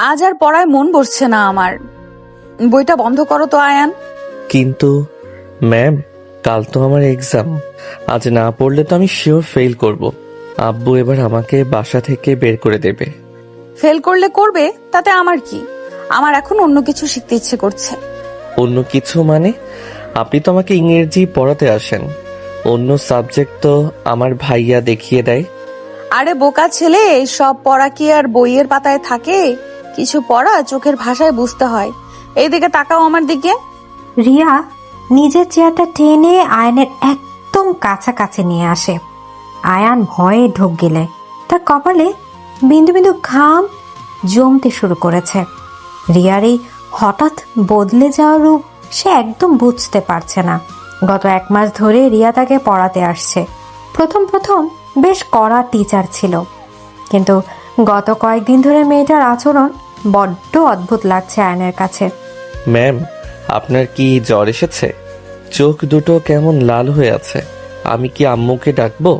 আজ আর পড়ায় মন বসছে না আমার। বইটা বন্ধ করো তো আয়ান। কিন্তু ম্যাম, কাল তো আমার এক্সাম। আজ না পড়লে তো আমি শিওর ফেল করব। আব্বু এবার আমাকে বাসা থেকে বের করে দেবে। ফেল করলে করবে, তাতে আমার কি? আমার এখন অন্য কিছু শিখতে ইচ্ছে করছে। অন্য কিছু মানে? আপনি তো আমাকে ইংরেজি পড়াতে আসেন, অন্য সাবজেক্ট তো আমার ভাইয়া দেখিয়ে দেয়। আরে বোকা ছেলে, সব পড়া কি আর বইয়ের পাতায় থাকে? কিছু পড়া চোখের ভাষায় বুঝতে হয়। এইদিকে তাকাও আমার দিকে। রিয়া নিজের চেয়ারটা টেনে আয়নের একদম কাছাকাছি নিয়ে আসে। আয়ান ভয়ে ঢোক গেলে তার কপালে বিন্দু বিন্দু ঘাম জমতে শুরু করেছে। রিয়ার এই হঠাৎ বদলে যাওয়া রূপ সে একদম বুঝতে পারছে না। গত 1 মাস ধরে রিয়া তাকে পড়াতে আসছে। প্রথম প্রথম বেশ কড়া টিচার ছিল, কিন্তু গত কয়েকদিন ধরে মেয়েটার আচরণ বড্ড অদ্ভুত লাগছে আয়নের কাছে। ম্যাম, আপনার কি জ্বর এসেছে? চোখ দুটো কেমন লাল হয়ে আছে। আমি কি আম্মুকে ডাকবো?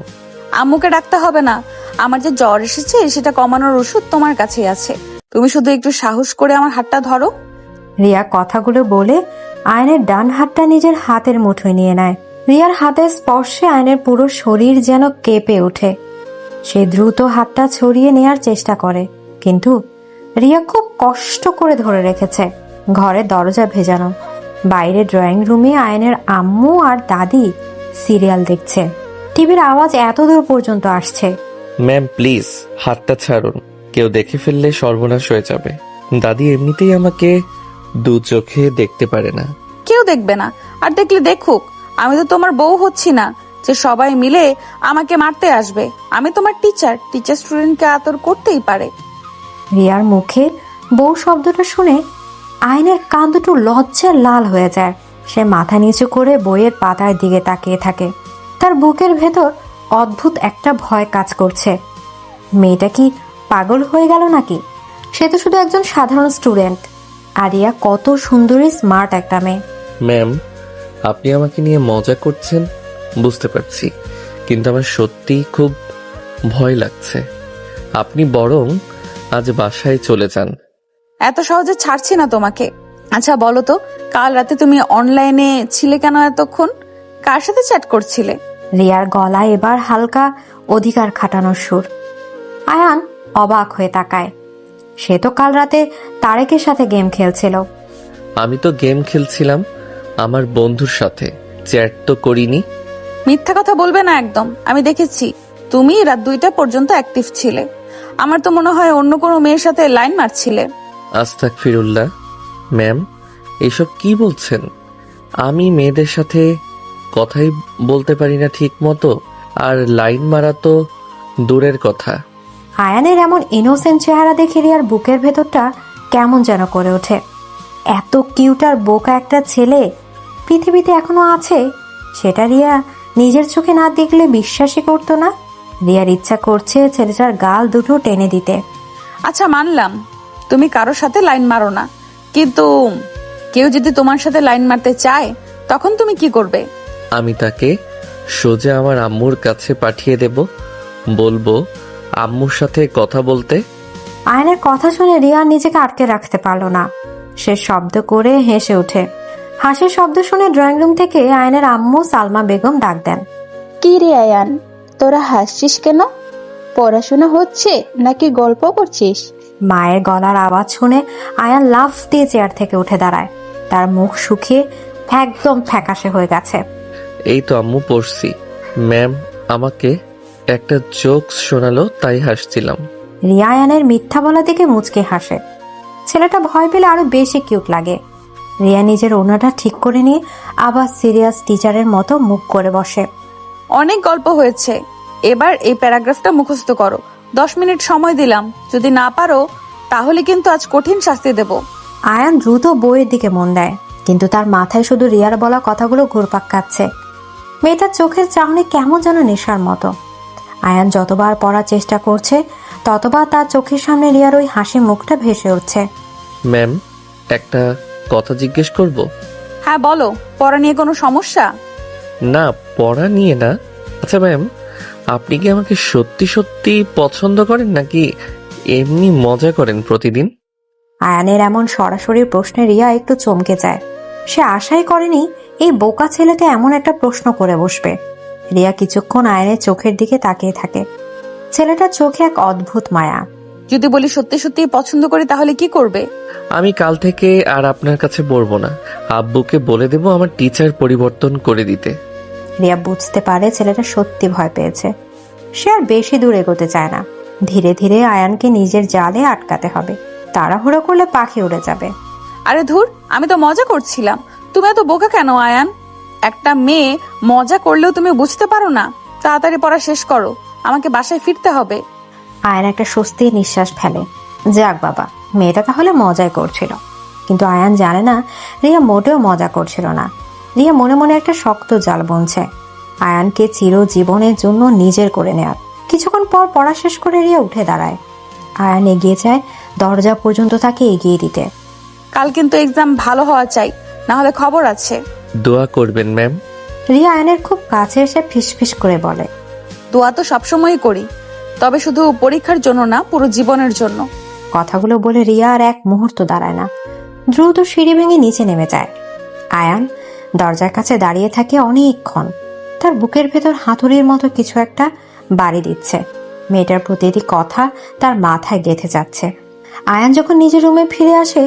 আম্মুকে ডাকতে হবে না। আমার যে জ্বর এসেছে সেটা কমানোর ওষুধ তোমার কাছেই আছে। তুমি শুধু একটু সাহস করে আমার হাতটা ধরো। রিয়া কথাগুলো বলে আয়নের ডান হাতটা নিজের হাতের মুঠোয় নিয়ে নেয়। রিয়ার হাতের স্পর্শে আয়নের পুরো শরীর যেন কেঁপে ওঠে। সে দ্রুত হাতটা ছড়িয়ে নেয়ার চেষ্টা করে, কিন্তু রিয়া খুব কষ্ট করে ধরে রেখেছে। ঘরের দরজা ভেজানো। বাইরে ড্রয়িং রুমে আয়নের আম্মু আর দাদি সিরিয়াল দেখছে। টিভির আওয়াজ এত দূর পর্যন্ত আসছে। ম্যাম প্লিজ হাতটা ছাড়ুন, কেউ দেখে ফেললে সর্বনাশ হয়ে যাবে। দাদি এমনিতেই আমাকে দু চোখে দেখতে পারে না। কেউ দেখবে না, আর দেখলে দেখুক। আমি তো তোমার বউ হচ্ছি না যে সবাই মিলে আমাকে মারতে আসবে। আমি তোমার টিচার। টিচার স্টুডেন্টকে আদর করতেই পারে। রিয়ার মুখে বউ শব্দটা শুনে আয়নের কান দুটো লজ্জায় লাল হয়ে যায়। সে মাথা নিচু করে বইয়ের পাতার দিকে তাকিয়ে থাকে। তার বুকের ভেতর অদ্ভুত একটা ভয় কাজ করছে। মেয়েটা কি পাগল হয়ে গেল নাকি? সে তো শুধু একজন সাধারণ স্টুডেন্ট, আর রিয়া কত সুন্দরী স্মার্ট একটা মেয়ে। ম্যাম, আপনি আমাকে নিয়ে মজা করছেন বুঝতে পারছি, কিন্তু আমার সত্যিই খুব ভয় লাগছে। আপনি বরং আজ বাসায় চলে যান। এত সহজে ছাড়ছি না তোমাকে। আচ্ছা বলো তো, কাল রাতে তুমি অনলাইনে ছিলে কেন এতক্ষণ? কার সাথে চ্যাট করছিলে? রিয়ার গলায় এবার হালকা অধিকার খাটানোর সুর। আয়ান অবাক হয়ে তাকায়। সে তো কাল রাতে তারেকের সাথে গেম খেলছিল। আমি তো গেম খেলছিলাম আমার বন্ধুর সাথে, চ্যাট তো করিনি। মিথ্যা কথা বলবে না একদম। আমি দেখেছি তুমি রাত 2টা পর্যন্ত অ্যাক্টিভ ছিলে। আমার তো মনে হয় অন্য কোনো মেয়ের সাথে লাইন মারছিলে। আস্তাগফিরুল্লাহ। ম্যাম, এসব কি বলছেন? আমি মেয়েদের সাথে কথাই বলতে পারি না ঠিক মতো, আর লাইন মারা তো দূরের কথা। আয়ানের এমন ইনোসেন্ট চেহারা দেখে রিয়ার বুকের ভেতরটা কেমন যেন করে ওঠে। এত কিউট আর বোকা একটা ছেলে পৃথিবীতে এখনো আছে, সেটা রিয়া নিজের চোখে না দেখলে বিশ্বাসই করতো না। রিয়ার ইচ্ছা করছে ছেলেটার গাল দুটো টেনে দিতে। আচ্ছা মানলাম তুমি কারোর সাথে লাইন মারো না, কিন্তু কেউ যদি তোমার সাথে লাইন মারতে চায় তখন তুমি কি করবে? আমি তাকে সোজা আমার আম্মুর কাছে পাঠিয়ে দেব, বলবো আম্মুর সাথে কথা বলতে। আয়নের কথা শুনে রিয়া নিজেকে আটকে রাখতে পারল না। সে শব্দ করে হেসে ওঠে। হাসির শব্দ শুনে ড্রয়িং রুম থেকে আয়নের আম্মু সালমা বেগম ডাক দেন। কি রে আয়ান, তোরা হাসছিস কেন? পড়াশোনা হচ্ছে নাকি গল্প করছিস? মায়ের গলার আওয়াজ শুনে আয়ান লাফ দিয়ে চেয়ার থেকে উঠে দাঁড়ায়। তার মুখ শুকিয়ে একদম ফ্যাকাশে হয়ে গেছে। এই তো আম্মু পড়ছি। ম্যাম আমাকে একটা জোকস শোনালো তাই হাসছিলাম। রিয়া আয়ানের মিথ্যা বলা দেখে মুচকে হাসে। ছেলেটা ভয় পেলে আরো বেশি কিউট লাগে। রিয়া নিজের ওড়নাটা ঠিক করে নিয়ে আবার সিরিয়াস টিচারের মতো মুখ করে বসে। অনেক গল্প হয়েছে, এবার এই প্যারাগ্রাফটা মুখস্থ করো। 10 মিনিট সময় দিলাম, যদি না পারো তাহলে কিন্তু আজ কঠিন শাস্তি দেব। আয়ান দ্রুত বইয়ের দিকে মন দেয়, কিন্তু তার মাথায় শুধু রিয়ার বলা কথাগুলো ঘুরপাক খাচ্ছে। মেয়েটার চোখের চাহনি কেমন যেন নেশার মতো। আয়ান যতবার পড়ার চেষ্টা করছে ততবার তার চোখের সামনে রিয়ার ওই হাসি মুখটা ভেসে উঠছে। ম্যাম, একটা কথা জিজ্ঞেস করব? হ্যাঁ বলো, পড়া নিয়ে কোনো সমস্যা? না, পড়া নিয়ে না। আচ্ছা ম্যাম, আপনি কি আমাকে সত্যি সত্যি পছন্দ করেন নাকি এমনি মজা করেন প্রতিদিন? আয়ানের এমন সরাসরি প্রশ্নে রিয়া একটু চমকে যায়। সে আশাই করেনি এই বোকা ছেলেটা এমন একটা প্রশ্ন করে বসবে। রিয়া কিছুক্ষণ আয়ানের চোখের দিকে তাকিয়ে থাকে। ছেলেটার চোখে এক অদ্ভুত মায়া। যদি বলি সত্যি সত্যি পছন্দ করি তাহলে কি করবে? আমি কাল থেকে আর আপনার কাছে পড়বো না। আব্বুকে বলে দেবো আমার টিচার পরিবর্তন করে দিতে। রিয়া বুঝতে পারে ছেলেটা সত্যি ভয় পেয়েছে। সে আর বেশি দূর এগোতে চায় না। ধীরে ধীরে আয়ানকে নিজের জালে আটকাতে হবে। তাড়াহুড়ো করলে পাখি উড়ে যাবে। আরে ধুর, আমি তো মজা করছিলাম। তুমি এত বোকা কেন আয়ান? একটা মেয়ে মজা করলেও তুমি বুঝতে পারো না। তাড়াতাড়ি পড়া শেষ করো, আমাকে বাসায় ফিরতে হবে। আয়ান একটা স্বস্তির নিঃশ্বাস ফেলে। যাক বাবা, মেয়েটা তাহলে মজাই করছিল। কিন্তু আয়ান জানে না রিয়া মোটেও মজা করছিল না। রিয়া মনে মনে একটা শক্ত জাল বুনছে আয়ানকে চিরজীবনের জন্য নিজের করে নেয়ার। কিছুক্ষণ পর পড়া শেষ করে রিয়া উঠে দাঁড়ায়। আয়ান এগিয়ে যায় দরজা পর্যন্ত তাকে এগিয়ে দিতে। কাল কিন্তু এক্সাম ভালো হওয়া চাই, না হলে খবর আছে। দোয়া করবেন ম্যাম। রিয়া আয়ানের খুব কাছে এসে ফিসফিস করে বলে, দোয়া তো সবসময়ই করি, তবে শুধু পরীক্ষার জন্য না, পুরো জীবনের জন্য। কথাগুলো বলে রিয়া আর এক মুহূর্ত দাঁড়ায় না। দ্রুত সিঁড়ি ভেঙে নিচে নেমে যায়। আয়ান দরজার কাছে দাঁড়িয়ে থাকে অনেকক্ষণ। তার বুকের ভেতর হাতুড়ির মতো কিছু একটা বাড়ি দিচ্ছে। মেয়েটার প্রতিটি কথা তার মাথায় গেঁথে যাচ্ছে। আয়ান যখন নিজের রুমে ফিরে আসে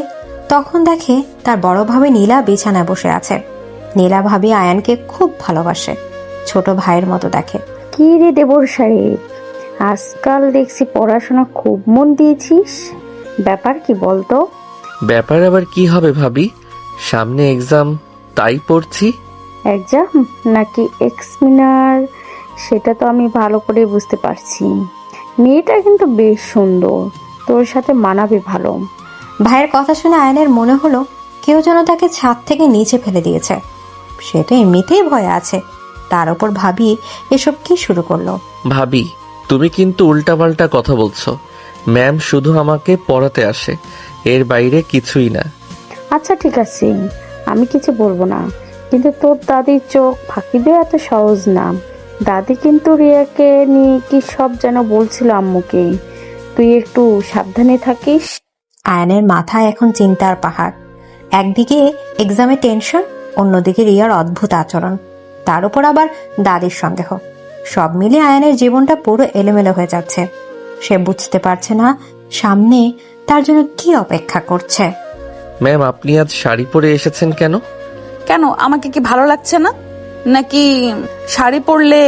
তখন দেখে তার বড় ভাবি নীলা বিছানায় বসে আছে। নীলা ভাবি আয়ানকে খুব ভালোবাসে, ছোট ভাইয়ের মতো দেখে। কি রে দেবর সাহেব, আজকাল দেখছি পড়াশোনা খুব মন দিয়েছিস, ব্যাপার কি বলতো? ব্যাপার আবার কি হবে ভাবি? সামনে এক্সাম, তাই পড়ছি। এক্সাম নাকি এক্সমিনার সেটা তো আমি ভালো করে বুঝতে পারছি। মেয়েটা কিন্তু বেশ সুন্দর, তোর সাথে মানাবে ভালো। ভাইয়ের কথা শুনে আয়নের মনে হলো কেউ যেন তাকে ছাদ থেকে নিচে ফেলে দিয়েছে। সে তো এমনিতেই ভয়ে আছে, তার উপর ভাবি এসব কি শুরু করলো। ভাবি, তুমি কিন্তু উল্টাপাল্টা কথা বলছো। ম্যাম শুধু আমাকে পড়াতে আসে, এর বাইরে কিছুই না। আচ্ছা ঠিক আছে, আমি কিছু বলবো না, কিন্তু তোর দাদির চোখ ফাঁকি দেওয়া এত সহজ না। দাদি কিন্তু রিয়াকে নিয়ে কি সব যেন বলছিল আম্মুকে, তুই একটু সাবধানে থাকিস। আয়নের মাথায় এখন চিন্তার পাহাড়। একদিকে এক্সামে টেনশন, অন্যদিকে রিয়ার অদ্ভুত আচরণ, তার উপর আবার দাদির সন্দেহ। সব মিলে আয়নের জীবনটা পুরো এলোমেলো হয়ে যাচ্ছে। সে বুঝতে পারছে না সামনে তার জন্য কি অপেক্ষা করছে। ম্যাম, আপনি আজ শাড়ি পরে এসেছেন কেন? কেন, আমাকে কি ভালো লাগছে না? নাকি শাড়ি পরলে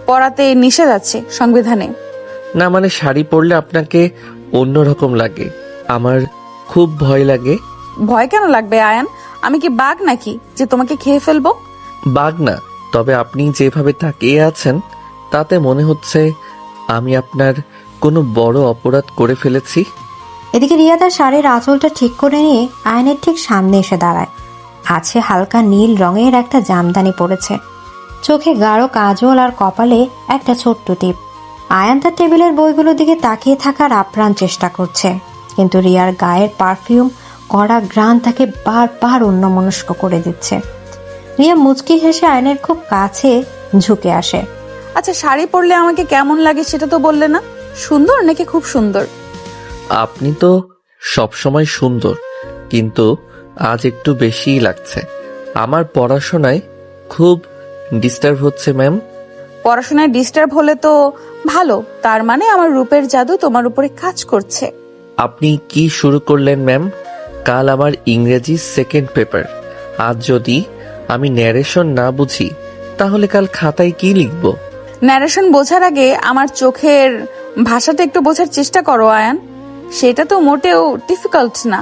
পড়াতে নিষেধ আছে সংবিধানে? না মানে শাড়ি পরলে আপনাকে অন্যরকম লাগে। আমার খুব ভয় লাগে। ভয় কেন লাগবে আয়ান? আমি কি বাঘ নাকি যে তোমাকে খেয়ে ফেলবো? বাঘ না, তবে আপনি যেভাবে তাকিয়ে আছেন তাতে মনে হচ্ছে আমি আপনার কোনো বড় অপরাধ করে ফেলেছি। এদিকে রিয়া তার শাড়ির আঁচলটা ঠিক করে নিয়ে আয়নের ঠিক সামনে এসে দাঁড়ায়। আছে হালকা নীল রঙের একটা জামদানি পরেছে, চোখে গাঢ় কাজল আর কপালে একটা ছোট্ট টিপ। আয়ান তার টেবিলের বইগুলোর দিকে তাকিয়ে থাকার আপ্রাণ চেষ্টা করছে, কিন্তু রিয়ার গায়ের পারফিউম কড়া ঘ্রাণ তাকে বারবার অন্যমনস্ক করে দিচ্ছে। রিয়া মুচকি হেসে আয়নের খুব কাছে ঝুঁকে আসে। আচ্ছা, শাড়ি পরলে আমাকে কেমন লাগে সেটা তো বললে না। সুন্দর নাকি খুব সুন্দর? আপনি তো সবসময় সুন্দর, কিন্তু আজ একটু বেশিই লাগছে। আমার পড়াশোনায় খুব ডিস্টার্ব হচ্ছে ম্যাম। পড়াশোনায় ডিস্টার্ব হলে তো ভালো, তার মানে আমার রূপের জাদু তোমার উপরে কাজ করছে। আপনি কি শুরু করলেন ম্যাম? কাল আমার ইংরেজি সেকেন্ড পেপার। আজ যদি আমি ন্যারেশন না বুঝি তাহলে কাল খাতায় কি লিখব? ন্যারেশন বোঝার আগে আমার চোখের ভাষাটা একটু বোঝার চেষ্টা করো আয়ান, সেটা তো মোটেও ডিফিকাল্ট না।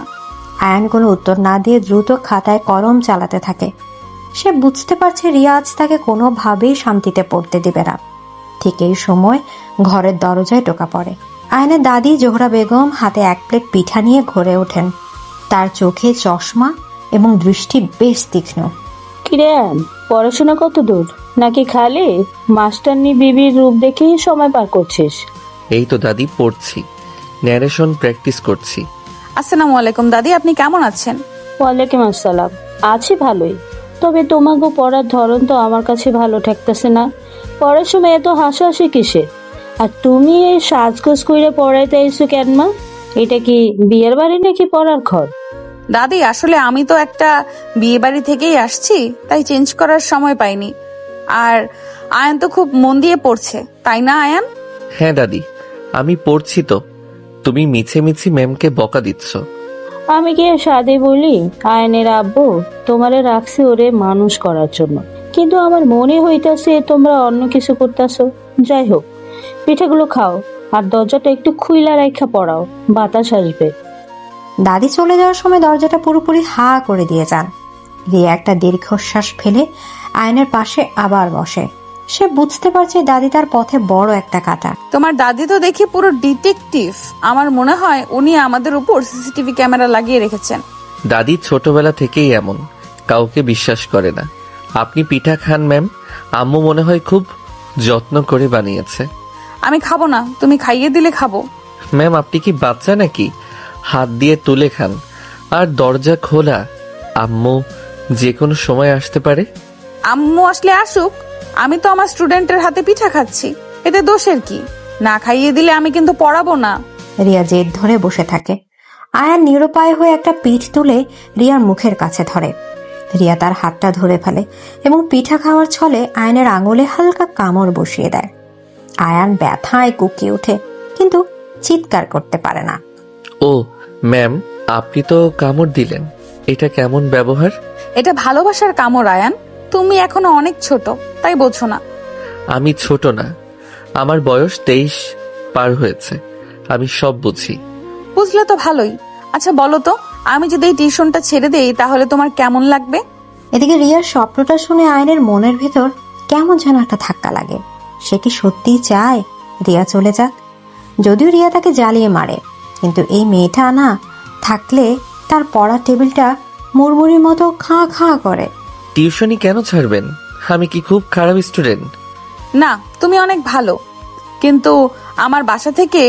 আয়ান কোনো উত্তর না দিয়ে দ্রুত খাতায় কলম চালাতে থাকে। সে বুঝতে পারছে রিয়া আজ তাকে কোনোভাবেই শান্তিতে পড়তে দিবে না। ঠিক এই সময় ঘরের দরজায় টোকা পড়ে। আয়নের দাদি জোহরা বেগম হাতে এক প্লেট পিঠা নিয়ে ঘরে ওঠেন। তার চোখে চশমা এবং দৃষ্টি বেশ তীক্ষ্ণ। কিরে আয়ান, পড়াশোনা কত দূর? নাকি খালি মাস্টারনি বিবির রূপ দেখেই সময় পার করছিস? এই তো দাদি পড়ছি, ন্যারেশন প্র্যাকটিস করছি। আসসালামু আলাইকুম দাদি, আপনি কেমন আছেন? ওয়ালাইকুম আসসালাম। আছি ভালোই, তবে তোমাকে পড়ার ধরন তো আমার কাছে ভালো ঠেকতেছে না। পড়ার সময় এত হাসাহাসি কিসের? আর তুমি এই সাজগোজ করে পড়াইতে আইসো কেন মা? এটা কি বিয়ের বাড়ি নাকি পড়ার ঘর? দাদি আসলে আমি তো একটা বিয়ে বাড়ি থেকেই আসছি, তাই চেঞ্জ করার সময় পাইনি। আর আয়ান তো খুব মন দিয়ে পড়ছে, তাই না আয়ান? হ্যাঁ দাদি, আমি পড়ছি তো। তুমি মিছে মিছি ম্যামকে বকা দিচ্ছ। আমি কি সাদে বলি, আয়নের আব্বু তোমারে রাখছি ওরে মানুষ করার জন্য, কিন্তু আমার মনে হইতাছে তোমরা অন্য কিছু করতেছো। যাই হোক, পিঠাগুলো খাও আর দরজাটা একটু খুইলা রাখা পড়াও, বাতাস আসবে। দাদি চলে যাওয়ার সময় দরজাটা পুরোপুরি হা করে দিয়ে যান। রিয়া একটা দীর্ঘশ্বাস ফেলে আয়নের পাশে আবার বসে। সে বুঝতে পারছে দাদি তার পথে বড় একটা কাঁটা। তোমার দাদি তো দেখি পুরো ডিটেকটিভ। আমার মনে হয় উনি আমাদের উপর সিসিটিভি ক্যামেরা লাগিয়ে রেখেছেন। দাদি ছোটবেলা থেকেই এমন, কাউকে বিশ্বাস করে না। আপনি পিঠা খান ম্যাম, আম্মু মনে হয় খুব যত্ন করে বানিয়েছে। আমি খাবো না, তুমি খাইয়ে দিলে খাবো। ম্যাম আপনি কি বাচ্চা নাকি? হাত দিয়ে তুলে খান। আর দরজা খোলা, আম্মু যে কোনো সময় আসতে পারে। আম্মু আসলে আসুক, আমি তো আমার স্টুডেন্টের হাতে পিঠা খাচ্ছি, এতে দোষের কি? না খাইয়ে দিলে আমি কিন্তু পড়াবো না। রিয়া জেদ ধরে বসে থাকে। আয়ান নিরুপায় হয়ে একটা পিঠ তুলে রিয়ার মুখের কাছে ধরে। রিয়া তার হাতটা ধরে ফেলে এবং পিঠা খাওয়ার ছলে আয়নের আঙুলে হালকা কামড় বসিয়ে দেয়। আয়ান ব্যথায় কুকিয়ে ওঠে, কিন্তু চিৎকার করতে পারে না। ও ম্যাম, আপনি তো কামড় দিলেন, এটা কেমন ব্যবহার? এটা ভালোবাসার কামড় আয়ান, তুমি এখনো অনেক ছোট, তাই বোঝো না। আমি ছোট না, আমার বয়স 23 পার হয়েছে, আমি সব বুঝি। বুঝলে তো ভালোই। আচ্ছা বলো তো, আমি যদি এই টিউশনটা ছেড়ে দেই তাহলে তোমার কেমন লাগবে? এদিকে রিয়ার স্বপ্নটা শুনে আয়নের মনের ভেতর কেমন যেন একটা ধাক্কা লাগে। সে কি সত্যিই চায় রিয়া চলে যাক? যদিও রিয়া তাকে জ্বালিয়ে মারে, কিন্তু এই মেয়েটা না থাকলে তার পড়ার টেবিলটা মুড়মুড়ির মতো খাঁ খাঁ করে। টিউশনি কেন ছাড়বেন? আমি কি খুব খারাপ স্টুডেন্ট? না, তুমি অনেক ভালো, কিন্তু আমার বাসা থেকে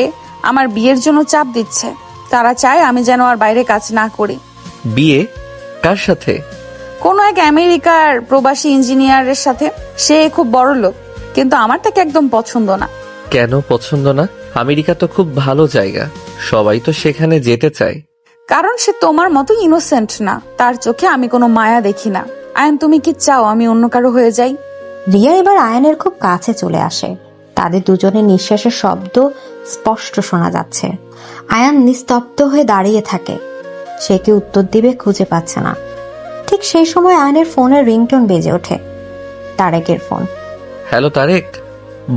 আমার বিয়ের জন্য চাপ দিচ্ছে। তারা চায় আমি যেন আর বাইরে কাজ না করি। বিয়ে? কার সাথে? কোনো এক আমেরিকার প্রবাসী ইঞ্জিনিয়ারের সাথে। সে খুব বড় লোক, কিন্তু আমার তাকে একদম পছন্দ না। কেন পছন্দ না? আমেরিকা তো খুব ভালো জায়গা, সবাই তো সেখানে যেতে চায়। কারণ সে তোমার মতো ইনোসেন্ট না, তার চোখে আমি কোনো মায়া দেখি না। আয়ন, তুমি কি চাও আমি অন্য কারো হয়ে যাই? রিয়া এবার আয়নের খুব কাছে চলে আসে। তাদের দুজনের নিঃশ্বাসের শব্দ স্পষ্ট শোনা যাচ্ছে। আয়ান নিস্তব্ধ হয়ে দাঁড়িয়ে থাকে। সে কি উত্তর দিবে খুঁজে পাচ্ছে না। ঠিক সেই সময় আয়নের ফোনের রিংটোন বেজে ওঠে। তারেকের ফোন। হ্যালো তারেক,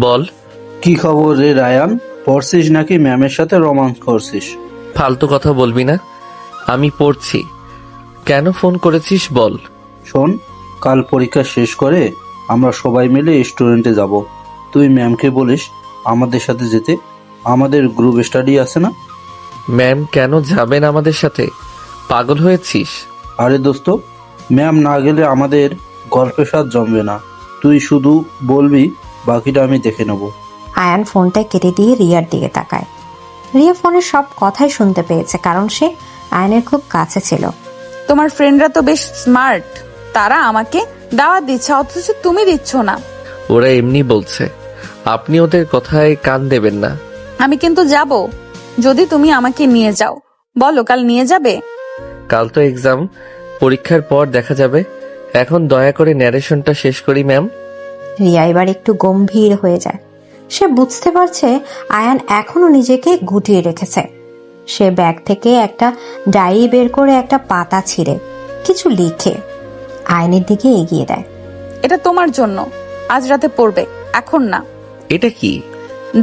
বল। কি খবর রে রায়ান? পড়ছিস নাকি ম্যামের সাথে রোমান্স করছিস? ফালতু কথা বলবি না, আমি পড়ছি। কেন ফোন করেছিস বল। শোন, কাল পরীক্ষা শেষ করে আমরা সবাই মিলে রেস্টুরেন্টে যাব। তুই ম্যামকে বলিস আমাদের সাথে যেতে, আমাদের গ্রুপ স্টাডি আছে না? ম্যাম কেন যাবেন আমাদের সাথে? পাগল হয়েছিস? আরে দোস্ত, ম্যাম না গেলে আমাদের গল্পের স্বাদ জমবে না। তুই শুধু বলবি, বাকিটা আমি দেখে নেব। আয়ান ফোনটা কেটে দিয়ে রিয়ার দিকে তাকায়। রিয়া ফোনের সব কথাই শুনতে পেয়েছে, কারণ সে আয়নের খুব কাছে ছিল। তোমার ফ্রেন্ডরা তো বেশ স্মার্ট, তারা আমাকে দাওয়াত দিচ্ছে অথচ তুমি দিচ্ছ না। ওরা এমনি বলছে, আপনি ওদের কথায় কান দেবেন না। আমি কিন্তু যাব, যদি তুমি আমাকে নিয়ে যাও। বলো, কাল নিয়ে যাবে? কাল তো এক্সাম, পরীক্ষার পর দেখা যাবে। এখন দয়া করে ন্যারেশনটা শেষ করি ম্যাম। রিয়া এবার একটু গম্ভীর হয়ে যায়। সে বুঝতে পারছে আয়ান এখনো নিজেকে গুটিয়ে রেখেছে। সে ব্যাগ থেকে একটা ডায়েরি বের করে একটা পাতা ছিঁড়ে কিছু লিখে আয়নের দিকে এগিয়ে দেয়। এটা তোমার জন্য, আজ রাতে পড়বে, এখন না। এটা কি?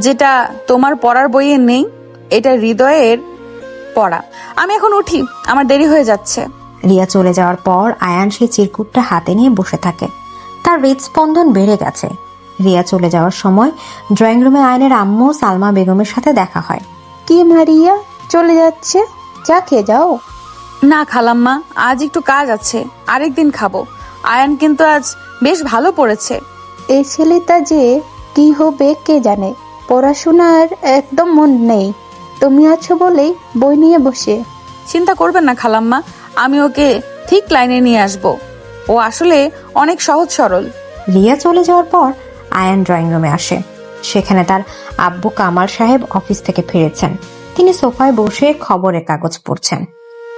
যেটা তোমার পড়ার বইয়ে নেই, এটা হৃদয়ের পড়া। আমি এখন উঠি, আমার দেরি হয়ে যাচ্ছে। রিয়া চলে যাওয়ার পর আয়ান সেই চিরকুটটা হাতে নিয়ে বসে থাকে। তার হৃদস্পন্দন বেড়ে গেছে। রিয়া চলে যাওয়ার সময় ড্রয়িং রুমে আয়নের আম্মু সালমা বেগমের সাথে দেখা হয়। কি মারিয়া চলে যাচ্ছে, চা খেয়ে যাও। না খালাম্মা, আজ একটু কাজ আছে, আরেকদিন খাবো। আয়ান কিন্তু আজ বেশ ভালো পড়েছে। এই ছেলেটা যে কি হবে কে জানে, পড়াশোনার একদম মন নেই। তুমি আছো বলেই বই নিয়ে বসে। চিন্তা করবেন না খালাম্মা, আমি ওকে ঠিক লাইনে নিয়ে আসব। ও আসলে অনেক সহজ সরল। রিয়া চলে যাওয়ার পর আয়ান ড্রয়িং রুমে আসে। সেখানে তার আব্বু কামাল সাহেব অফিস থেকে ফিরেছেন। তিনি সোফায় বসে খবরের কাগজ পড়ছেন।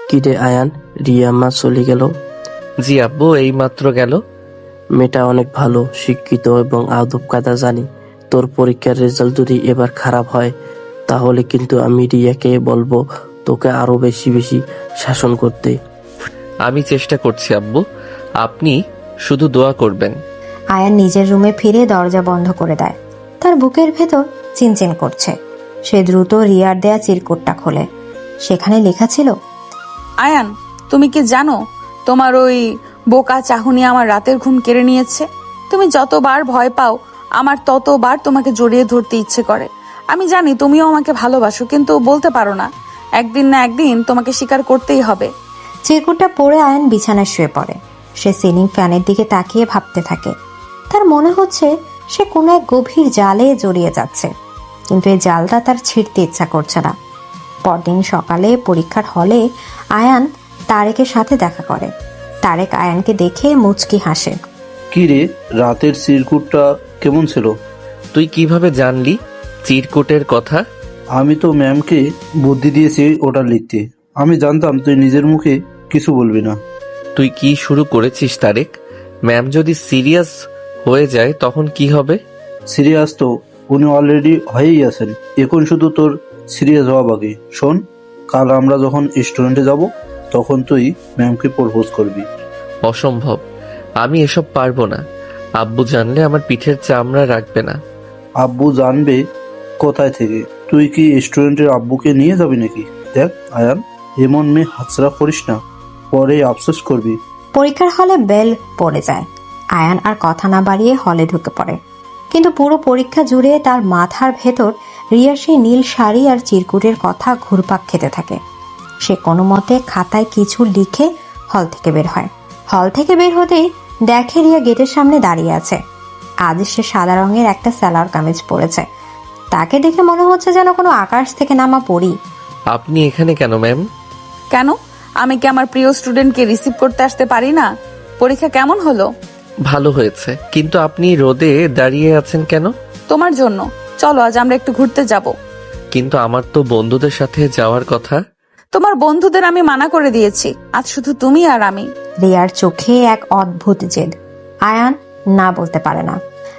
কিরে আয়ান, রিয়া মা চলে গেল? জি আব্বু, এই মাত্র গেল। মেয়েটা অনেক ভালো, শিক্ষিত এবং আদব কায়দা জানি। তোর পরীক্ষার রেজাল্ট যদি এবার খারাপ হয় তাহলে কিন্তু আমি রিয়াকে বলবো তোকে আরো বেশি বেশি শাসন করতে। আমি চেষ্টা করছি আব্বু, আপনি শুধু দোয়া করবেন। আয়ান নিজের রুমে ফিরে দরজা বন্ধ করে দেয়। তার বুকের ভেতর চিনচিন করছে। সে দ্রুত রিয়ার দেয়া চিরকুটটা খোলে। সেখানে লেখা ছিল, আয়ান, তুমি কি জানো তোমার ওই বোকা চাহনি আমার রাতের ঘুম কেড়ে নিয়েছে? তুমি যতবার ভয় পাও আমার ততবার তোমাকে জড়িয়ে ধরতে ইচ্ছে করে। আমি জানি তুমিও আমাকে ভালোবাসো, কিন্তু বলতে পারো না। একদিন না একদিন তোমাকে স্বীকার করতেই হবে। চিরকুটটা পরে আয়ান বিছানায় শুয়ে পড়ে। সে সিলিং ফ্যানের দিকে তাকিয়ে ভাবতে থাকে। তার মনে হচ্ছে সে কোনো এক গভীর জালে জড়িয়ে যাচ্ছে, কিন্তু এই জালটা তার ছিঁড়তে ইচ্ছা করছে না। পরদিন সকালে পরীক্ষার হলে আয়ান তারেকের সাথে দেখা করে। তারেক আয়ানকে দেখে মুচকি হাসে। কি রে, রাতের চিরকুটটা কেমন ছিল? তুই কিভাবে জানলি চিরকুটের কথা? আমি তো ম্যামকে বুদ্ধি দিয়েছি ওটা লিখতে। আমি জানতাম তুই নিজের মুখে কিছু বলবি না। তুই কি শুরু করেছিস তারেক? ম্যাম যদি সিরিয়াস হয়ে যায় তখন কি হবে? সিরিয়াস তো উনি অলরেডি হয়েই আছেন, এখন শুধু তোর সিরিয়াস হওয়া বাকি। শোন, কাল আমরা যখন রেস্টুরেন্টে যাব তখন তুই ম্যামকে প্রপোজ করবি। অসম্ভব, আমি এসব পারবো না। আব্বু জানলে আমার পিঠের চামড়া রাখবে না। আব্বু জানবে কোথায় থেকে? তুই কি রেস্টুরেন্টের আব্বুকে নিয়ে যাবি নাকি? দেখ আয়ান, এমন মেয়ে হাতছাড়া করিস না, পরে আফসোস করবি। পরীক্ষার হলে বেল পড়ে যায়। আয়ান আর কথা না বাড়িয়ে হলে ঢুকে পড়ে। কিন্তু পুরো পরীক্ষা জুড়ে তার মাথার ভেতর রিয়ার সেই নীল শাড়ি আর চিরকুটের কথা ঘুরপাক খেতে থাকে। সে কোনো মতে খাতায় কিছু লিখে হল থেকে বের হয়। হল থেকে বের হতেই দেখে রিয়া গেটের সামনে দাঁড়িয়ে আছে। আজ সে সাদা রঙের একটা সালোয়ার কামিজ পরেছে। তাকে দেখে মনে হচ্ছে যেন কোনো আকাশ থেকে নামা পরী। আপনি এখানে কেন ম্যাম? কেন? আমি কি আমার প্রিয় স্টুডেন্টকে রিসিভ করতে আসতে পারি না? পরীক্ষা কেমন হলো? ভালো হয়েছে, কিন্তু আপনি রোদে দাঁড়িয়ে আছেন কেন? তোমার জন্য। চলো আজ আমরা একটু ঘুরতে যাব। কিন্তু আমার তো বন্ধুদের সাথে যাওয়ার কথা। তোমার বন্ধুদের আমি মানা করে দিয়েছি, আজ শুধু তুমি আর আমি। রিয়ার চোখে এক অদ্ভুত জেদ। আয়ান না বলতে পারে না।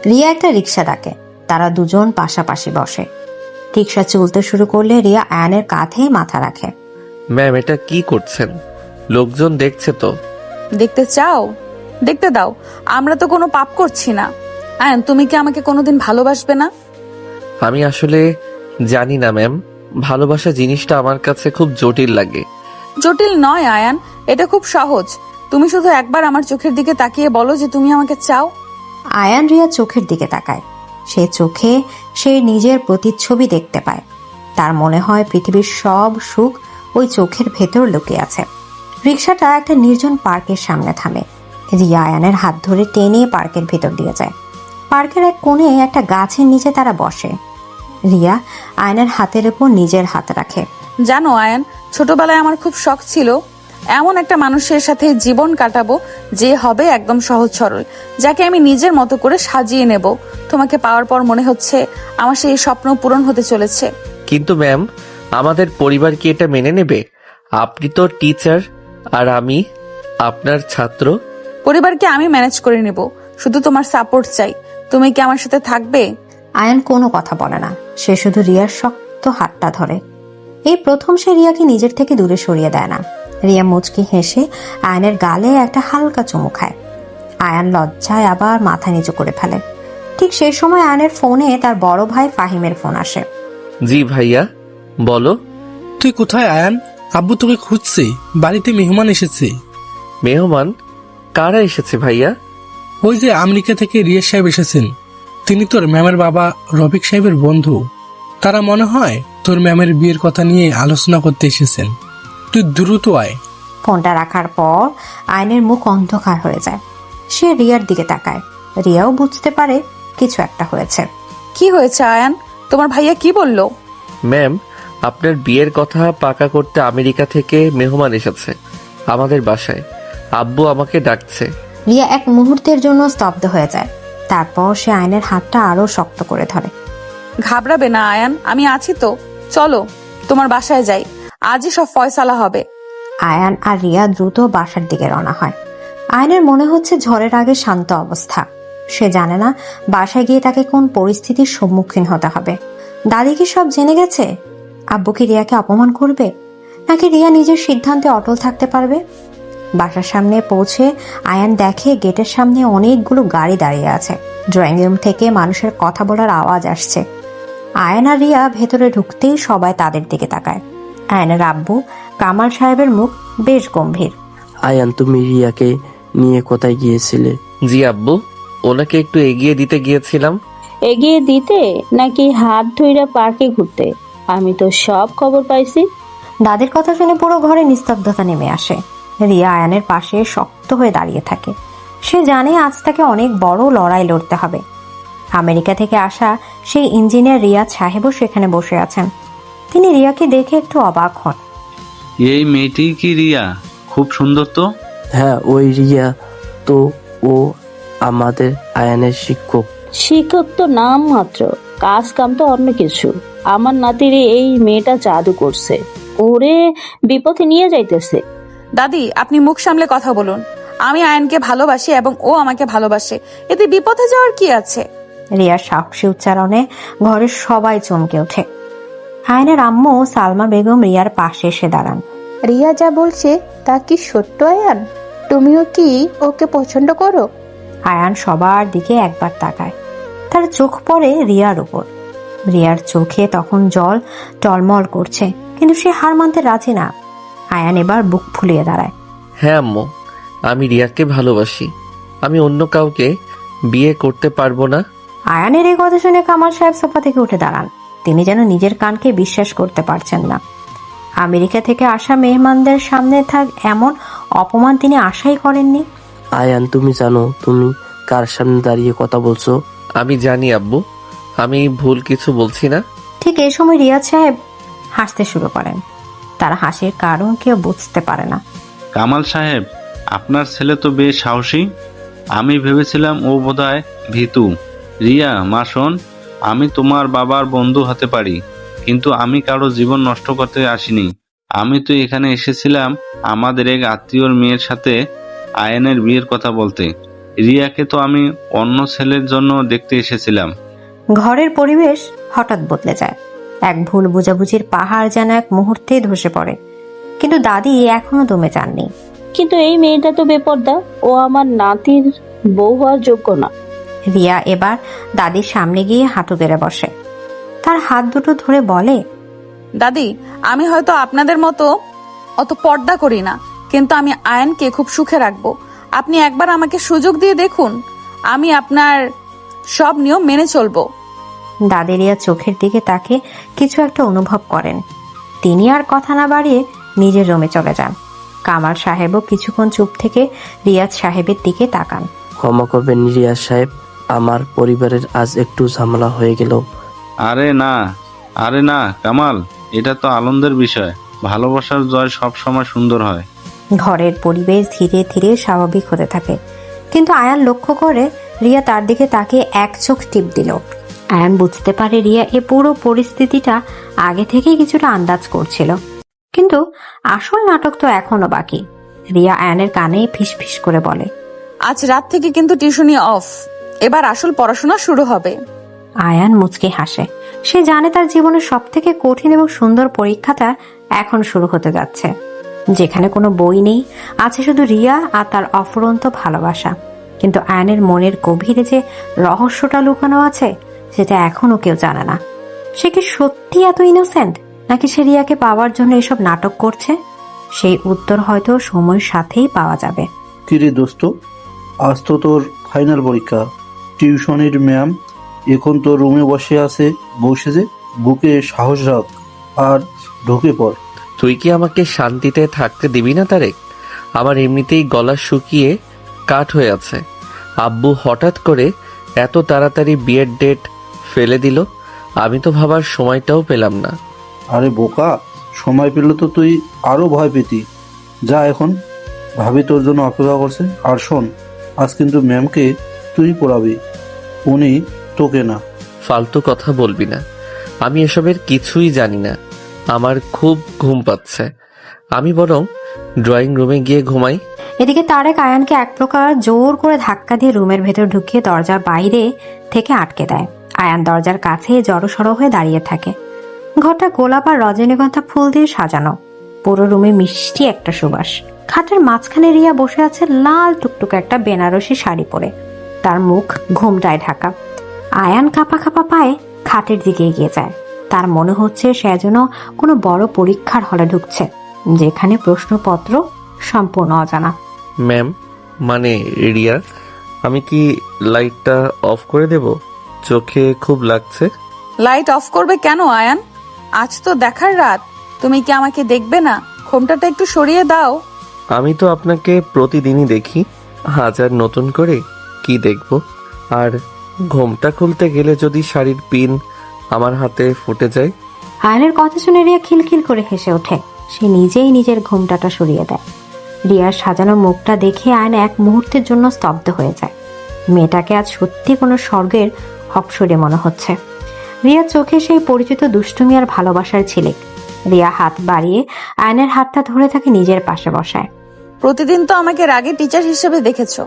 রিয়া একটা রিক্সা ডাকে। তারা দুজন পাশাপাশি বসে। রিক্সা চলতে শুরু করলে রিয়া আয়ানের কাঁধে মাথা রাখে। ম্যাম, এটা কি করছেন? লোকজন দেখছে তো। দেখতে চাও? দেখতে দাও, আমরা তো কোনো পাপ করছি না। আয়ান, তুমি কি আমাকে কোনোদিন ভালোবাসবে না? আমি আসলে জানি না ম্যাম, ভালোবাসা জিনিসটা আমার কাছে খুব জটিল লাগে। জটিল নয় আয়ান, এটা খুব সহজ। তুমি শুধু একবার আমার চোখের দিকে তাকিয়ে বলো যে তুমি আমাকে চাও। আয়ান রিয়ার চোখের দিকে তাকায়। সে চোখে সে নিজের প্রতিচ্ছবি দেখতে পায়। তার মনে হয় পৃথিবীর সব সুখ ওই চোখের ভেতর লুকিয়ে আছে। রিক্সাটা একটা নির্জন পার্কের সামনে থামে। রিয়া আয়ানের হাত ধরে টেনে পার্কের ভেতর দিয়ে যায়। পার্কের এক কোণে একটা গাছের নিচে তারা বসে। রিয়া আয়নের হাতের উপর নিজের হাত রাখে। জানো আয়ান, ছোটবেলায় আমার খুব শখ ছিল এমন একটা মানুষের সাথে জীবন কাটাবো যে হবে একদম সহজ সরল, যাকে আমি নিজের মতো করে সাজিয়ে নেব। তোমাকে পাওয়ার পর মনে হচ্ছে আমার সেই স্বপ্ন পূরণ হতে চলেছে। কিন্তু ম্যাম, আমাদের পরিবার কি এটা মেনে নেবে? আপনি তো টিচার আর আমি আপনার ছাত্র। পরিবারকে আমি ম্যানেজ করে নেব, শুধু তোমার সাপোর্ট চাই। তুমি কি আমার সাথে থাকবে? আয়ান কোনো কথা বলে না। সে শুধু রিয়ার শক্ত হাতটা ধরে। এই প্রথম সে রিয়াকে নিজের থেকে দূরে সরিয়ে দেয় না। রিয়া মুচকি হেসে আয়নের গালে একটা হালকা চুমু খায়। আয়ান লজ্জায় আবার মাথা নিচু করে ফেলে। ঠিক সেই সময় আয়নের ফোনে তার বড় ভাই ফাহিমের ফোন আসে। জি ভাইয়া, বলো। তুই কোথায় আয়ান? আব্বু তোকে খুঁজছে, বাড়িতে মেহমান এসেছে। মেহমান? কারা এসেছে ভাইয়া? ওই যে আমেরিকা থেকে রিয়াজ সাহেব এসেছেন। তিনি তোর ম্যামের বাবা রফিক সাহেবের বন্ধু। তারা মনে হয় তোর ম্যামের বিয়ের কথা নিয়ে আলোচনা করতে এসেছেন। তুই দ্রুত আয়। ফোনটা রাখার পর আয়নের মুখ অন্ধকার হয়ে যায়। সে রিয়ার দিকে তাকায়। রিয়াও বুঝতে পারে কিছু একটা হয়েছে। কি হয়েছে আয়ান? তোমার ভাইয়া কি বললো? ম্যাম, আপনার বিয়ের কথা পাকা করতে আমেরিকা থেকে মেহমান এসেছে আমাদের বাসায়। আব্বু আমাকে ডাকছে। রিয়া এক মুহূর্তের জন্য স্তব্ধ হয়ে যায়। তারপর সে আয়নের হাতটা আরো শক্ত করে ধরে। ঘাবড়াবে না আয়ান, আমি আছি তো। চলো, তোমার বাসায় যাই, আজই সব ফয়সালা হবে। আয়ান আর রিয়া দ্রুত বাসার দিকে রওনা হয়। আয়নের মনে হচ্ছে ঝড়ের আগে শান্ত অবস্থা। সে জানে না বাসায় গিয়ে তাকে কোন পরিস্থিতির সম্মুখীন হতে হবে। দাদি কি সব জেনে গেছে? আব্বু কি রিয়াকে অপমান করবে, নাকি রিয়া নিজের সিদ্ধান্তে অটল থাকতে পারবে? বাসার সামনে পৌঁছে আয়ান দেখে গেটের সামনে অনেকগুলো গাড়ি দাঁড়িয়ে আছে। ড্রয়িং রুম থেকে মানুষের কথা বলার আওয়াজ আসছে। আয়ান আর রিয়া ভেতরে ঢুকতেই সবাই তাদের দিকে তাকায়। আয়ানের আব্বু কামাল সাহেবের মুখ বেশ গম্ভীর। আয়ান, তুমি রিয়াকে নিয়ে কোথায় গিয়েছিলে? জি আব্বু, ওনাকে একটু এগিয়ে দিতে গিয়েছিলাম। এগিয়ে দিতে নাকি হাত ধইরা পার্কে ঘুরতে? আমি তো সব খবর পাইছি। দাদির কথা শুনে পুরো ঘরে নিস্তব্ধতা নেমে আসে। রিয়া আয়ানের পাশে শক্ত হয়ে দাঁড়িয়ে থাকে। সে জানে আজ তাকে অনেক বড় লড়াই লড়তে হবে। আমেরিকা থেকে আসা সেই ইঞ্জিনিয়ার রিয়াদ সাহেবও সেখানে বসে আছেন। তিনি রিয়াকে দেখে একটু অবাক হন। এই মেয়েটি কি রিয়া? খুব সুন্দর তো। হ্যাঁ, ওই রিয়া তো। ও আমাদের আয়ানের শিক্ষক। শিক্ষক তো নাম মাত্র, কাজ কাম তো অন্য কিছু। আমার নাতির এই মেয়েটা জাদু করছে, ওরে বিপথে নিয়ে যাইতেছে। দাদি, আপনি মুখ সামলে কথা বলুন। আমি আয়নকে ভালোবাসি এবং ও আমাকে ভালোবাসে, এতে বিপথে যাওয়ার কি আছে? রিয়ার সাহসী উচ্চারণে ঘরের সবাই চমকে ওঠে। আয়নের আম্মু সালমা বেগম রিয়ার পাশে এসে দাঁড়ান। রিয়া যা বলছে তা কি সত্য আয়ান? তুমিও কি ওকে পছন্দ করো? আয়ান সবার দিকে একবার তাকায়। তার চোখ পড়ে রিয়ার উপর। রিয়ার চোখে তখন জল টলমল করছে, কিন্তু সে হার মানতে রাজি না। আয়ান এবার বুক ফুলিয়ে দাঁড়ায়। হ্যাঁ আম্মু, আমি রিয়াকে ভালোবাসি। আমি অন্য কাউকে বিয়ে করতে পারবো না। আয়ানের এই কথা শুনে কামাল সাহেব সোফা থেকে উঠে দাঁড়ান। তিনি যেন নিজের কানকে বিশ্বাস করতে পারছেন না। আমেরিকা থেকে আসা মেহমানদের সামনে থাক এমন অপমান তিনি আশাই করেননি। আয়ান, তুমি জানো তুমি কার সামনে দাঁড়িয়ে কথা বলছো? আমি জানি আব্বু, আমি ভুল কিছু বলছি না। ঠিক এই সময় রিয়াদ সাহেব হাসতে শুরু করেন। তার হাসির কারণ কেউ বুঝতে পারে না। কামাল সাহেব, আপনার ছেলে তো বেশ সাহসী। আমি ভেবেছিলাম ও বোধহয় ভীতু। রিয়া মা, শোন, আমি তোমার বাবার বন্ধু হতে পারি, কিন্তু আমি কারো জীবন নষ্ট করতে আসিনি। আমি তো এখানে এসেছিলাম আমাদের এক আত্মীয়র মেয়ের সাথে আয়ানের বিয়ের কথা বলতে। রিয়াকে তো আমি অন্য ছেলের জন্য দেখতে এসেছিলাম। ঘরের পরিবেশ হঠাৎ বদলে যায়। এক ভুল বোঝাবুঝির পাহাড় যেন এক মুহূর্তে ধসে পড়ে। কিন্তু দাদি এখনো দমে যাননি। কিন্তু এই মেয়েটা তো বেপরদা, ও আমার নাতির বউ হওয়ার যোগ্য না। রিয়া এবার দাদির সামনে গিয়ে হাঁটু গেড়ে বসে। তার হাত দুটো ধরে বলে, দাদি, আমি হয়তো আপনাদের মতো অত পর্দা করি না, কিন্তু আমি আয়নকে খুব সুখে রাখবো। আপনি একবার আমাকে সুযোগ দিয়ে দেখুন, আমি আপনার সব নিয়ম মেনে চলবো। দাদি রিয়া চোখের দিকে তাকে কিছু একটা অনুভব করেন। তিনি আর কথা না বাড়িয়ে নিজের রুমে চলে যান। কামাল সাহেবও কিছুক্ষণ চুপ থেকে রিয়াদ সাহেবের দিকে তাকান। ক্ষমা করবেন রিয়াজ সাহেব, আমার পরিবারের আজ একটু ঝামেলা হয়ে গেল। আরে না কামাল, এটা তো আনন্দের বিষয়। ভালোবাসার জয় সব সময় সুন্দর হয়। ঘরের পরিবেশ ধীরে ধীরে স্বাভাবিক হতে থাকে, কিন্তু আয়ান লক্ষ্য করে রিয়া তার দিকে তাকিয়ে এক চোখ টিপ দিল। আয়ান বুঝতে পারে রিয়া এ পুরো পরিস্থিতিটা আগে থেকেই কিছুটা আন্দাজ করছিল, কিন্তু আসল নাটক তো এখনো বাকি। রিয়া আয়ানের কানে ফিসফিস করে বলে, আজ রাত থেকে কিন্তু টিউশনি অফ, এবার আসল পড়াশোনা শুরু হবে। আয়ান মুচকি হাসে। সে জানে তার জীবনের সব থেকে কঠিন এবং সুন্দর পরীক্ষাটা এখন শুরু হতে যাচ্ছে, যেখানে কোনো বই নেই, আছে শুধু রিয়া আর তার অফুরন্ত ভালোবাসা। কিন্তু আয়ানের মনের গভীরে যে রহস্যটা লুকানো আছে সেটা এখনো কেউ জানে না। সে কি সত্যি এত ইনোসেন্ট, নাকি সে রিয়াকে পাওয়ার জন্য এসব নাটক করছে? সেই উত্তর হয়তো সময়ের সাথেই পাওয়া যাবে। কিরে দোস্ত, আজ তো তোর ফাইনাল পরীক্ষা। টিউশনির ম্যাম এখন তোর রুমে বসে আছে, বসে যে বুকে সাহস রাখ আর ঢুকে পড়। তুই কি আমাকে শান্তিতে থাকতে দিবি না তারেক? আমার এমনিতেই গলা শুকিয়ে কাঠ হয়ে আছে। আব্বু হঠাৎ করে এত তাড়াতাড়ি বিয়ের ডেট ফেলে দিল, আমি তো ভাবার সময়টাও পেলাম না। আরে বোকা, সময় পেলে তো তুই আরো ভয় পেতি। যা, এখন ভাবি তোর জন্য অপেক্ষা করছে। আর শোন, আজ কিন্তু ম্যামকে তুই পড়াবি, উনি তোকে না। ফালতু কথা বলবি না, আমি এসবের কিছুই জানি না। আমার খুব ঘুম পাচ্ছে, আমি বরং ড্রয়িং রুমে গিয়ে ঘুমাই। এদিকে তারেক আয়ানকে এক প্রকার জোর করে ধাক্কা দিয়ে রুমের ভেতর ঢুকিয়ে দরজার বাইরে থেকে আটকে দেয়। আয়ান দরজার কাছে জড়সড় হয়ে দাঁড়িয়ে থাকে। ঘরটা গোলাপ আর রজনীগন্ধা ফুল দিয়ে সাজানো। পুরো রুমে মিষ্টি একটা সুবাস। খাটের মাঝখানে রিয়া বসে আছে লাল টুকটুকে একটা বেনারসি শাড়ি পরে, তার মুখ ঘোমটায় ঢাকা। আয়ান কাঁপা কাঁপা পায়ে খাটের দিকে এগিয়ে যায়। তার মনে হচ্ছে সে যেন কোনো বড় পরীক্ষার হলে ঢুকছে, যেখানে প্রশ্নপত্র সম্পূর্ণ অজানা। ম্যাম, মানে রিয়া, আমি কি লাইটটা অফ করে দেব? চোখে খুব লাগছে। লাইট অফ করবে কেন আয়ান? আজ তো দেখার রাত, তুমি কি আমাকে দেখবে না? ঘোমটাটা একটু সরিয়ে দাও। আমি তো আপনাকে প্রতিদিনই দেখি, আজ আর নতুন করে কি দেখব? আর ঘোমটা খুলতে গেলে যদি শাড়ির পিন আমার হাতে ফুটে যায়। আয়নের কথা শুনে রিয়া খিলখিল করে হেসে ওঠে। সে নিজেই নিজের ঘোমটাটা সরিয়ে দেয়। রিয়ার সাজানো মুখটা দেখে আয়ন এক মুহূর্তের জন্য স্তব্ধ হয়ে যায়। মেয়েটাকে আজ সত্যি কোনো স্বর্গের অপসরে মনে হচ্ছে। রিয়ার চোখে সেই পরিচিত দুষ্টুমি আর ভালোবাসার ঝিলিক। রিয়া হাত বাড়িয়ে আয়নের হাতটা ধরে তাকে নিজের পাশে বসায়। প্রতিদিন তো আমাকে রাগে টিচার হিসেবে দেখেছো,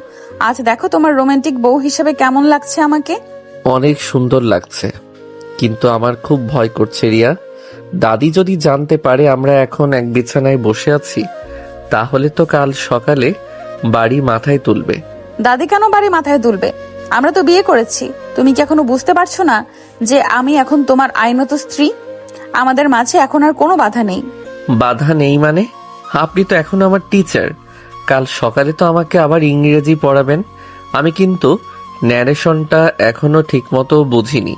আজ দেখো তোমার রোমান্টিক বউ হিসেবে কেমন লাগছে আমাকে। অনেক সুন্দর লাগছে, কিন্তু আমার খুব ভয় করছে রিয়া। দাদি যদি জানতে পারে আমরা এখন এক বিছানায় বসে আছি, তাহলে তো কাল সকালে বাড়ি মাথায় তুলবে। দাদি কেন বাড়ি মাথায় তুলবে? আমরা তো বিয়ে করেছি। তুমি কি এখনো বুঝতে পারছো না যে আমি এখন তোমার আইনত স্ত্রী? আমাদের মাঝে এখন আর কোনো বাধা নেই। বাধা নেই মানে? আপনি তো এখন আমার টিচার, কাল সকালে তো আমাকে আবার ইংরেজি পড়াবেন। আমি কিন্তু ন্যারেশনটা এখনো ঠিকমতো বুঝিনি।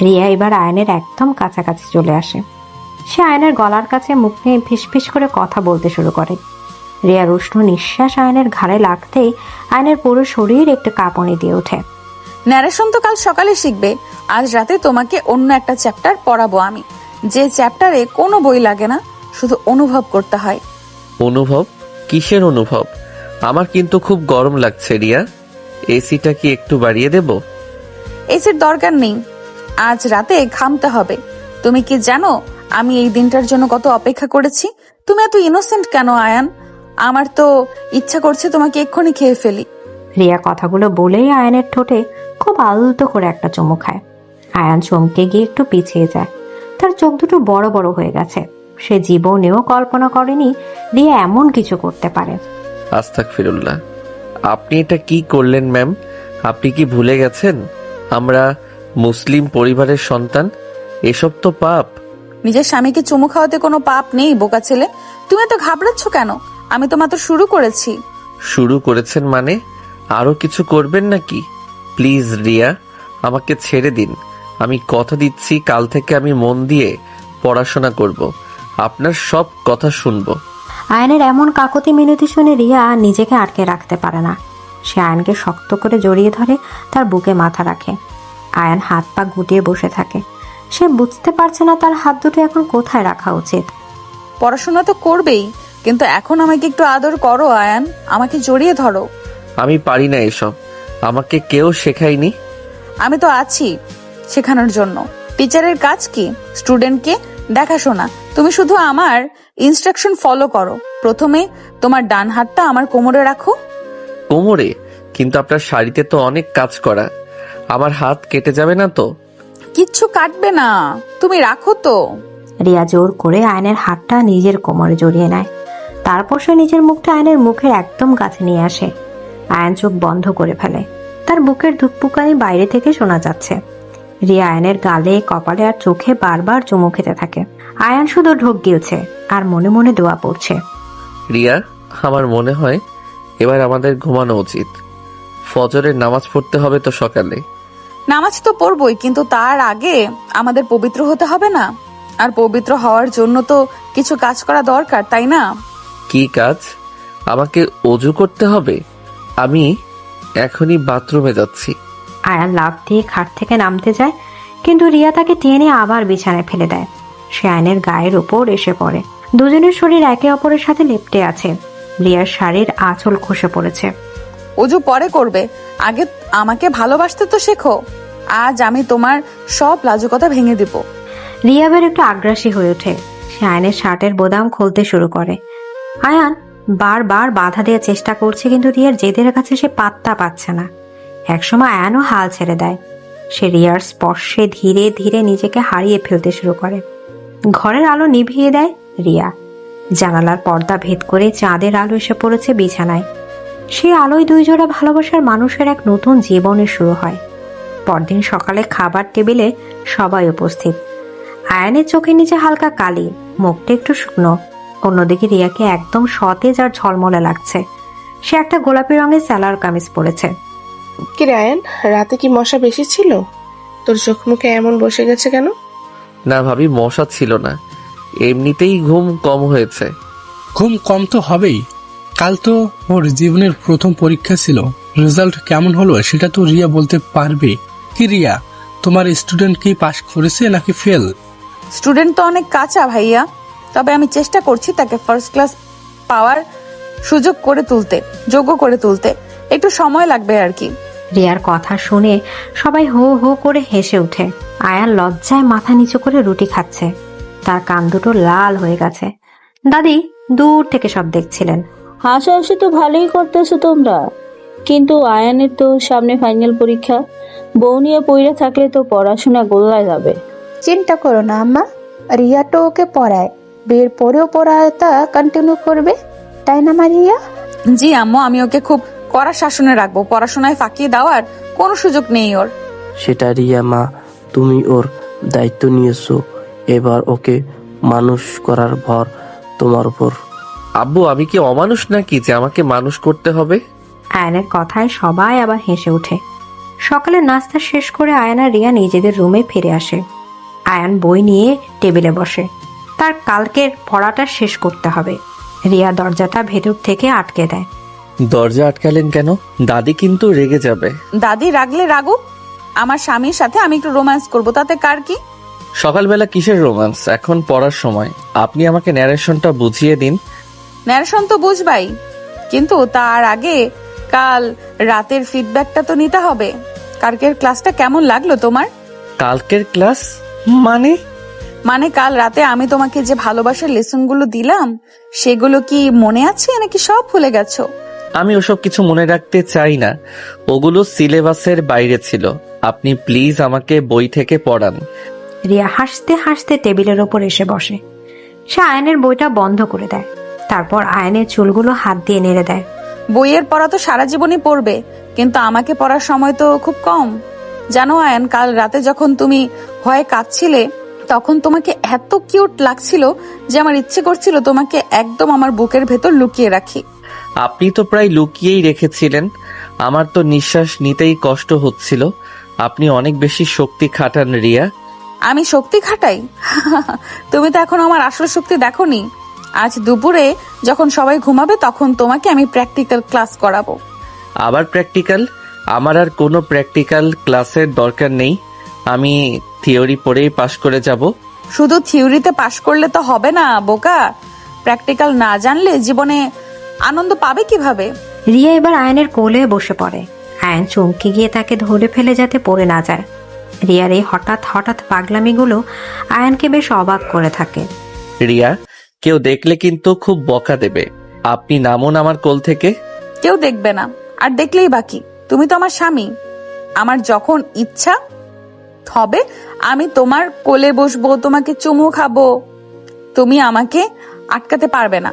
রিয়া এবার আয়নের একদম কাছাকাছি চলে আসে। সে আয়নের গলার কাছে মুখ নিয়ে ফিসফিস করে কথা বলতে শুরু করে। রিয়ার উষ্ণ নিঃশ্বাস আয়নের ঘাড়ে লাগতেই আয়নের পুরো শরীর একটু কাঁপুনি দিয়ে ওঠে। ন্যারেশন তো কাল সকালে শিখবে। আজ রাতে তোমাকে অন্য একটা চ্যাপ্টার পড়াবো আমি, যে চ্যাপ্টারে কোনো বই লাগে না, শুধু অনুভব করতে হয়। অনুভব? কিসের অনুভব? আমার কিন্তু খুব গরম লাগছে রিয়া, এসিটা কি একটু বাড়িয়ে দেব? এসির দরকার নেই, আজ রাতে ঘামতে হবে। তুমি কি জানো আমি এই দিনটার জন্য কত অপেক্ষা করেছি? তুমি এত ইনোসেন্ট কেন আয়ান? আমার তো ইচ্ছা করছে তোমাকে এক্ষুনি খেয়ে ফেলি। রিয়া কথাগুলো বলেই আয়নের ঠোঁটে খুব আলতো করে একটা চুমু খায়। আয়ান চমকে গিয়ে একটু পিছিয়ে যায়। তার চোখ দুটো বড় বড় হয়ে গেছে। সে জীবনেও কল্পনা করেনি রিয়া এমন কিছু করতে পারে। আস্তাগফিরুল্লাহ, আপনি এটা কি করলেন ম্যাম? আপনি কি ভুলে গেছেন আমরা মুসলিম পরিবারের সন্তান? এসব তো পাপ। নিজের স্বামীকে চুমু খাওয়াতে কোনো পাপ নেই বোকা ছেলে। তুমি এত ঘাবড়াচ্ছ কেন? আমি তো মাত্র শুরু করেছি। শুরু করেছেন মানে আরো কিছু করবেন নাকি? প্লিজ রিয়া, আমাকে ছেড়ে দিন। আমি কথা দিচ্ছি কাল থেকে আমি মন দিয়ে পড়াশোনা করব, আপনার সব কথা শুনবো। আয়নের এমন কাকতি মিনতি শুনে রিয়া নিজেকে আটকে রাখতে পারে না। সে আয়নকে শক্ত করে জড়িয়ে ধরে তার বুকে মাথা রাখে। আয়ন হাত পা গুটিয়ে বসে থাকে। সে বুঝতে পারছে না তার হাত দুটো এখন কোথায় রাখা উচিত। পড়াশোনা তো করবেই, কিন্তু এখন আমাকে একটু আদর করো আয়ান, আমাকে জড়িয়ে ধরো। আমি পারি না এসব, আমাকে কেউ শেখায়নি। আমি তো আছি শেখানোর জন্য। টিচারের কাজ কি? স্টুডেন্টকে দেখাশোনা। তুমি শুধু আমার ইনস্ট্রাকশন ফলো করো। প্রথমে তোমার ডান হাতটা আমার কোমরে রাখো। কোমরে? কিন্তু আপনার শাড়িতে তো অনেক কাজ করা, আমার হাত কেটে যাবে না তো? কিচ্ছু কাটবে না, তুমি রাখো তো। রিয়া জোর করে আয়নের হাতটা নিজের কোমরে জড়িয়ে নেয়। তারপর সে নিজের মুখটা আয়নের মুখের একদম কাছে নিয়ে আসে। আয়ন চোখ বন্ধ করে ফেলে। তার বুকের ধুকপুকানি বাইরে থেকে শোনা যাচ্ছে। রিয়া আয়নের গালে, কপালে আর চোখে বারবার চুমু খেতে থাকে। আয়ান শুধু ঢোক গিলছে আর মনে মনে দোয়া পড়ছে। রিয়া, আমার মনে হয় এবার আমাদের ঘুমানো উচিত। ফজরের নামাজ পড়তে হবে তো সকালে। নামাজ তো পড়বই, কিন্তু তার আগে আমাদের পবিত্র হতে হবে না? আর পবিত্র হওয়ার জন্য তো কিছু কাজ করা দরকার, তাই না? কি কাজ? আমাকে অজু করতে হবে? আমি এখনই বাথরুমে যাচ্ছি। আয়ান লাফ দিয়ে খাট থেকে নামতে যায়, কিন্তু রিয়া তাকে টেনে আবার বিছানায় ফেলে দেয়। সে আয়নের গায়ের উপর এসে পড়ে। দুজনের শরীর একে অপরের সাথে লেপ্টে আছে। রিয়ার শাড়ির আঁচল খসে পড়েছে। অজু পরে করবে, আগে আমাকে ভালোবাসতে তো শেখো। আজ আমি তোমার সব লাজুকতা ভেঙে দিব। রিয়া এবার একটু আগ্রাসী হয়ে ওঠে। সে আয়নের শার্টের বোতাম খুলতে শুরু করে। আয়ান বারবার বাধা দেওয়ার চেষ্টা করছে, কিন্তু রিয়ার জেদের কাছে সে পাত্তা পাচ্ছে না। একসময় আয়ানও হাল ছেড়ে দেয়। সে রিয়ার স্পর্শে ধীরে ধীরে নিজেকে হারিয়ে ফেলতে শুরু করে। ঘরের আলো নিভিয়ে দেয় রিয়া। জানালার পর্দা ভেদ করে চাঁদের আলো এসে পড়েছে বিছানায়। সেই আলোয় দুই জোড়া ভালোবাসার মানুষের এক নতুন জীবনের শুরু হয়। পরদিন সকালে খাবার টেবিলে সবাই উপস্থিত। আয়ানের চোখের নিচে হালকা কালি, মুখটা একটু শুকনো। অন্যদিকে রিয়াকে একদম সতেজ আর ঝলমলে লাগছে। সে একটা গোলাপি রঙের সালোয়ার কামিজ পরেছে। কি রে আয়ান, রাতে কি মশা বেশি ছিল? তোর চোখ মুখে এমন বসে গেছে কেন? না ভাবি, মশা ছিল না, এমনিতেই ঘুম কম হয়েছে। ঘুম কম তো হবেই। কাল তো ওর জীবনের প্রথম পরীক্ষা ছিল। রেজাল্ট কেমন হলো সেটা তো রিয়া বলতে পারবে। কি রিয়া, তোমার স্টুডেন্ট কি পাশ করেছে নাকি ফেল? স্টুডেন্ট তো অনেক কাঁচা ভাইয়া, তবে আমি চেষ্টা করছি তাকে ফার্স্ট ক্লাস পাওয়ার সুযোগ করে তুলতে, যোগ্য করে তুলতে। একটু সময় লাগবে আর কি। রিয়ার কথা শুনে সবাই হো হো করে হেসে ওঠে। আয়ান লজ্জায় মাথা নিচু করে রুটি খাচ্ছে। তার কান দুটো লাল হয়ে গেছে। দাদি দূর থেকে সব দেখছিলেন। হাসাহাসি তো ভালোই করতেছো তোমরা, কিন্তু আয়ানের তো সামনে ফাইনাল পরীক্ষা। বউ নিয়ে পড়ে থাকলে তো পড়াশোনা গোল্লায় যাবে। চিন্তা করো না আম্মা, রিয়া তো ওকে পড়ায়, বিয়ের পরেও পড়াটা কন্টিনিউ করবে, তাই না মা রিয়া? জি আম্মু, আমি ওকে খুব কড়া শাসনে রাখবো। পড়াশোনায় ফাঁকি দেওয়ার কোনো সুযোগ নেই ওর। সেটা রিয়া মা, তুমি ওর দায়িত্ব নিয়েছো, এবার ওকে মানুষ করার ভর তোমার উপর। আব্বু, আমি কি অমানুষ নাকি যে আমাকে মানুষ করতে হবে? আয়নের কথায় সবাই আবার হেসে ওঠে। সকালে নাস্তা শেষ করে আয়ান আর রিয়া নিজেদের রুমে ফিরে আসে। আয়ান বই নিয়ে টেবিলে বসে। তার কালকের পড়াটা শেষ করতে হবে। রিয়া দরজাটা ভেতর থেকে আটকে দেয়। দরজা আটকালেন কেন? দাদি কিন্তু রেগে যাবে। দাদি রাগলে রাগুক, আমার স্বামীর সাথে আমি একটু রোম্যান্স করবো, তাতে কার কি? সকালবেলা কিসের রোম্যান্স? এখন পড়ার সময়। আপনি আমাকে ন্যারেশনটা বুঝিয়ে দিন। ন্যারেশন তো বুঝবাই, কিন্তু তার আগে কাল রাতের ফিডব্যাকটা তো নিতে হবে। কালকের ক্লাসটা কেমন লাগলো তোমার? কালকের ক্লাস মানে কাল রাতে আমি তোমাকে যে ভালোবাসার লেসনগুলো দিলাম সেগুলো কি মনে আছে নাকি সব ভুলে গেছো? আমি ওসব কিছু মনে রাখতে চাই না, ওগুলো সিলেবাসের বাইরে ছিল। আপনি প্লিজ আমাকে বই থেকে পড়ান। রিয়া হাসতে হাসতে টেবিলের ওপর এসে বসে। সে আয়নের বইটা বন্ধ করে দেয়। তারপর আয়নের চুলগুলো হাত দিয়ে নেড়ে দেয়। বইয়ের পড়া তো সারা জীবনই পড়বে, কিন্তু আমাকে পড়ার সময় তো খুব কম। জানো আয়ান, কাল রাতে যখন তুমি ভয়ে কাঁদছিলে তখন তোমাকে এত কিউট লাগছিল যে আমার ইচ্ছে করছিল তোমাকে একদম আমার বুকের ভেতর লুকিয়ে রাখি। আপনি তো প্রায় লুকিয়েই রেখেছিলেন। আমার তো নিঃশ্বাস নিতেই কষ্ট হচ্ছিল। আপনি অনেক বেশি শক্তি খাটান রিয়া। আমি শক্তি খাটাই? তুমি তো এখন আমার আসল শক্তি দেখোনি। আজ দুপুরে যখন সবাই ঘুমাবে তখন তোমাকে আমি প্র্যাকটিক্যাল ক্লাস করাবো। আবার প্র্যাকটিক্যাল? আমার আর কোনো প্র্যাকটিক্যাল ক্লাসের দরকার নেই। আমি থিওরি পড়েই পাশ করে যাব। শুধু থিওরিতে পাশ করলে তো হবে না বোকা। প্র্যাকটিক্যাল না জানলে জীবনে আনন্দ পাবে কিভাবে? রিয়া এবার আয়নের কোলে বসে পড়ে। আয়ন চমকে গিয়ে তাকে ধরে ফেলে যাতে পড়ে না যায়। রিয়ার এই হঠাৎ হঠাৎ পাগলামিগুলো আয়নকে বেশ অবাক করে থাকে। রিয়া, কেউ দেখলে কিন্তু খুব বকা দেবে। আপনি নামুন আমার কোল থেকে। কেউ দেখবে না, আর দেখলেই বাকি। তুমি তো আমার স্বামী। আমার যখন ইচ্ছা হবে আমি তোমার কোলে বসবো, তোমাকে চুমু খাবো। তুমি আমাকে আটকাতে পারবে না।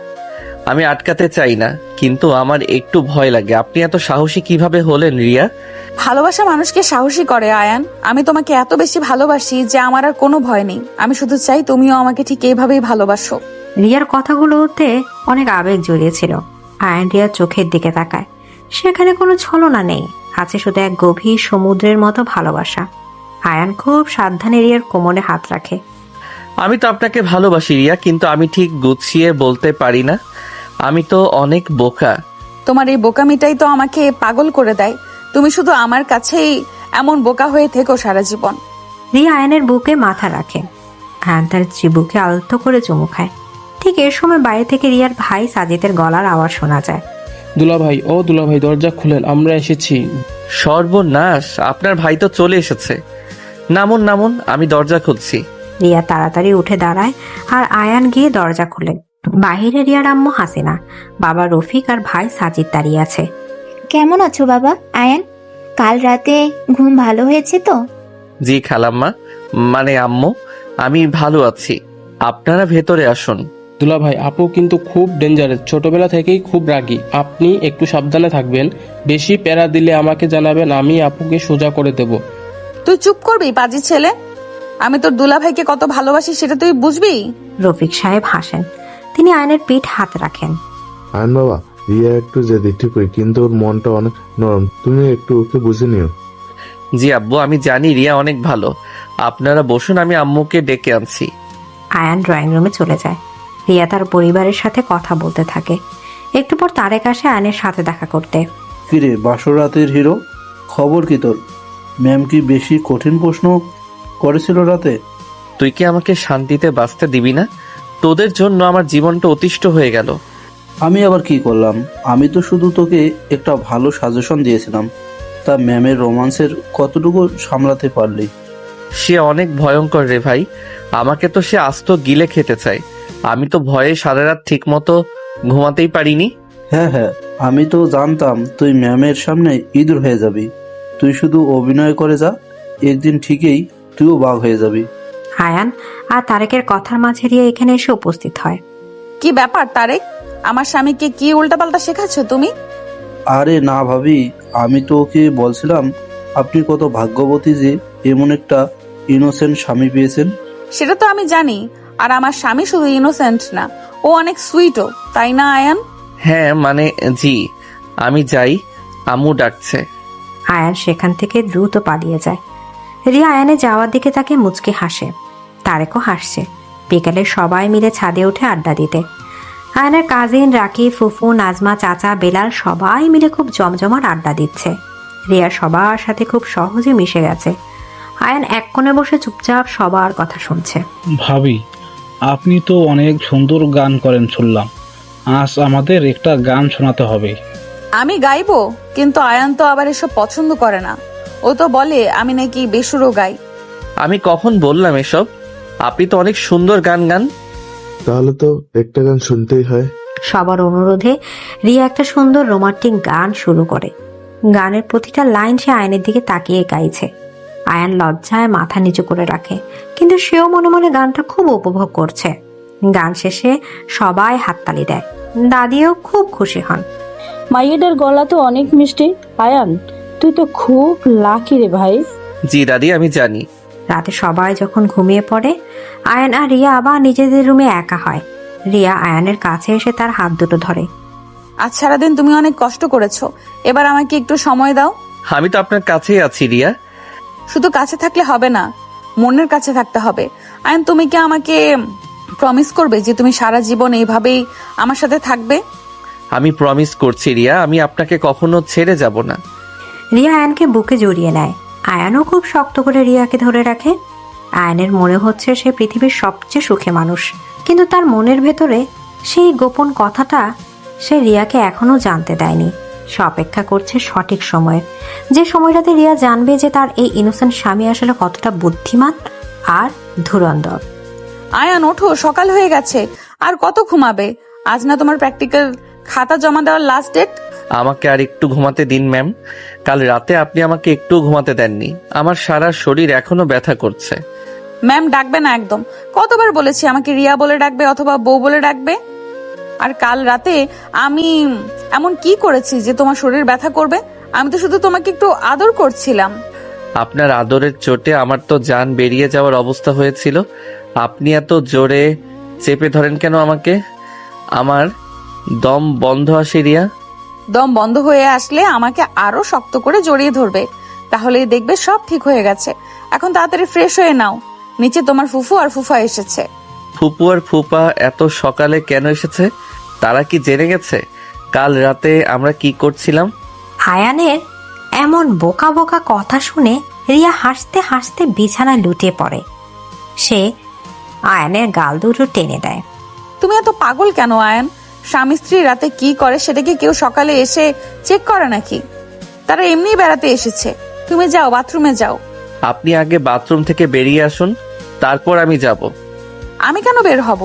আমি আটকাতে চাই না, কিন্তু আমার একটু ভয় লাগে। আপনি এত সাহসী কিভাবে হলেন রিয়া? ভালোবাসা মানুষকে সাহসী করে আয়ান। আমি তোমাকে এত বেশি ভালোবাসি যে আমার আর কোনো ভয় নেই। আমি শুধু চাই তুমিও আমাকে ঠিক এইভাবেই ভালোবাসো। রিয়ার কথাগুলোতে অনেক আবেগ জড়িয়েছিল। আয়ন রিয়ার চোখের দিকে তাকায়। সেখানে কোনো ছলনা নেই, আছে শুধু এক গভীর সমুদ্রের মতো ভালোবাসা। আয়ান খুব সাবধানে রিয়ার কোমরে হাত রাখে। আমি তো আপনাকে ভালোবাসি রিয়া, কিন্তু আমি ঠিক গুছিয়ে বলতে পারি না। আমি তো অনেক বোকা। তোমার এই বোকামিটাই তো আমাকে পাগল করে দেয়। তুমি শুধু আমার কাছেই এমন বোকা হয়ে থেকো সারা জীবন। রিয়া আয়নের বুকে মাথা রাখে। আয়ন তার চিবুকে আলতো করে চুমু খায়। ঠিক এর সময় বাইরে থেকে রিয়ার ভাই সাজিদের গলার আওয়াজ শোনা যায়। দুলাভাই, ও দুলাভাই, দরজা খুলেন, আমরা এসেছি। সর্বনাশ, আপনার ভাই তো চলে এসেছে। নামুন নামুন, আমি দরজা খুলছি। রিয়া তাড়াতাড়ি উঠে দাঁড়ায় আর আয়ান গিয়ে দরজা খোলে। বাহিরে রিয়ার আম্মু হাসিনা, বাবা রফিক আর ভাই সাজিদ দাঁড়িয়ে আছে। কেমন আছো বাবা? আয়ান, কাল রাতে ঘুম ভালো হয়েছে তো? জি খালাম্মা, মানে আম্মু, আমি ভালো আছি। আপনারা ভেতরে আসুন। দুলা ভাই, আপু কিন্তু খুব ডেঞ্জারাস, ছোটবেলা থেকেই খুব রাগী। আপনি একটু সাবধানে থাকবেন, বেশি প্যারা দিলে আমাকে জানাবেন, আমি আপুকে সোজা করে দেব। তুই চুপ করবি পাজি ছেলে? আমি তোর দুলাভাইকে কত ভালোবাসি সেটা তুই বুঝবি? রফিক সাহেব হাসেন, তিনি আয়নের পিঠ হাতে রাখেন। আয়ন বাবা, রিয়া একটু জেদি ঠিকই, কিন্তু ওর মনটা অনেক নরম, তুমি একটু ওকে বুঝে নিও। জি আব্বু, আমি জানি রিয়া অনেক ভালো। আপনারা বসুন, আমি আম্মুকে ডেকে আনছি। আয়ান ড্রয়িং রুমে চলে যায়। রিয়া তার পরিবারের সাথে কথা বলতে থাকে। একটু পর তারেক আসে আয়নের সাথে দেখা করতে। ফিরে বাসর রাতের হিরো, খবর কি তোর? ম্যাম কি বেশি কঠিন প্রশ্ন করেছিল রাতে? তুই কি আমাকে শান্তিতে বাঁচতে দিবি না? তোদের জন্য আমার জীবনটা অতিষ্ঠ হয়ে গেল। আমি আবার কি করলাম? আমি তো শুধু তোকে একটা ভালো সাজেশন দিয়েছিলাম। তা ম্যামের রোমান্সের কতটুকু সামলাতে পারলি? সে অনেক ভয়ঙ্কর রে ভাই, আমাকে তো সে আস্ত গিলে খেতে চায়। আমি তো ভয়ে সারা রাত ঠিক মতো ঘুমাতেই পারিনি। হ্যাঁ হ্যাঁ, আমি তো জানতাম তুই ম্যামের সামনে ইঁদুর হয়ে যাবি। তুই শুধু অভিনয় করে যা, একদিন ঠিকই তুইও বাঘ হয়ে যাবি। আয়ান আর তারেকের কথার মাঝে রিয়া এখানে এসে উপস্থিত হয়। কি ব্যাপার তারেক? আমার স্বামীকে কি উল্টাপাল্টা শেখাচ্ছ তুমি? আরে না ভাবি, আমি তো ওকে বলছিলাম আপনি কত ভাগ্যবতী যে এমন একটা ইনোসেন্ট স্বামী পেয়েছেন। সেটা তো আমি জানি, আর আমার স্বামী শুধু ইনোসেন্ট না, ও অনেক সুইটও, তাই না আয়ান? হ্যাঁ মানে জি, আমি যাই, আম্মু ডাকছে। আয়ান সেখান থেকে দ্রুত পালিয়ে যায়। রিয়া আয়ানে যাওয়ার দিকে তাকে মুচকি হাসে। তারেকও হাসছে। বিকেলে সবাই মিলে ছাদে উঠে আড্ডা দিতে। আয়ানের কাজিন রাকি, ফুফু, নাজমা, চাচা, বেলাল সবাই মিলে খুব জমজমাট আড্ডা দিচ্ছে। রিয়া সবার সাথে খুব সহজে মিশে গেছে। আয়ান এক কোণে বসে চুপচাপ সবার কথা শুনছে। ভাবি, আপনি তো অনেক সুন্দর গান করেন শুনলাম, আজ আমাদের একটা গান শোনাতে হবে। আমি গাইবো, কিন্তু আয়ান তো আবার এসব পছন্দ করে না। ও তো বলে আমি নাকি বেসুরো গাই। আমি কখন বললাম এসব? আপনি তো অনেক সুন্দর গান গান। তাহলে তো একটা গান শুনতেই হয়। সবার অনুরোধে রিয়া একটা সুন্দর রোমান্টিক গান শুরু করে। গানের প্রতিটা লাইন সে আয়নের দিকে তাকিয়ে গাইছে। আয়ান লজ্জায় মাথা নিচু করে রাখে, কিন্তু সেও মনে মনে গানটা খুব উপভোগ করছে। গান শেষে সবাই হাততালি দেয়। দাদিও খুব খুশি হন। মাইয়েদের গলা তো অনেক মিষ্টি। আয়ান, তুই তো খুব লাকি রে ভাই। জি দাদি, আমি জানি। রাতে সবাই যখন ঘুমিয়ে পড়ে, আয়ান আর রিয়া আবার নিজেদের রুমে একা হয়। রিয়া আয়ানের কাছে এসে তার হাত দুটো ধরে। আজ সারাদিন তুমি অনেক কষ্ট করেছো, এবার আমাকে একটু সময় দাও। আমি তো আপনার কাছেই আছি রিয়া। শুধু কাছে থাকলে হবে না, মনের কাছে থাকতে হবে। আয়ান, তুমি কি আমাকে প্রমিস করবে যে তুমি সারা জীবন এইভাবেই আমার সাথে থাকবে? আমি প্রমিস করছি রিয়া, আমি আপনাকে কখনো ছেড়ে যাব না। রিয়া আয়ানকে বুকে জড়িয়ে নেয়। আয়ানও খুব শক্ত করে রিয়াকে ধরে রাখে। আয়ানের মনে হচ্ছে সে পৃথিবীর সবচেয়ে সুখী মানুষ, কিন্তু তার মনের ভেতরে সেই গোপন কথাটা সে রিয়াকে এখনো জানতে দেয়নি। সে অপেক্ষা করছে সঠিক সময়ের, যে সময়টাতে রিয়া জানবে যে তার এই ইনোসেন্ট স্বামী আসলে কতটা বুদ্ধিমান আর ধুরন্ধর। আয়ান ওঠো, সকাল হয়ে গেছে, আর কত ঘুমাবে? আজ না তোমার প্র্যাকটিক্যাল খাতা জমা দেওয়ার লাস্ট ডেট। আমাকে আর একটু ঘুমাতে দিন ম্যাম। কাল রাতে আপনি আমাকে একটু ঘুমাতে দেননি, আমার সারা শরীর এখনো ব্যথা করছে। ম্যাম ডাকবে না একদম। কতবার বলেছি আমাকে রিয়া বলে ডাকবে অথবা বউ বলে ডাকবে। আর কাল রাতে আমি এমন কি করেছি যে তোমার শরীর ব্যথা করবে? আমি তো শুধু তোমাকে একটু আদর করছিলাম। আপনার আদরের চোটে আমার তো জান বেরিয়ে যাওয়ার অবস্থা হয়েছিল। আপনি এত জোরে চেপে ধরেন কেন আমাকে? আমার দম বন্ধ আসে রিয়া। দম বন্ধ হয়ে আসলে আমাকে আরো শক্ত করে জড়িয়ে ধরবে, তাহলেই দেখবে সব ঠিক হয়ে গেছে। এখন তাড়াতাড়ি ফ্রেশ হয়ে নাও, নিচে তোমার ফুফু আর ফুফা এসেছে। ফুপু আর ফুপা এত সকালে কেন এসেছে? তারা কি জেনে গেছে কাল রাতে আমরা কি করছিলাম? আয়ানের এমন বোকা বোকা কথা শুনে রিয়া হাসতে হাসতে বিছানায় লুটিয়ে পড়ে। সে আয়ানের গাল দুটো টেনে দেয়। তুমি এত পাগল কেন আয়ান? স্বামী স্ত্রী রাতে কি করে সেটা কি কেউ সকালে এসে চেক করে নাকি? তারা এমনিই বেড়াতে এসেছে। তুমি যাও, বাথরুমে যাও। আপনি আগে বাথরুম থেকে বেরিয়ে আসুন, তারপর আমি যাব। আমি কেন বের হব?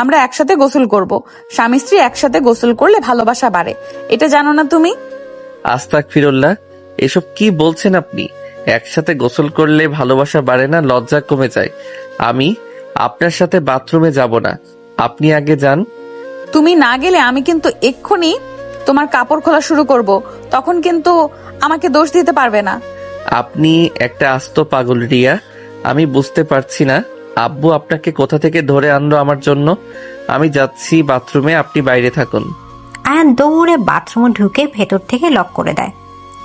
আমরা একসাথে গোসল করব। স্বামী স্ত্রী একসাথে গোসল করলে ভালোবাসা বাড়ে, এটা জানো না তুমি? আস্তাগফিরুল্লাহ, এসব কি বলছেন আপনি? একসাথে গোসল করলে ভালোবাসা বাড়ে না, লজ্জা কমে যায়। আমি আপনার সাথে বাথরুমে যাব না, আপনি আগে যান। তুমি না গেলে আমি কিন্তু এক্ষুনি তোমার কাপড় খোলা শুরু করব, তখন কিন্তু আমাকে দোষ দিতে পারবে না। আপনি একটা আস্ত পাগল রিয়া। আমি বুঝতে পারছি না আব্বু আপনাকে কোথা থেকে ধরে আনলো আমার জন্য। আমি যাচ্ছি বাথরুমে, আপনি বাইরে থাকুন। আয়ান দৌড়ে বাথরুমে ঢুকে ভেতর থেকে লক করে দেয়।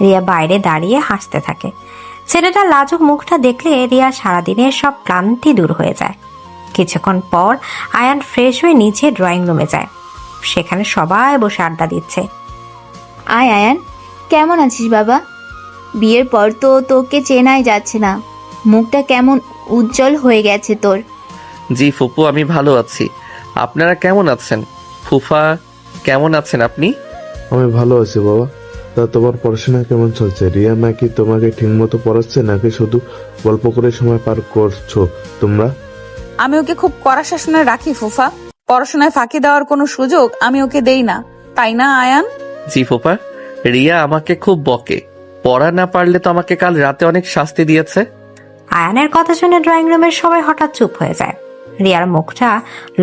রিয়া বাইরে দাঁড়িয়ে হাসতে থাকে। ছেলেটার লাজুক মুখটা দেখলে রিয়া সারাদিনের সব ক্লান্তি দূর হয়ে যায়। কিছুক্ষণ পর আয়ান ফ্রেশ হয়ে নিচে ড্রয়িং রুমে যায়। সেখানে সবাই বসে আড্ডা দিচ্ছে। আয় আয়ান, কেমন আছিস বাবা? বিয়ের পর তো তোকে চেনাই যাচ্ছে না, মুখটা কেমন উজ্জ্বল হয়ে গেছে তোর। জি ফুপু, আমি ভালো আছি। আপনারা কেমন আছেন? ফুফা কেমন আছেন আপনি? আমি ভালো আছি বাবা। তা তোমার পড়াশোনা কেমন চলছে? রিয়া নাকি তোমাকে ঠিক মতো পড়াচ্ছে, নাকি শুধু গল্প করে সময় পার করছো তোমরা? আমি ওকে খুব কড়া শাসনে রাখি ফুফা। পড়াশোনায় ফাঁকি দেওয়ার কোনো সুযোগ আমি ওকে দেই না, তাই না আয়ান? জি ফুপা, রিয়া আমাকে খুব বকে। পড়া না পারলে তো আমাকে কাল রাতে অনেক শাস্তি দিয়েছে। আয়ানের কথা শুনে ড্রয়িং রুমের সবাই হঠাৎ চুপ হয়ে যায়। রিয়ার মুখটা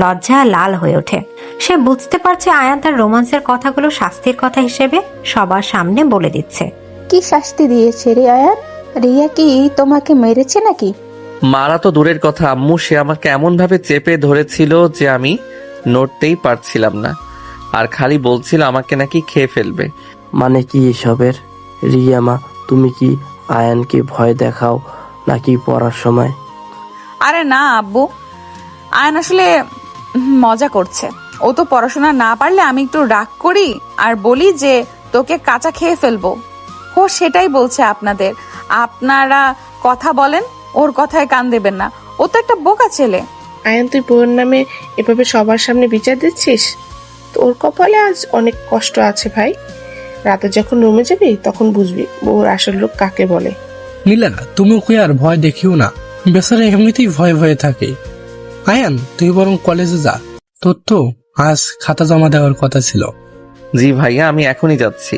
লজ্জা লাল হয়ে ওঠে। সে বুঝতে পারছে আয়ান তার রোমান্সের কথাগুলো শাস্তির কথা হিসেবে সবার সামনে বলে দিচ্ছে। কি শাস্তি দিয়েছে রে আয়ান? রিয়া কি তোমাকে মেরেছে নাকি? মারা তো দূরের কথা আম্মু, সে আমাকে এমন ভাবে চেপে ধরেছিল যে আমি নড়তেই পারছিলাম না, আর খালি বলছিল আমাকে নাকি খেয়ে ফেলবে। মানে কি এসবের? রিয়া মা, তুমি কি আয়ানকে ভয় দেখাও নাকি পড়ার সময়? আরে না আব্বু, আয়ান আসলে মজা করছে। ও তো পড়াশোনা না পারলে আমি একটু রাগ করি আর বলি যে তোকে কাঁচা খেয়ে ফেলবো। ও সেটাই বলছে আপনাদের। আপনারা কথা বলেন, ওর কথায় কান দেবেন না। ও তো একটা বোকা ছেলে। আয়ান, তুই বউয়ের নামে এভাবে সবার সামনে বিচার দিচ্ছিস? তোর কপালে আজ অনেক কষ্ট আছে ভাই। রাতে যখন রুমে যাবি তখন বুঝবি বউর আসল লোক কাকে বলে। নীলা, তুমি ওকে আর ভয় দেখিও না, বেচারা এমনিতেই ভয়ে ভয়ে থাকে। আয়ান, তুই বরং কলেজে যা, তোর তো আজ খাতা জমা দেওয়ার কথা ছিল। জি ভাইয়া, আমি এখনই যাচ্ছি।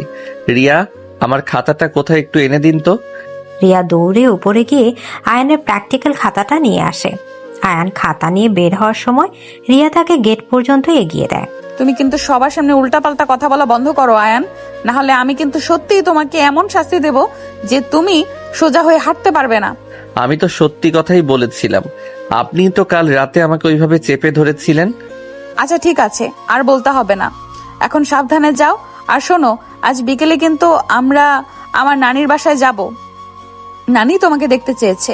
রিয়া, আমার খাতাটা কোথায় একটু এনে দিন তো। রিয়া দৌড়ে উপরে গিয়ে আয়ানের প্র্যাকটিক্যাল খাতাটা নিয়ে আসে। আয়ান খাতা নিয়ে বের হওয়ার সময় রিয়া তাকে গেট পর্যন্ত এগিয়ে দেয়। তুমি কিন্তু সবার সামনে উল্টাপাল্টা কথা বলা বন্ধ করো আয়ান, না হলে আমি কিন্তু সত্যিই তোমাকে এমন শাস্তি দেব যে তুমি সোজা হয়ে হাঁটতে পারবে না। আমি তো সত্যি কথাই বলেছিলাম। আপনি তো কাল রাতে আমাকে ওইভাবে চেপে ধরেছিলেন। আচ্ছা ঠিক আছে, আর বলতে হবে না। এখন সাবধানে যাও। আর শোনো, আজ বিকেলে কিন্তু আমরা আমার নানির বাসায় যাব। নানি তোমাকে দেখতে চেয়েছে।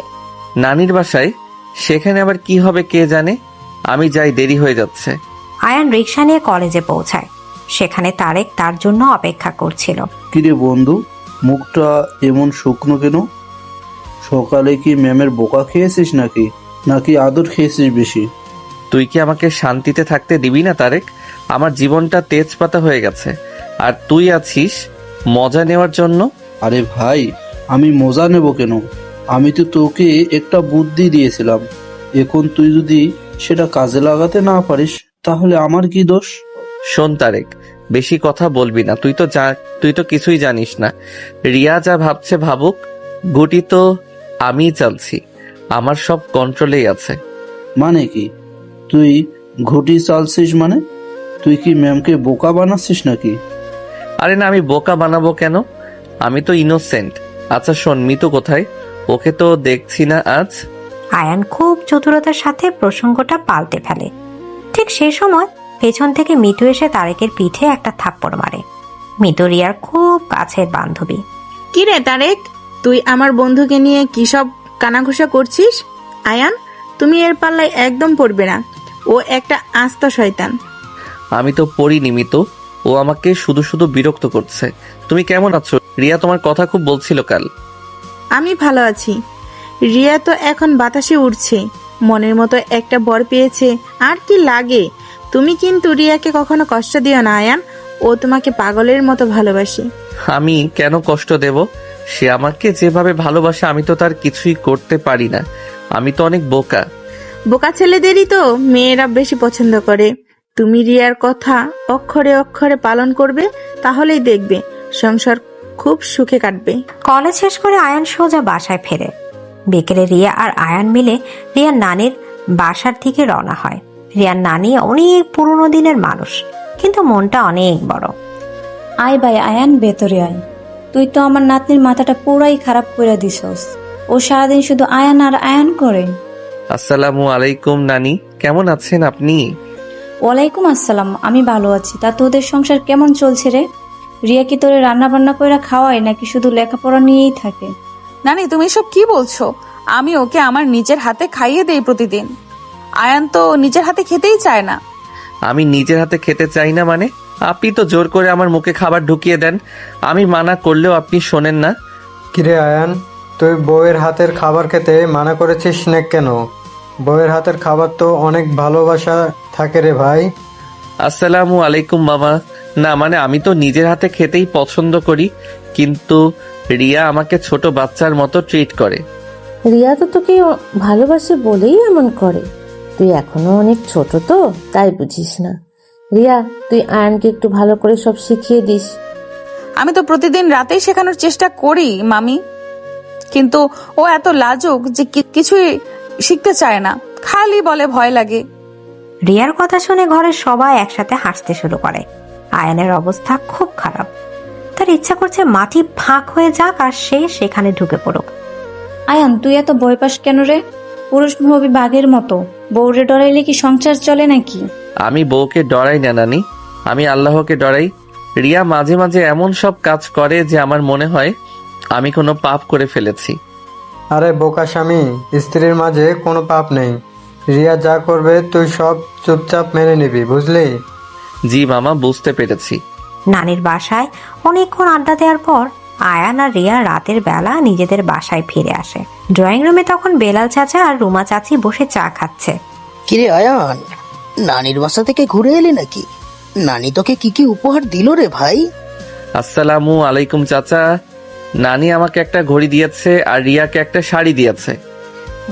নানির বাসায়? সেখানে আবার কি হবে কে জানে। আমি যাই, দেরি হয়ে যাচ্ছে। আয়ান রিক্সা নিয়ে কলেজে পৌঁছায়। সেখানে তারেক তার জন্য অপেক্ষা করছিল। কিরে বন্ধু, মুখটা এমন শুকনো কেন? সকালে কি ম্যামের বোকা খেয়েছিস নাকি নাকি আদর খেয়েছিস বেশি? তুই কি আমাকে শান্তিতে থাকতে দিবি না তারেক? আমার জীবনটা তেজপাতা হয়ে গেছে, আর তুই আছিস মজা নেওয়ার জন্য। আরে ভাই, আমি মজা নেব কেন? আমি তো তোকে একটা বুদ্ধি দিয়েছিলাম। এখন তুই যদি সেটা কাজে লাগাতে না পারিস তাহলে আমার কি দোষ? শোন তারেক, বেশি কথা বলবি না। তুই তো কিছুই জানিস না। রিয়া যা ভাবছে ভাবুক, গুটি তো আমিই চালছি। আমার সব কন্ট্রোলেই আছে। মানে কি? তুই ঘুটি চালছিস মানে? তুই কি ম্যামকে বোকা বানাচ্ছিস নাকি? আরে না, আমি বোকা বানাবো কেন? আমি তো ইনোসেন্ট। আচ্ছা শোন, মিতু কোথায়? ওকে তো দেখছি না আজ। আয়ান খুব চতুরতার সাথে প্রসঙ্গটা পাল্টে ফেলে। ঠিক সেই সময় পেছন থেকে মিতু এসে তারেকের পিঠে একটা থাপ্পড় মারে। মিতু রিয়ার খুব কাছের বান্ধবী। কি রে তারেক, তুই আমার বন্ধুকে নিয়ে কি সব কানাঘুষা করছিস? আয়ান, তুমি এর পাল্লায় একদম পড়বে না। ও একটা আস্ত শয়তান। আমি তো পড়িনি মিতু, ও আমাকে শুধু শুধু বিরক্ত করছে। তুমি কেমন আছো? রিয়া তোমার কথা খুব বলছিল কাল। আমি ভালো আছি। রিয়া তো এখন বাতাসে উড়ছে, মনের মতো একটা বর পেয়েছে, আর কি লাগে। তুমি কিন্তু রিয়াকে কখনো কষ্ট দিও না আয়ান, ও তোমাকে পাগলের মতো ভালোবাসে। আমি কেন কষ্ট দেব? সে আমাকে যেভাবে ভালোবাসে আমি তো তার কিছুই করতে পারি না। আমি তো অনেক বোকা। বোকা ছেলেদেরই তো মেয়েরা বেশি পছন্দ করে। তুমি রিয়ার কথা অক্ষরে অক্ষরে পালন করবে, তাহলেই দেখবে সংসার খুব সুখে কাটবে। কলেজ শেষ করে আয়ান সোজা বাসায় ফেরে। বিকেলে রিয়া আর আয়ান মিলে রিয়ার নানির বাসার দিকে রওনা হয়। রিয়ার নানি অনেক পুরনো দিনের মানুষ, কিন্তু মনটা অনেক বড়। আয় ভাই আয়ান, ভেতরে আয়। তুই তো আমার নাতনির মাথাটা পুরাই খারাপ করে দিছস। ও সারাদিন শুধু আয়ান আর আয়ান করে। আসসালামু আলাইকুম নানি, কেমন আছেন আপনি? ওয়ালাইকুম আসসালাম, আমি ভালো আছি। তা তোদের সংসার কেমন চলছে রে? রিয়া কি তোরে রান্না বান্না করে খাওয়ায় নাকি শুধু লেখাপড়া নিয়েই থাকে? নানি তুমি সব কি বলছো? আমি ওকে আমার নিজের হাতে খাইয়ে দেই প্রতিদিন। আয়ান তো নিজের হাতে খেতেই চায় না। আমি নিজের হাতে খেতে চাই না মানে? আপনি তো জোর করে আমার মুখে খাবার ঢুকিয়ে দেন, আমি মানা করলেও আপনি শোনেন না। কিরে আয়ান, তুই বউয়ের হাতের খাবার খেতে মানা করেছিস না কেন? বউয়ের হাতের খাবার তো অনেক ভালোবাসা থাকে রে ভাই। আসসালামু আলাইকুম মামা। না মানে আমি তো নিজের হাতে খেতেই পছন্দ করি, কিন্তু রিয়া আমাকে ছোট বাচ্চার মতো ট্রিট করে। রিয়া তো তোকে ভালোবাসে বলেই এমন করে। তুই এখনো অনেক ছোট তো, তাই বুঝিস না। রিয়া, তুই আয়ানকে একটু ভালো করে সব শিখিয়ে দিস। আমি তো প্রতিদিন রাতেই শেখানোর চেষ্টা করি মামি, কিন্তু ও এত লাজুক যে কিছুই শিখতে চায় না, খালি বলে ভয় লাগে। রিয়ার কথা শুনে ঘরের সবাই একসাথে হাসতে শুরু করে। আয়ানের অবস্থা খুব খারাপ। তার ইচ্ছা করছে মাটি ফাঁক হয়ে যাক আর সে সেখানে ঢুকে পড়ুক। আয়ান, তুই এত ভয় পাস কেন রে? পুরুষ হবি বাঘের মতো। বউরে ডরাইলে কি সংসার চলে নাকি? আমি বউকে ডরাই না নানি, আমি আল্লাহকে ডরাই। রিয়া মাঝে মাঝে এমন সব কাজ করে যে আমার মনে হয় আমি কোনো পাপ করে ফেলেছি। আরে বোকা স্বামী, স্ত্রীর মাঝে কোনো পাপ নেই। রিয়া যা করবে তুই সব চুপচাপ মেনে নিবি, বুঝলি? জি মামা, বুঝতে পেরেছি। নানির বাসায় অনেকক্ষণ আড্ডা দেওয়ার পর আয়ান আর রিয়া রাতের বেলা নিজেদের বাসায় ফিরে আসে। ড্রয়িং রুমে তখন বেলাল চাচা আর রুমা চাচি বসে চা খাচ্ছে। কিরে আয়ান, নানির বাসা থেকে ঘুরে এলি নাকি? নানি তোকে কি কি উপহার দিল রে ভাই? আসসালামু আলাইকুম চাচা। নানি আমাকে একটা ঘড়ি দিয়েছে আর রিয়াকে একটা শাড়ি দিয়েছে।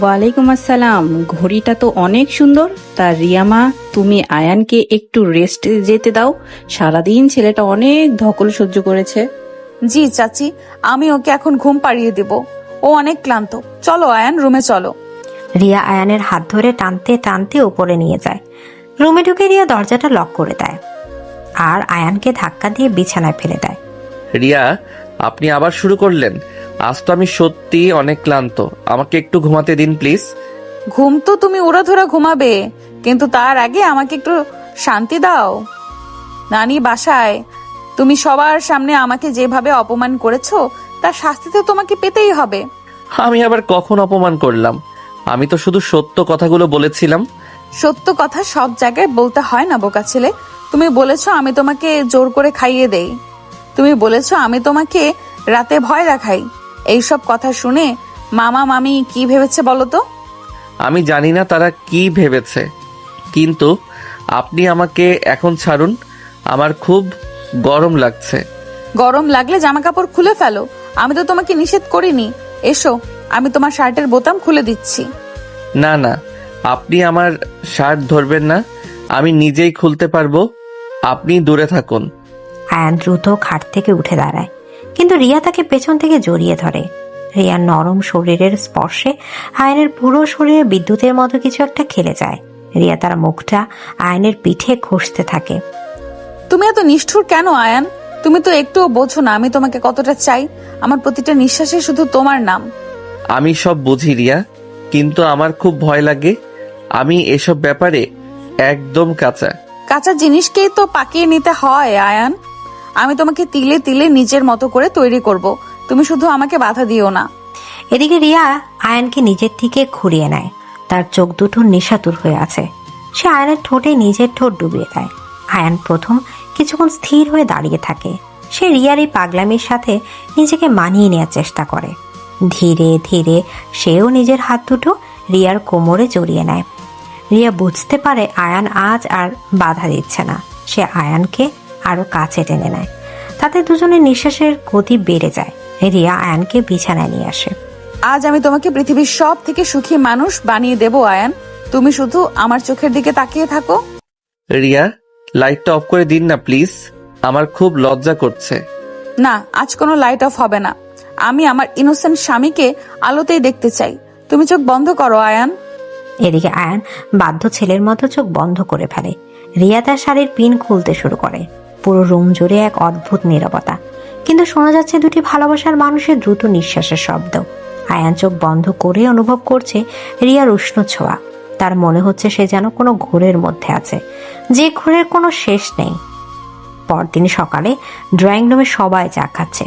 ওয়ালাইকুম আসসালাম। ঘড়িটা তো অনেক সুন্দর। তা রিয়ামা, তুমি আয়ানকে একটু রেস্ট যেতে দাও। সারাদিন ছেলেটা অনেক ধকল সহ্য করেছে। জি চাচি, আমি ওকে এখন ঘুম পাড়িয়ে দেব, ও অনেক ক্লান্ত। চলো আয়ান, রুমে চলো। রিয়া আয়ানের হাত ধরে টানতে টানতে উপরে নিয়ে যায়। রুমে ঢুকে রিয়া দরজাটা লক করে দেয় আর আয়ানকে ধাক্কা দিয়ে বিছানায় ফেলে দেয়। রিয়া, আপনি আবার শুরু করলেন? আজ তো আমি সত্যি অনেক ক্লান্ত, আমাকে একটু ঘুমাতে দিন প্লিজ। ঘুম তো তুমি উড়াধুরা ঘুমাবে, কিন্তু তার আগে আমাকে একটু শান্তি দাও। নানি বাসায় তুমি সবার সামনে আমাকে যেভাবে অপমান করেছো, তার শাস্তি তো তোমাকে পেতেই হবে। আমি আবার কখন অপমান করলাম? আমি তো শুধু সত্য কথাগুলো বলেছিলাম। সত্য কথা সব জায়গায় বলতে হয় না বোকা ছেলে। তুমি বলেছো আমি তোমাকে জোর করে খাইয়ে দেই, তুমি বলেছো আমি তোমাকে রাতে ভয় দেখাই। এইসব কথা শুনে মামা মামি কি ভেবেছে বলো তো? আমি জানি না তারা কি ভেবেছে, কিন্তু আপনি আমাকে এখন ছাড়ুন, আমার খুব গরম লাগছে। গরম লাগলে জামা কাপড় খুলে ফেলো, আমি তো তোমাকে নিষেধ করিনি। এসো, আমি তোমার শার্টের বোতাম খুলে দিচ্ছি। না না, আপনি আমার শার্ট ধরবেন না, আমি নিজেই খুলতে পারবো, আপনি দূরে থাকুন। আয়ান দ্রুত খাট থেকে উঠে দাঁড়ায়, কিন্তু রিয়া তাকে পেছন থেকে জড়িয়ে ধরে। রিয়ার নরম শরীরের স্পর্শে আয়নের পুরো শরীরে বিদ্যুতের মতো কিছু একটা খেলে যায়। রিয়া তার মুখটা আয়নের পিঠে ঘষতে থাকে। তুমি এত নিষ্ঠুর কেন আয়ান? তুমি তো একটুও বোঝো না আমি তোমাকে কতটা চাই। আমার প্রতিটা নিঃশ্বাসে শুধু তোমার নাম। আমি সব বুঝি রিয়া, কিন্তু আমার খুব ভয় লাগে। আমি এসব ব্যাপারে একদম কাঁচা। কাঁচা জিনিসকেই তো পাকিয়ে নিতে হয় আয়ান। আমি তোমাকে তিলে তিলে নিজের মতো করে তৈরি করব, তুমি শুধু আমাকে বাধা দিও না। এদিকে রিয়া আয়ানকে নিজের থেকে ঘুরিয়ে নেয়। তার চোখ দুটো নেশাতুর হয়ে আছে। সে আয়নের ঠোঁটে নিজের ঠোঁট ডুবিয়ে দেয়। আয়ান প্রথম কিছুক্ষণ স্থির হয়ে দাঁড়িয়ে থাকে। সে রিয়ার এই পাগলামির সাথে নিজেকে মানিয়ে নেওয়ার চেষ্টা করে। ধীরে ধীরে সেও নিজের হাত দুটো রিয়ার কোমরে জড়িয়ে নেয়। রিয়া বুঝতে পারে আয়ান আজ আর বাধা দিচ্ছে না। সে আয়ানকে আরো কাছে টেনে নেয়। তাতে দুজনের নিঃশ্বাসের গতি বেড়ে যায়। রিয়া আয়ানকে বিছানায় নিয়ে আসে। আজ আমি তোমাকে পৃথিবীর সব থেকে সুখী মানুষ বানিয়ে দেব আয়ান। তুমি শুধু আমার চোখের দিকে তাকিয়ে থাকো। রিয়া, লাইটটা অফ করে দিন না প্লিজ, আমার খুব লজ্জা করছে। না, আজ কোনো লাইট অফ হবে না। আমি আমার ইনোসেন্ট স্বামীকে আলোতেই দেখতে চাই। তুমি চোখ বন্ধ করো আয়ান। এদিকে আয়ান বাধ্য ছেলের মতো চোখ বন্ধ করে ফেলে। রিয়া তার শাড়ির পিন খুলতে শুরু করে। পুরো রুম জুড়ে এক অদ্ভুত নীরবতা, কিন্তু শোনা যাচ্ছে দুটি ভালোবাসার মানুষের দ্রুত নিঃশ্বাসের শব্দ। আয়ান চোখ বন্ধ করে অনুভব করছে রিয়ার উষ্ণ ছোঁয়া। তার মনে হচ্ছে সে যেন কোনো ঘোরের মধ্যে আছে, যে ঘোরের কোনো শেষ নেই। পরদিন সকালে ড্রয়িং রুমে সবাই চা খাচ্ছে।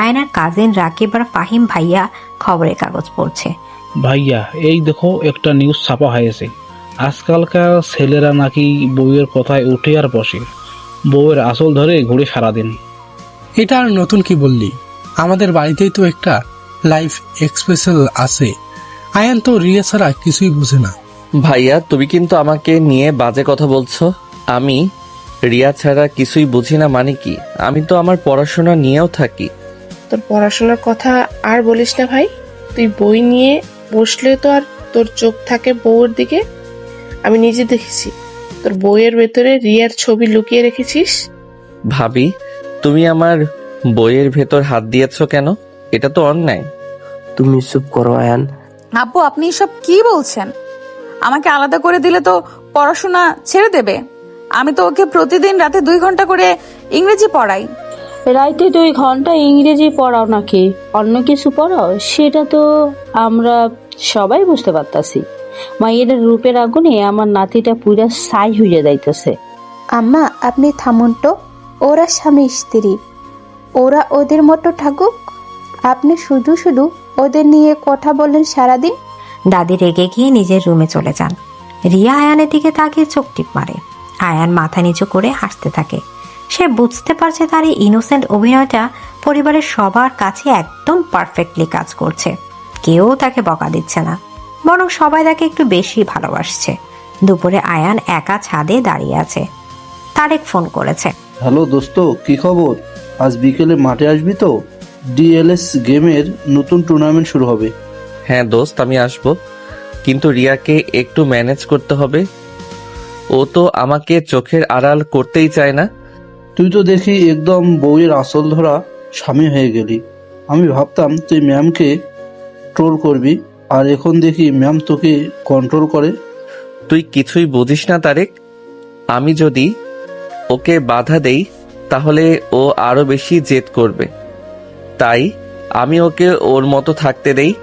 আয়নার কাজিন রাকিব আর ফাহিম ভাইয়া খবরের কাগজ পড়ছে। ভাইয়া, এই দেখো একটা নিউজ ছাপা হয়েছে। আজকালকার ছেলেরা নাকি বউয়ের কথায় উঠে আর বসে, বউয়ের আসল ধরে ঘুরে সারাদিন। এটা আর নতুন কি বললি? আমাদের বাড়িতেই তো একটা লাইফ এক্সপ্রেশন আছে। আয়ান তো রিয়া ছাড়া কিছুই বুঝে না। ভাইয়া, তুমি কিন্তু আমাকে নিয়ে বাজে কথা বলছো। আমি রিয়া ছাড়া কিছুই বুঝি না মানে কি? আমি তো আমার পড়াশোনা নিয়েও থাকি। তোর পড়াশোনার কথা আর বলিস না ভাই। তুই বই নিয়ে বসলে তো আর তোর চোখ থাকে বউয়ের দিকে। আমি নিজে দেখেছি তোর বইয়ের ভেতরে রিয়ার ছবি লুকিয়ে রেখেছিস। ভাবি, তুমি আমার বইয়ের ভেতর হাত দিয়েছো কেন? এটা তো অন্যায়। তুমি চুপ করো আয়ান। আব্বু, আপনি সব কি বলছেন? আমাকে আলাদা করে দিলে তো পড়াশোনা ছেড়ে দেবে। আমি তো ওকে প্রতিদিন রাতে 2 ঘন্টা করে ইংরেজি পড়াই। রাইতে 2 ঘন্টা ইংরেজি পড়াও নাকি অন্য কিছু পড়াও, সেটা তো আমরা সবাই বুঝতে পারতাছি। মায়ের রূপের আগুনে আমার নাতিটা পুরা ছাই হয়ে যাইতেছে। আম্মা, আপনি থামুন তো। ওরা স্বামী স্ত্রী, ওরা ওদের মতো থাকুক। আপনি শুধু শুধু ওদের নিয়ে কথা বলেন সারাদিন। দাদি রেগে গিয়ে নিজের রুমে চলে যান। রিয়া আয়ানের দিকে তাকিয়ে চোখ টিপ মারে। আয়ান মাথা নিচু করে হাসতে থাকে। সে বুঝতে পারছে তার এই ইনোসেন্ট অভিনয়টা পরিবারের সবার কাছে একদম পারফেক্টলি কাজ করছে। কেউ তাকে বকা দিচ্ছে না, বরং সবাই তাকে একটু বেশি ভালোবাসছে। দুপুরে আয়ান একা ছাদে দাঁড়িয়ে আছে। তারেক ফোন করেছে। হ্যালো দোস্ত, কি খবর? আজ বিকেলে মাঠে আসবি তো? ডিএলএস গেমের নতুন টুর্নামেন্ট শুরু হবে। হ্যাঁ দোস্ত, আমি আসবো, কিন্তু রিয়াকে একটু ম্যানেজ করতে হবে। ও তো আমাকে চোখের আড়াল করতেই চায় না। তুই তো দেখি একদম বউয়ের আসল ধরা স্বামী হয়ে গেলি। আমি ভাবতাম তুই ম্যামকে ট্রোল করবি, আর এখন দেখি ম্যাম তোকে কন্ট্রোল করে। তুই কিছুই বুঝিস না তারেক। আমি যদি ওকে বাধা দেই তাহলে ও আরো বেশি জেদ করবে, তাই আমি ওকে ওর মতো থাকতে দেই।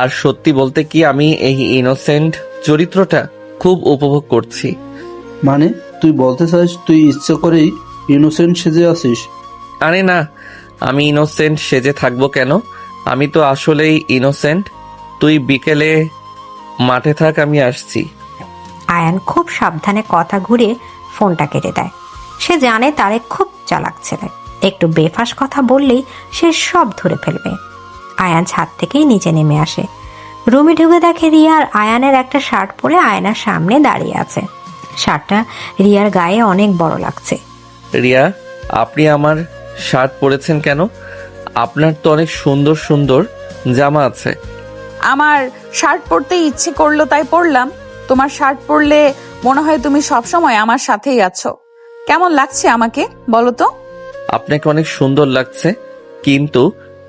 আর সত্যি বলতে কি, আমি এই ইনোসেন্ট চরিত্রটা খুব উপভোগ করছি। মানে তুই বলতে চাস তুই ইচ্ছে করেই ইনোসেন্ট সেজে আসিস? আরে না, আমি ইনোসেন্ট সেজে থাকবো কেন? আমি তো আসলেই ইনোসেন্ট। তুই বিকেলে মাঠে থাক, আমি আসছি। আয়ান খুব সাবধানে কথা ঘুরিয়ে ফোনটা কেটে দেয়। সে জানে তারেক খুব চালাক ছেলে, একটু বেফাস কথা বললেই সে সব ধরে ফেলবে। আয়ান ছাদ থেকেই নিচে নেমে আসে। রুমে ঢুকে দেখে রিয়া আর আয়ানের একটা শার্ট পরে আয়নার সামনে দাঁড়িয়ে আছে। শার্টটা রিয়ার গায়ে অনেক বড় লাগছে। রিয়া, আপনি আমার শার্ট পরেছেন কেন? আপনার তো অনেক সুন্দর সুন্দর জামা আছে। আমার শার্ট পরতে ইচ্ছে করলো তাই পরলাম। তোমার শার্ট পরলে মনে হয় তুমি সব সময় আমার সাথেই আছো। কেমন লাগছে আমাকে বলো তো? আপনাকে অনেক সুন্দর লাগছে, কিন্তু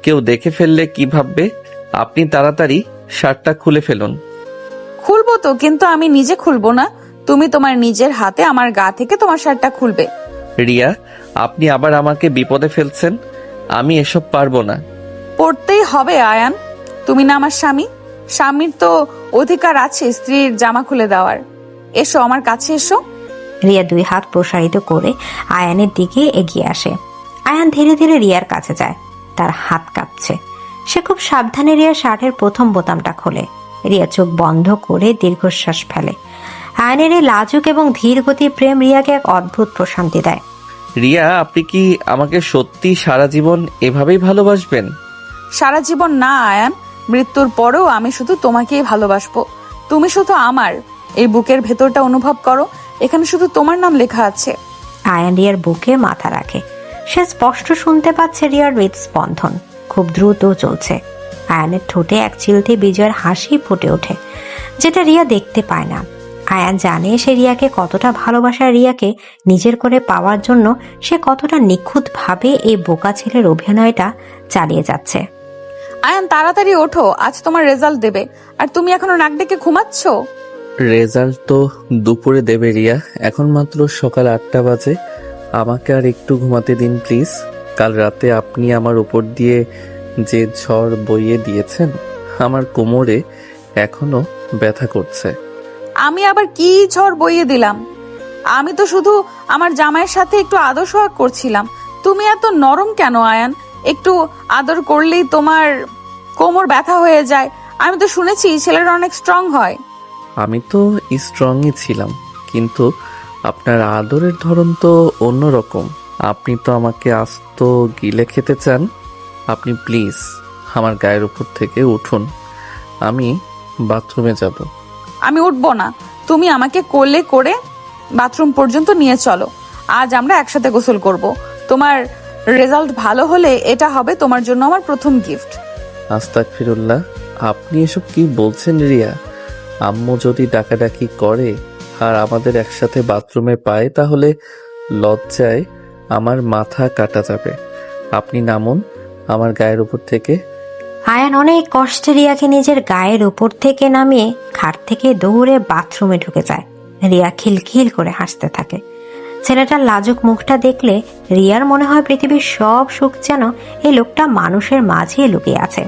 কেউ দেখে ফেললে কি ভাববে? আপনি তাড়াতাড়ি শার্টটা খুলে ফেলুন। খুলবো তো, কিন্তু আমি নিজে খুলবো না। তুমি তোমার নিজের হাতে আমার গা থেকে তোমার শার্টটা খুলবে। রিয়া, আপনি আবার আমাকে বিপদে ফেলছেন। আমি এসব পারবো না। পড়তেই হবে আয়ান, তুমি না আমার স্বামী। স্বামীর তো অধিকার আছে স্ত্রীর জামা খুলে দেওয়ার। এসো আমার কাছে এসো। রিয়া 2 হাত প্রসারিত করে আয়ানের দিকে এগিয়ে আসে। আয়ান ধীরে ধীরে রিয়ার কাছে যায়। তার হাত কাঁপছে। সে খুব সাবধানে রিয়ার শার্টের প্রথম বোতামটা খোলে। রিয়া চোখ বন্ধ করে দীর্ঘশ্বাস ফেলে। আয়ানের এই লাজুক এবং ধীর গতির প্রেম রিয়াকে এক অদ্ভুত প্রশান্তি দেয়। রিয়া, আপনি কি আমাকে সত্যি সারা জীবন এভাবেই ভালোবাসবেন? সারা জীবন না আয়ান, মৃত্যুর পরেও আমি শুধু তোমাকেই ভালোবাসবো। তুমি শুধু আমার। এই বুকের ভেতরটা অনুভব করো, এখানে শুধু তোমার নাম লেখা আছে। আয়ান রিয়ার বুকে মাথা রাখে। সে স্পষ্ট শুনতে পাচ্ছে রিয়ার হৃদস্পন্দন খুব দ্রুত চলছে। আয়ানের ঠোঁটে এক চিলতে বিজয়ের হাসি ফুটে ওঠে, যেটা রিয়া দেখতে পায় না। আয়ান জানে সে রিয়াকে কতটা ভালোবাসা, রিয়াকে নিজের করে পাওয়ার জন্য সে কতটা নিখুঁতভাবে এই বোকা ছেলের অভিনয়টা চালিয়ে যাচ্ছে। আয়ান তাড়াতাড়ি ওঠো, আজ তোমার রেজাল্ট দেবে আর তুমি এখনো নাক ডেকে ঘুমাচ্ছ। রেজাল্ট তো দুপুরে দেবে রিয়া, এখন মাত্র সকাল 8টা বাজে। আমাকে আর একটু ঘুমাতে দিন প্লিজ। কাল রাতে আপনি আমার উপর দিয়ে যে ঝড় বইয়ে দিয়েছেন, আমার কোমরে এখনো ব্যথা করছে। আমি আবার কি ঝড় বইয়ে দিলাম? আমি তো শুধু আমার জামাইয়ের সাথে একটু আদর সোহাগ করছিলাম। তুমি এত নরম কেন আয়ান? একটু আদর করলেই তোমার কোমর ব্যথা হয়ে যায়। আমি তো শুনেছি ছেলেরা অনেক স্ট্রং হয়। আমি তো স্ট্রংই ছিলাম, কিন্তু আপনার আদরের ধরন তো অন্যরকম। আপনি তো আমাকে আস্ত গিলে খেতে চান। আপনি প্লিজ আমার গায়ের উপর থেকে উঠুন, আমি বাথরুমে যাব। আমি উঠবো না, তুমি আমাকে কোলে করে বাথরুম পর্যন্ত নিয়ে চলো। আজ আমরা একসাথে গোসল করব। তোমার রেজাল্ট ভালো হলে এটা হবে তোমার জন্য আমার প্রথম গিফট। আস্তাগফিরুল্লাহ, আপনি এসব কি বলছেন রিয়া? আম্মু যদি ডাকাডাকি করে আর আমাদের একসাথে বাথরুমে পায়, তাহলে লজ্জায় আমার মাথা কাটা যাবে। আপনি নামুন আমার গায়ের উপর থেকে। আয়ান অনেক কষ্টে রিয়াকে নিজের গায়ের উপর থেকে নামিয়ে খাট থেকে দৌড়ে বাথরুমে ঢুকে যায়। রিয়া খিলখিল করে হাসতে থাকে। ছেলেটার লাজুক মুখটা দেখলে রিয়ার মনে হয় পৃথিবীর সব সুখ যেন এই লোকটা মানুষের মাঝে লুকিয়ে আছে।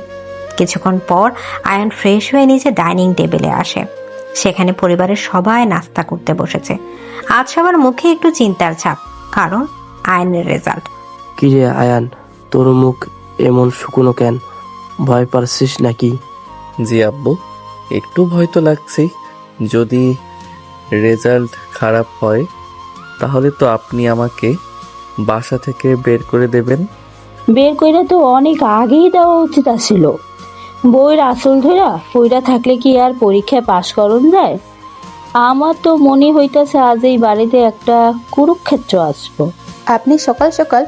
কিছুক্ষণ পর আয়ান ফ্রেশ হয়ে নিচে ডাইনিং টেবিলে আসে। সেখানে পরিবারের সবাই নাস্তা করতে বসেছে। আজ সবার মুখে একটু চিন্তার ছাপ, কারণ আয়ানের রেজাল্ট। কিরে আয়ান, তোর মুখ এমন শুকনো কেন? ভয় পাচ্ছিস নাকি? জি আব্বু, একটু ভয় তো লাগছেই। যদি রেজাল্ট খারাপ হয় তাহলে তো আপনি আমাকে বাসা থেকে বের করে দেবেন। বের কইরা তো অনেক আগেই দেওয়া উচিত ছিল। বইয়ের আসল ধরা পইরা থাকলে কি আর পরীক্ষায় পাশ করন যায়? আমার তো মনে হইতাছে আজ এই বাড়িতে একটা কুরুক্ষেত্র আসবো। আপনি সকাল সকাল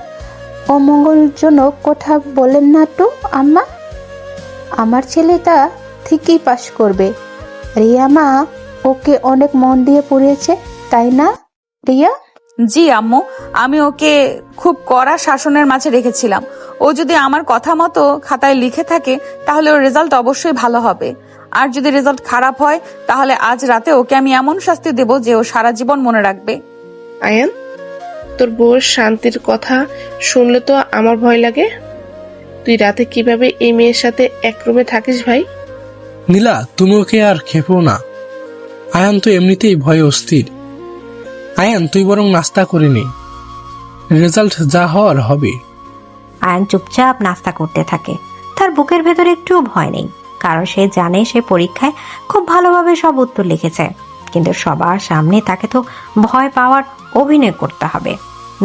অমঙ্গলজনক কথা বলেন না তো আম্মা। আমার ছেলেটা ঠিকই পাশ করবে। রিয়া মা ওকে অনেক মন দিয়ে পড়িয়েছে, তাই না রিয়া? জি আম্মু, আমি ওকে খুব কড়া শাসনের মাঝে রেখেছিলাম। ও যদি আমার কথা মতো খাতায় লিখে থাকে তাহলে ওর রেজাল্ট অবশ্যই ভালো হবে। আর যদি রেজাল্ট খারাপ হয় তাহলে আজ রাতে ওকে আমি এমন শাস্তি দেব যে ও সারা জীবন মনে রাখবে। আয়ান, তোর বউয়ের শান্তির কথা শুনলে তো আমার ভয় লাগে। তুই রাতে কিভাবে এই মেয়ের সাথে এক রুমে থাকিস ভাই? নীলা, তুমি ওকে আর খেপো না। আয়ান তো এমনিতেই ভয়ে অস্থির। আয়ান, তুই বরং নাস্তা করে নে, রেজাল্ট যা হওয়ার হবে। আয়ান চুপচাপ নাস্তা করতে থাকে। তার বুকের ভেতরে একটু ভয় নেই, কারণ সে জানে সে পরীক্ষায় খুব ভালোভাবে সব উত্তর লিখেছে। কিন্তু সবার সামনে তাকে তো ভয় পাওয়ার অভিনয় করতে হবে।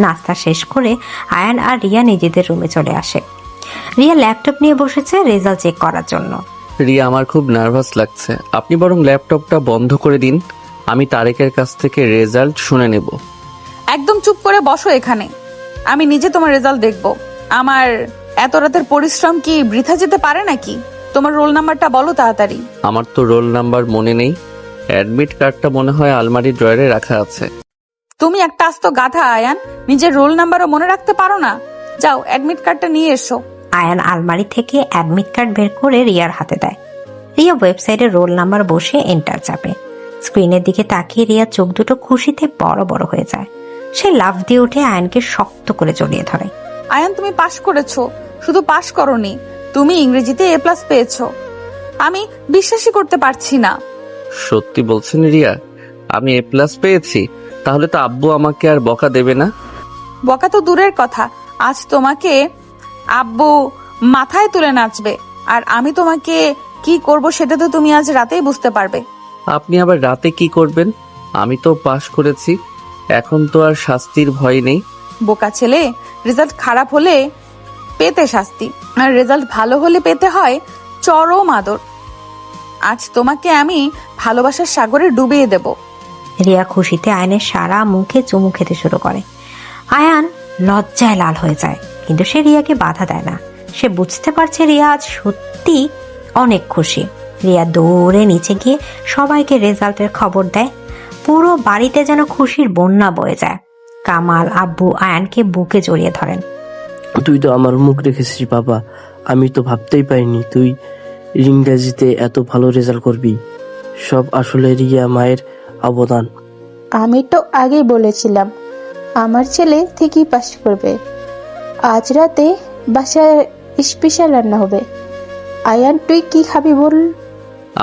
নাস্তা শেষ করে আয়ান আর রিয়া নিজেদের রুমে চলে আসে। রিয়া ল্যাপটপ নিয়ে বসেছে রেজাল্ট চেক করার জন্য। রিয়া, আমার খুব নার্ভাস লাগছে। আপনি বরং ল্যাপটপটা বন্ধ করে দিন, আমি তারেকের কাছ থেকে রেজাল্ট শুনে নেব। একদম চুপ করে বসো এখানে, আমি নিজে তোমার রেজাল্ট দেখব। আমার এত রাতের পরিশ্রম কি বৃথা যেতে পারে নাকি? তোমার রোল নাম্বারটা বলো তাড়াতাড়ি। আমার তো রোল নাম্বার মনে নেই। অ্যাডমিট কার্ডটা মনে হয় আলমারি ড্রয়ারে রাখা আছে। তুমি একটা আস্ত গাধা আয়ান, নিজের রোল নাম্বারও মনে রাখতে পারো না। যাও অ্যাডমিট কার্ডটা নিয়ে এসো। আয়ান আলমারি থেকে অ্যাডমিট কার্ড বের করে রিয়ার হাতে দেয়। রিয়া ওয়েবসাইটে রোল নাম্বার বসে এন্টার চাপে। স্ক্রিনের দিকে তাকিয়ে রিয়ার চোখ দুটো খুশিতে বড় বড় হয়ে যায়। সে লাফ দিয়ে উঠে আয়ানকে শক্ত করে জড়িয়ে ধরে। আয়ান, তুমি পাশ করেছো। শুধু পাশ করোনি, তুমি ইংরেজিতে A+ পেয়েছো। আমি বিশ্বাসই করতে পারছি না। সত্যি বলছেন রিয়া? আমি A+ পেয়েছি? তাহলে তো আব্বু আমাকে আর বকা দেবে না। বকা তো দূরের কথা, আজ তোমাকে আব্বু মাথায় তুলে নাচবে। আর আমি তোমাকে কি করব সেটা তো তুমি আজ রাতেই বুঝতে পারবে। আপনি আবার রাতে কি করবেন? আমি তো পাশ করেছি, এখন তো আর শাস্তির ভয় নেই। বোকা ছেলে, রেজাল্ট খারাপ হলে পেতে শাস্তি, আর রেজাল্ট ভালো হলে পেতে হয় চরম আদর। আজ তোমাকে আমি ভালোবাসার সাগরে ডুবিয়ে দেব। রিয়া খুশিতে আয়ানের সারা মুখে চুমু খেতে শুরু করে। আয়ান লজ্জায় লাল হয়ে যায়, কিন্তু সে রিয়াকে বাধা দেয় না। সে বুঝতে পারছে রিয়া আজ সত্যি অনেক খুশি। রিয়া দৌড়ে নিচে গিয়ে সবাইকে রেজাল্টের খবর দেয়। পুরো বাড়িতে যেন খুশির বন্যা বয়ে যায়। কামাল আব্বু আয়ানকে বুকে জড়িয়ে ধরেন। তুই তো আমার মুখ রেখেছিস বাবা, আমি তো ভাবতেই পারিনি তুই ইংরেজিতে এত ভালো রেজাল্ট করবি। সব আসলে রিয়া মায়ের অবদান। আমি তো আগেই বলেছিলাম আমার ছেলে ঠিকই পাস করবে। আজ রাতে বাসায় স্পেশাল রান্না হবে। আয়ান তুই কি খাবি বল?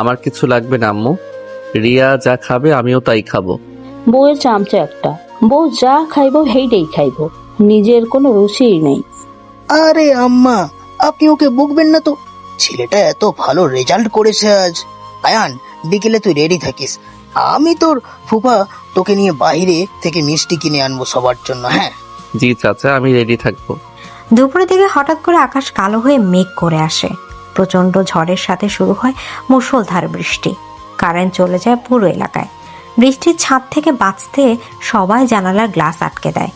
আমার কিছু লাগবে না আম্মু, রিয়া যা খাবে আমিও তাই খাবো। বউয়ের চামচা একটা, বউ যা খাইবো সেইটাই খাইবো, নিজের কোনো রুচিই নেই। আরে আম্মা, আপনি ওকে বকবেন না তো, ছেলেটা এত ভালো রেজাল্ট করেছে আজ। আয়ান, বিকেলে তুই রেডি থাকিস, আমি তোর ফুফা তোকে নিয়ে বাইরে থেকে মিষ্টি কিনে আনবো সবার জন্য। হ্যাঁ জি চাচা, আমি রেডি থাকবো। দুপুরের দিকে হঠাৎ করে আকাশ কালো হয়ে মেঘ করে আসে। প্রচন্ড ঝড়ের সাথে শুরু হয় মুষলধার বৃষ্টি। কারেন্ট চলে যায় পুরো এলাকায়। বৃষ্টির ছাদ থেকে বাঁচতে সবাই জানালার গ্লাস আটকে দেয়।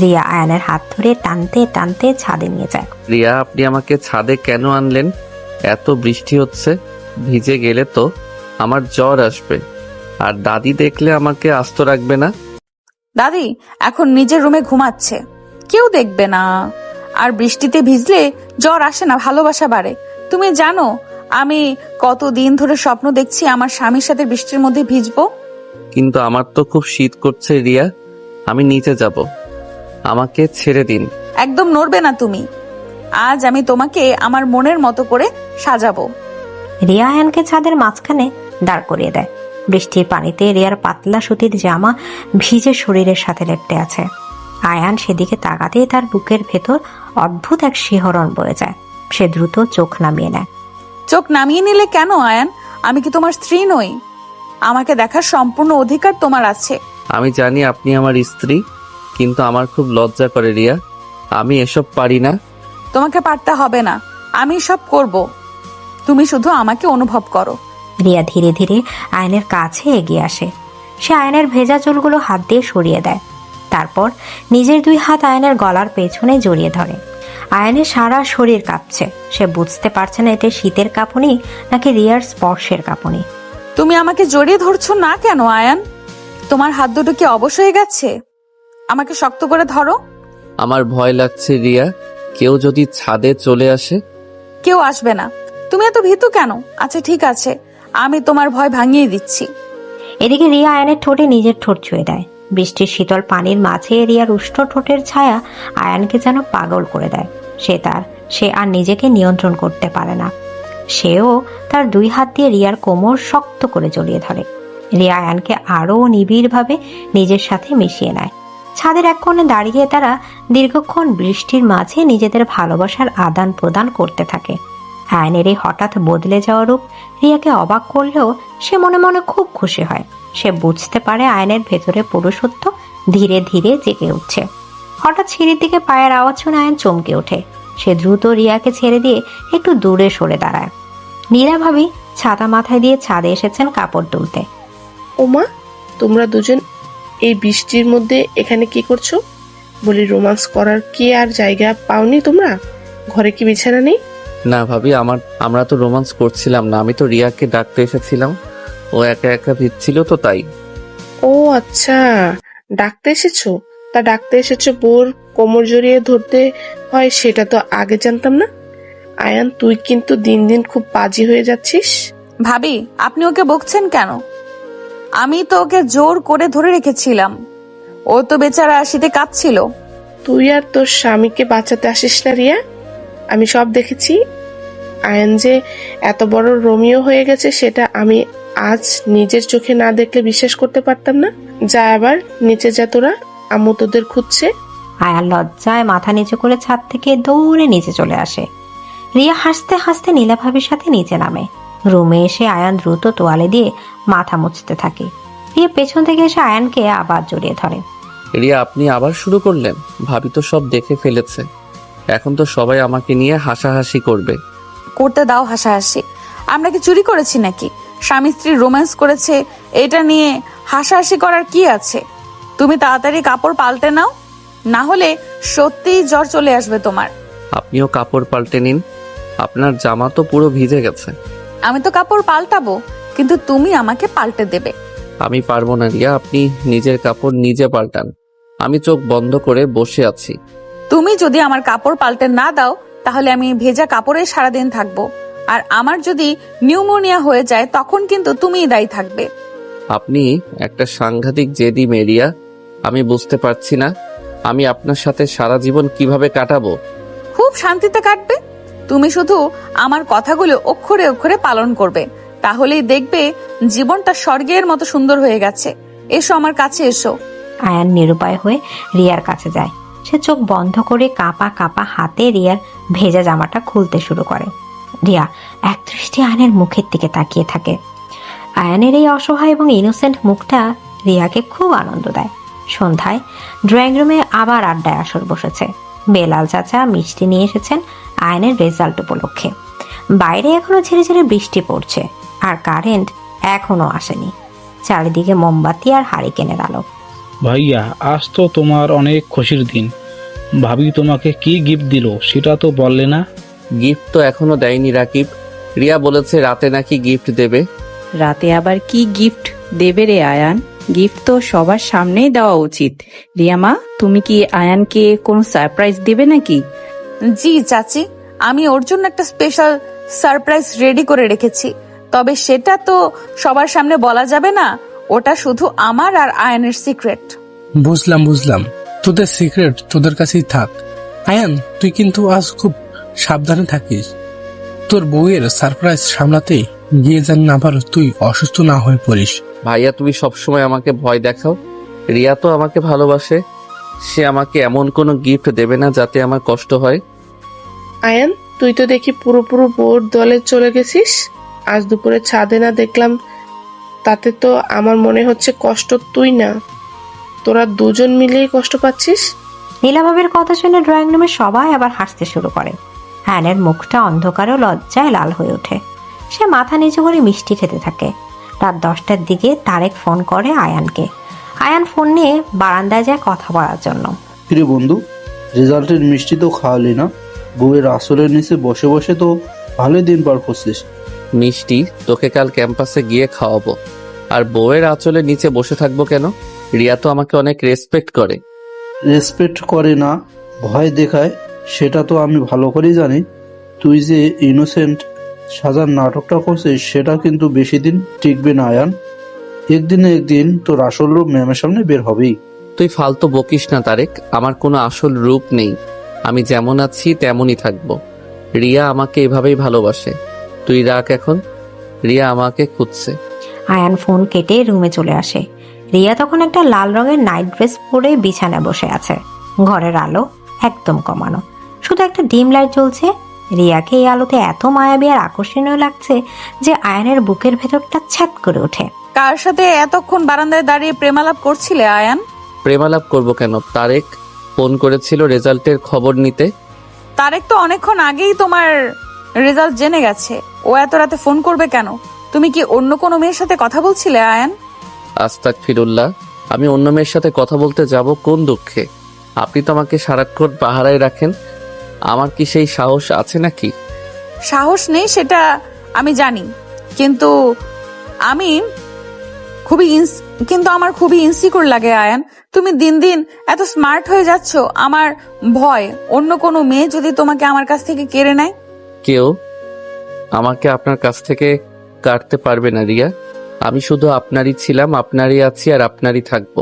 রিয়া আয়ানের হাত ধরে টানতে টানতে ছাদে নিয়ে যায়। রিয়া, আপনি আমাকে ছাদে কেন আনলেন? এত বৃষ্টি হচ্ছে, ভিজে গেলে তো আমার জ্বর আসবে, আর দাদি দেখলে আমাকে আস্ত রাখবে না। দাদি এখন নিজের রুমে ঘুমাচ্ছে, কেউ দেখবে না। আর বৃষ্টিতে ভিজলে জ্বর আসে না, ভালোবাসা বাড়ে। তুমি জানো আমি কতদিন ধরে স্বপ্ন দেখছি আমার স্বামীর সাথে বৃষ্টির মধ্যে ভিজবো। কিন্তু আমার তো খুব শীত করছে রিয়া, আমি নিচে যাব, আমাকে ছেড়ে দিন। একদম নড়বে না তুমি। আজ আমি তোমাকে আমার মনের মতো করে সাজাবো। রিয়া আয়ানকে ছাদের মাঝখানে দাঁড় করিয়ে দেয়। বৃষ্টির পানিতে রিয়ার পাতলা সুতির জামা ভিজে শরীরের সাথে লেপ্টে আছে। আয়ান সেদিকে তাকাতেই তার বুকের ভেতর অদ্ভুত এক শিহরণ বয়ে যায়। সে দ্রুত চোখ নামিয়ে নেয়। চোখ নামিয়ে নিলে কেন আয়ান? আমি কি তোমার স্ত্রী নই? আমাকে দেখার সম্পূর্ণ অধিকার তোমার আছে। আমি জানি আপনি আমার স্ত্রী, কিন্তু আমার খুব লজ্জা করে রিয়া, আমি এসব পারি না। তোমাকে পারতে হবে না, আমি সব করব, তুমি শুধু আমাকে অনুভব করো। রিয়া ধীরে ধীরে আয়নের কাছে এগিয়ে আসে। সে আয়নের ভেজা চুলগুলো হাত দিয়ে সরিয়ে দেয়। তারপর নিজের দুই হাত আয়নের গলার পেছনে জড়িয়ে ধরে। আয়নের সারা শরীর কাঁপছে। সে বুঝতে পারছে না এটা শীতের কাঁপুনি নাকি রিয়ার স্পর্শের কাঁপুনি। তুমি আমাকে জড়িয়ে ধরছো না কেন আয়ান? তোমার হাত দুটো কি অবশ হয়ে গেছে? আমাকে শক্ত করে ধরো। আমার ভয় লাগছে রিয়া, কেউ যদি ছাদে চলে আসে। কেউ আসবে না, তুমি এত ভীতু কেন? আচ্ছা ঠিক আছে, আমি তোমার ভয় ভাঙিয়ে দিচ্ছি। এদিকে রিয়া আয়নের ঠোঁটে নিজের ঠোঁট ছুঁয়ে দেয়। বৃষ্টির শীতল পানির মাঝে রিয়ার উষ্ণ ঠোঁটের ছায়া আয়ানকে যেন পাগল করে দেয়। সে আর নিজেকে নিয়ন্ত্রণ করতে পারে না। সেও তার দুই হাত দিয়ে রিয়ার কোমর শক্ত করে জড়িয়ে ধরে। রিয়া আয়ানকে আরো নিবিড়ভাবে নিজের সাথে মিশিয়ে নেয়। ছাদের এক কোণে দাঁড়িয়ে তারা দীর্ঘক্ষণ বৃষ্টির মাঝে নিজেদের ভালোবাসার আদান প্রদান করতে থাকে। আয়নের এই হঠাৎ বদলে যাওয়া রূপ রিয়াকে অবাক করলেও সে মনে মনে খুব খুশি হয়। সে বুঝতে পারে আয়নের ভেতরে পুরুষত্ব ধীরে ধীরে জেগে উঠছে। হঠাৎ সিঁড়ির দিকে পায়ের আওয়াজ শুনে আয়ন চমকে ওঠে। সে দ্রুত রিয়াকে ছেড়ে দিয়ে একটু দূরে সরে দাঁড়ায়। নীরা ভাবি ছাতা মাথায় দিয়ে ছাদে এসেছেন কাপড় তুলতে। ওমা, তোমরা দুজন এই বৃষ্টির মধ্যে এখানে কি করছো? বলি, রোমান্স করার কি আর জায়গা পাওনি তোমরা? ঘরে কি বিছানা নেই? না ভাবি, আমরা তো রোমান্স করছিলাম না, আমি তো রিয়াকে ডাকতে এসেছিলাম, ও একা একা ভিজছিল তো তাই। ও আচ্ছা, ডাকতে এসেছো? তা ডাকতে এসেছো বোর কোমর জড়িয়ে ধরতে হয়, সেটা তো আগে জানতাম না। আয়ান, তুই কিন্তু দিন দিন খুব বাজি হয়ে যাচ্ছিস। ভাবি, আপনি ওকে বকছেন কেন? আমি তো ওকে জোর করে ধরে রেখেছিলাম, ও তো বেচারা শীতে কাঁপছিল। তুই আর তোর স্বামীকে বাঁচাতে আসিস না রিয়া, আমি সব দেখেছি। আয়ান যে এত বড় রোমিও হয়ে গেছে সেটা আমি আজ নিজের চোখে না দেখলে বিশ্বাস করতে পারতাম না। যা, আবার নিচে যা, তোরা আম্মু তোদের খুঁজছে। আয়ান লজ্জায় মাথা নিচু করে ছাদ থেকে দৌড়ে নিচে চলে আসে। রিয়া হাসতে হাসতে নীলা ভাবির সাথে নিচে নামে। রুমে এসে আয়ান দ্রুত তোয়ালে দিয়ে মাথা মুছতে থাকে। রিয়া পেছন থেকে এসে আয়ানকে আবার জড়িয়ে ধরে। রিয়া, আপনি আবার শুরু করলেন? ভাবি তো সব দেখে ফেলেছে, এখন তো সবাই আমাকে নিয়ে হাসাহাসি করবে। করতে দাও হাসাহাসি, আমরা কি চুরি করেছি নাকি? স্বামী স্ত্রী রোম্যান্স করেছে, এটা নিয়ে হাসাহাসি করার কি আছে? তুমি তাড়াতাড়ি কাপড় পাল্টে নাও, না হলে সত্যিই জ্বর চলে আসবে তোমার। আপনিও কাপড় পাল্টে নিন, আপনার জামা তো পুরো ভিজে গেছে। আমি তো কাপড় পাল্টাবো, কিন্তু তুমি আমাকে পাল্টে দেবে। আমি পারবো না রিয়া, আপনি নিজের কাপড় নিজে পাল্টান। আমি চোখ বন্ধ করে বসে আছি। তুমি যদি আমার কাপড় পাল্টে না দাও তাহলে আমি ভেজা কাপড়ে সারাদিন থাকবো, আর আমার যদি নিউমোনিয়া হয়ে যায় তখন কিন্তু তুমিই দায়ী থাকবে। আপনি একটা সাংঘাতিক জেদি মেয়ে রিয়া। আমি বুঝতে পারছি না আমি আপনার সাথে সারা জীবন কিভাবে কাটাবো। খুব শান্তিতে কাটবে। তুমি শুধু আমার কথাগুলো অক্ষরে অক্ষরে পালন করবে, তাহলেই দেখবে জীবনটা স্বর্গের মতো সুন্দর হয়ে গেছে। এসো আমার কাছে এসো। আয়ান নিরুপায় হয়ে রিয়ার কাছে যায়। সে চোখ বন্ধ করে কাঁপা কাঁপা হাতে রিয়ার ভেজা জামাটা খুলতে শুরু করে। রিয়া একদৃষ্টি আয়নের মুখের দিকে তাকিয়ে থাকে। আয়ানের এই অসহায় এবং ইনোসেন্ট মুখটা রিয়াকে খুব আনন্দ দেয়। সন্ধ্যায় ড্রয়িং রুমে আবার আড্ডায় আসর বসেছে। বেলাল চাচা মিষ্টি নিয়ে এসেছেন আয়নের রেজাল্ট উপলক্ষে। বাইরে এখনো ঝিরে ঝিরে বৃষ্টি পড়ছে, আর কারেন্ট এখনো আসেনি। চারিদিকে মোমবাতি আর হারিকেনের আলো। ভাইয়া, আজ তো তোমার অনেক খুশির দিন। ভাবি তোমাকে কি গিফট দিল সেটা তো বললে না। গিফট তো এখনো দেয়নি রাকিব। রিয়া বলেছে রাতে নাকি গিফট দেবে। রাতে আবার কি গিফট দেবে রে আয়ান? গিফট তো সবার সামনেই দেওয়া উচিত। রিয়ামা, তুমি কি আয়ানকে কোনো সারপ্রাইজ দেবে নাকি? জি চাচি, আমি ওর জন্য একটা স্পেশাল সারপ্রাইজ রেডি করে রেখেছি, তবে সেটা তো সবার সামনে বলা যাবে না। ওটা শুধু আমার আর আয়নের সিক্রেট। বুঝলাম, তোদের সিক্রেট তোদের কাছেই থাক। আয়ান, তুই কিন্তু আজ খুব সাবধানে থাকিস। তোর বউয়ের সারপ্রাইজ সামলাতে গিয়ে যেন আবার তুই অসুস্থ না হয়ে পড়িস। ভাইয়া, তুমি সবসময় আমাকে ভয় দেখাও। রিয়া তো আমাকে ভালোবাসে। সে আমাকে এমন কোনো গিফট দেবে না যাতে আমার কষ্ট হয়। আয়ান, তুই তো দেখি পুরোপুরো বোর দলে চলে গেছিস। আজ দুপুরে ছাদে না দেখলাম, তাতে তো আমার মনে হচ্ছে কষ্ট তুই না, তোরা দুজন মিলেই কষ্ট পাচ্ছিস। নীলাভাবের কথা শুনে ড্রয়িং রুমে সবাই আবার হাসতে শুরু করে। আয়নের মুখটা অন্ধকারে ও লজ্জায় লাল হয়ে ওঠে। সে মাথা নিচু করে মিষ্টি খেতে থাকে। রাত 10টার দিকে তারেক ফোন করে আয়ানকে। আয়ান ফোন নিয়ে বারান্দায় যায় কথা বলার জন্য। কিরে বন্ধু, রেজাল্টের মিষ্টি তো খাওয়ালি না? বউয়ের আসলের নিচে বসে বসে তো ভালোই দিন পার করছিস। মিষ্টি তোকে কাল ক্যাম্পাসে গিয়ে খাওয়াবো। আর বউয়ের আঁচলের নিচে বসে থাকবো কেন? রিয়া তো আমাকে অনেক রেসপেক্ট করে। রেসপেক্ট করে না, ভয় দেখায়, সেটা তো আমি ভালো করেই জানি। তুই যে ইনোসেন্ট সাজার নাটকটা করছিস সেটা কিন্তু বেশি দিন টিকবে না আয়ান। একদিন তোর আসল রূপ ম্যামের সামনে বের হবেই। তুই ফালতু বকিস না তারেক। আমার কোনো আসল রূপ নেই। আমি যেমন আছি তেমনই থাকবো। রিয়া আমাকে এভাবেই ভালোবাসে। তুই রাখ এখন। রিয়া আমাকে খুঁজছে। আয়ান ফোন কেটে রুমে চলে আসে। রিয়া তখন একটা লাল রঙের নাইট ড্রেস পরে বিছানায় বসে আছে। ঘরের আলো একদম কমানো, শুধু একটা ডিম লাইট জ্বলছে। রিয়াকে এই আলোতে এত মায়াবী আর আকর্ষণীয় লাগছে যে আয়ানের বুকের ভেতরটা ছ্যাদ করে ওঠে। কার সাথে এতক্ষণ বারান্দায় দাঁড়িয়ে প্রেমালাপ করছিলে আয়ান? প্রেমালাপ করবো কেন? তারেক ফোন করেছিল রেজাল্টের খবর নিতে। তারেক তো অনেকক্ষণ আগেই তোমার রেজাল্ট জেনে গেছে। ও এত রাতে ফোন করবে কেন? তুমি কি অন্য কোনো মেয়ের সাথে কথা বলছিলে আয়ান? আস্তাগফিরুল্লাহ, আমি অন্য মেয়ের সাথে কথা বলতে যাব কোন দুঃখে? আপনি তো আমাকে সারাক্ষণ পাহারায় রাখেন। আমার কি সেই সাহস আছে নাকি? সাহস নেই সেটা আমি জানি, কিন্তু আমার খুবই ইনসিকিউর লাগে আয়ান। তুমি দিন দিন এত স্মার্ট হয়ে যাচ্ছ, আমার ভয় অন্য কোনো মেয়ে যদি তোমাকে আমার কাছ থেকে কেড়ে নেয়। কেউ আমাকে আপনার কাছ থেকে কাটতে পারবে না রিয়া। আমি শুধু আপনারই ছিলাম, আপনারই আছি, আর আপনারই থাকবো।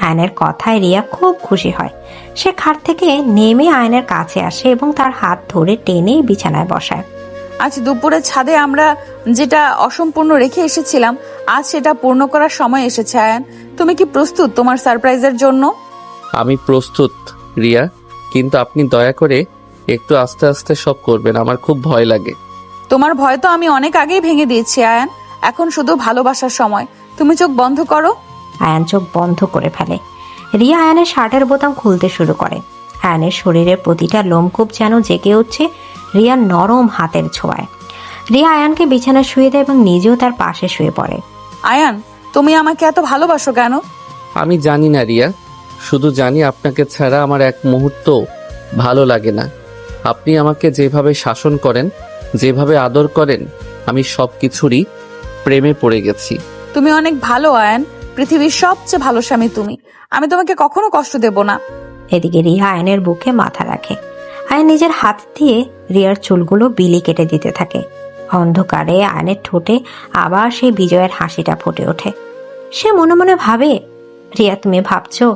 আয়নের কথায় রিয়া খুব খুশি হয়। সে খাট থেকে নেমে আয়নের কাছে আসে এবং তার হাত ধরে টেনে বিছানায় বসায়। আজ দুপুরে ছাদে আমরা যেটা অসম্পূর্ণ রেখে এসেছিলাম, আজ সেটা পূর্ণ করার সময় এসেছে আয়ান। তুমি কি প্রস্তুত তোমার সারপ্রাইজের জন্য? আমি প্রস্তুত রিয়া, কিন্তু আপনি দয়া করে একটু আস্তে আস্তে সব করবেন। আমার খুব ভয় লাগে। তোমার ভয় তো আমি অনেক আগেই ভেঙে দিয়েছি আয়ান। এখন শুধু ভালোবাসার সময়। তুমি চোখ বন্ধ করো। আয়ান চোখ বন্ধ করে ফেলে। রিয়া আয়ানের শার্টের বোতাম খুলতে শুরু করে। আয়ানের শরীরের প্রতিটা লোমকূপ যেন জেগে উঠছে রিয়ার নরম হাতের ছোঁয়ায়। রিয়া আয়ানকে বিছানায় শুয়ে দেয় এবং নিজেও তার পাশে শুয়ে পড়ে। আয়ান, তুমি আমাকে এত ভালোবাসো কেন? আমি জানি না রিয়া, শুধু জানি আপনাকে ছাড়া আমার এক মুহূর্ত ভালো লাগে না। আপনি আমাকে যেভাবে শাসন করেন, যেভাবে আদর করেন, আমি সব কিছুরই প্রেমে পড়ে গেছি। তুমি অনেক ভালো আয়ান, পৃথিবীর সবচেয়ে ভালো স্বামী তুমি। আমি তোমাকে কখনো কষ্ট দেব না। এদিকে রিয়া আয়নের বুকে মাথা রাখে। আয়ন নিজের হাত দিয়ে রিয়ার চুলগুলো বিলি কেটে দিতে থাকে। অন্ধকারে আয়নের ঠোঁটে আবার সেই বিজয়ের হাসিটা ফুটে ওঠে। সে মনে মনে ভাবে, রিয়া তুমি ভাবছো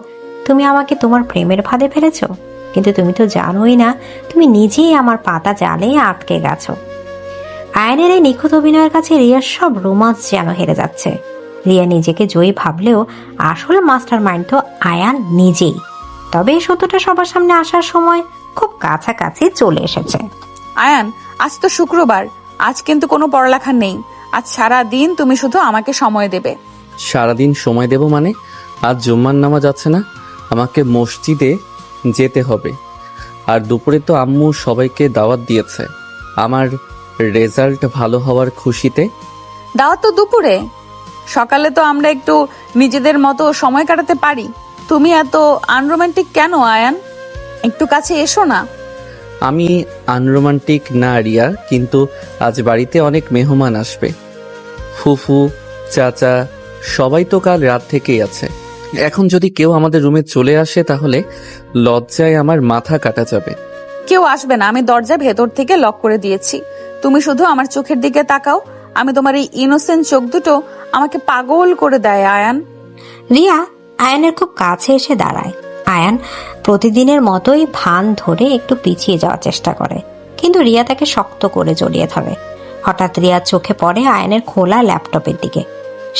তুমি আমাকে তোমার প্রেমের ফাঁদে ফেলেছো, কিন্তু তুমি তো জানোই না তুমি নিজেই আমার পাতা জালে আটকে গেছো। আয়নের এই নিখুঁত অভিনয়ের কাছে রিয়ার সব রোমাঞ্চ যেন হেরে যাচ্ছে। রিয়া নিজেকে জয়ী ভাবলেও আসল মাস্টার মাইন্ড তো আয়ান নিজেই। তবে এই সত্যটা সবার সামনে আসার সময় খুব কাছাকাছি চলে এসেছে। আয়ান, আজ তো শুক্রবার, আজ কিন্তু কোনো পড়ালেখা নেই। আজ সারা দিন তুমি শুধু আমাকে সময় দেবে। সারাদিন সময় দেব মানে? আজ জুম্মার নামাজ আছে না, আমাকে মসজিদে যেতে হবে। আর দুপুরে তো আম্মু সবাইকে দাওয়াত দিয়েছে আমার রেজাল্ট ভালো হওয়ার খুশিতে। দাওয়াত তো দুপুরে, সকালে তো আমরা একটু নিজেদের মতো সময় কাটাতে পারি। তুমি এত আনরোমান্টিক কেন আয়ান? একটু কাছে এসো না। আমি আনরোমান্টিক না রিয়া, কিন্তু আজ বাড়িতে অনেক মেহমান আসবে। ফুফু, চাচা সবাই তো কাল রাত থেকেই আছে। এখন যদি কেউ আমাদের রুমে চলে আসে তাহলে লজ্জায় আমার মাথা কাটা যাবে। কেউ আসবে না, আমি দরজা ভেতর থেকে লক করে দিয়েছি। তুমি শুধু আমার চোখের দিকে তাকাও। আমি তোমার এই ইনোসেন্ট চোখ দুটো আমাকে পাগল করে দেয় আয়ান। রিয়া আয়ানের খুব কাছে এসে দাঁড়ায়। আয়ান প্রতিদিনের মতোই ভান ধরে একটু পিছিয়ে যাওয়ার চেষ্টা করে, কিন্তু রিয়া তাকে শক্ত করে জড়িয়ে ধরে। হঠাৎ রিয়ার চোখে পড়ে আয়ানের খোলা ল্যাপটপের দিকে।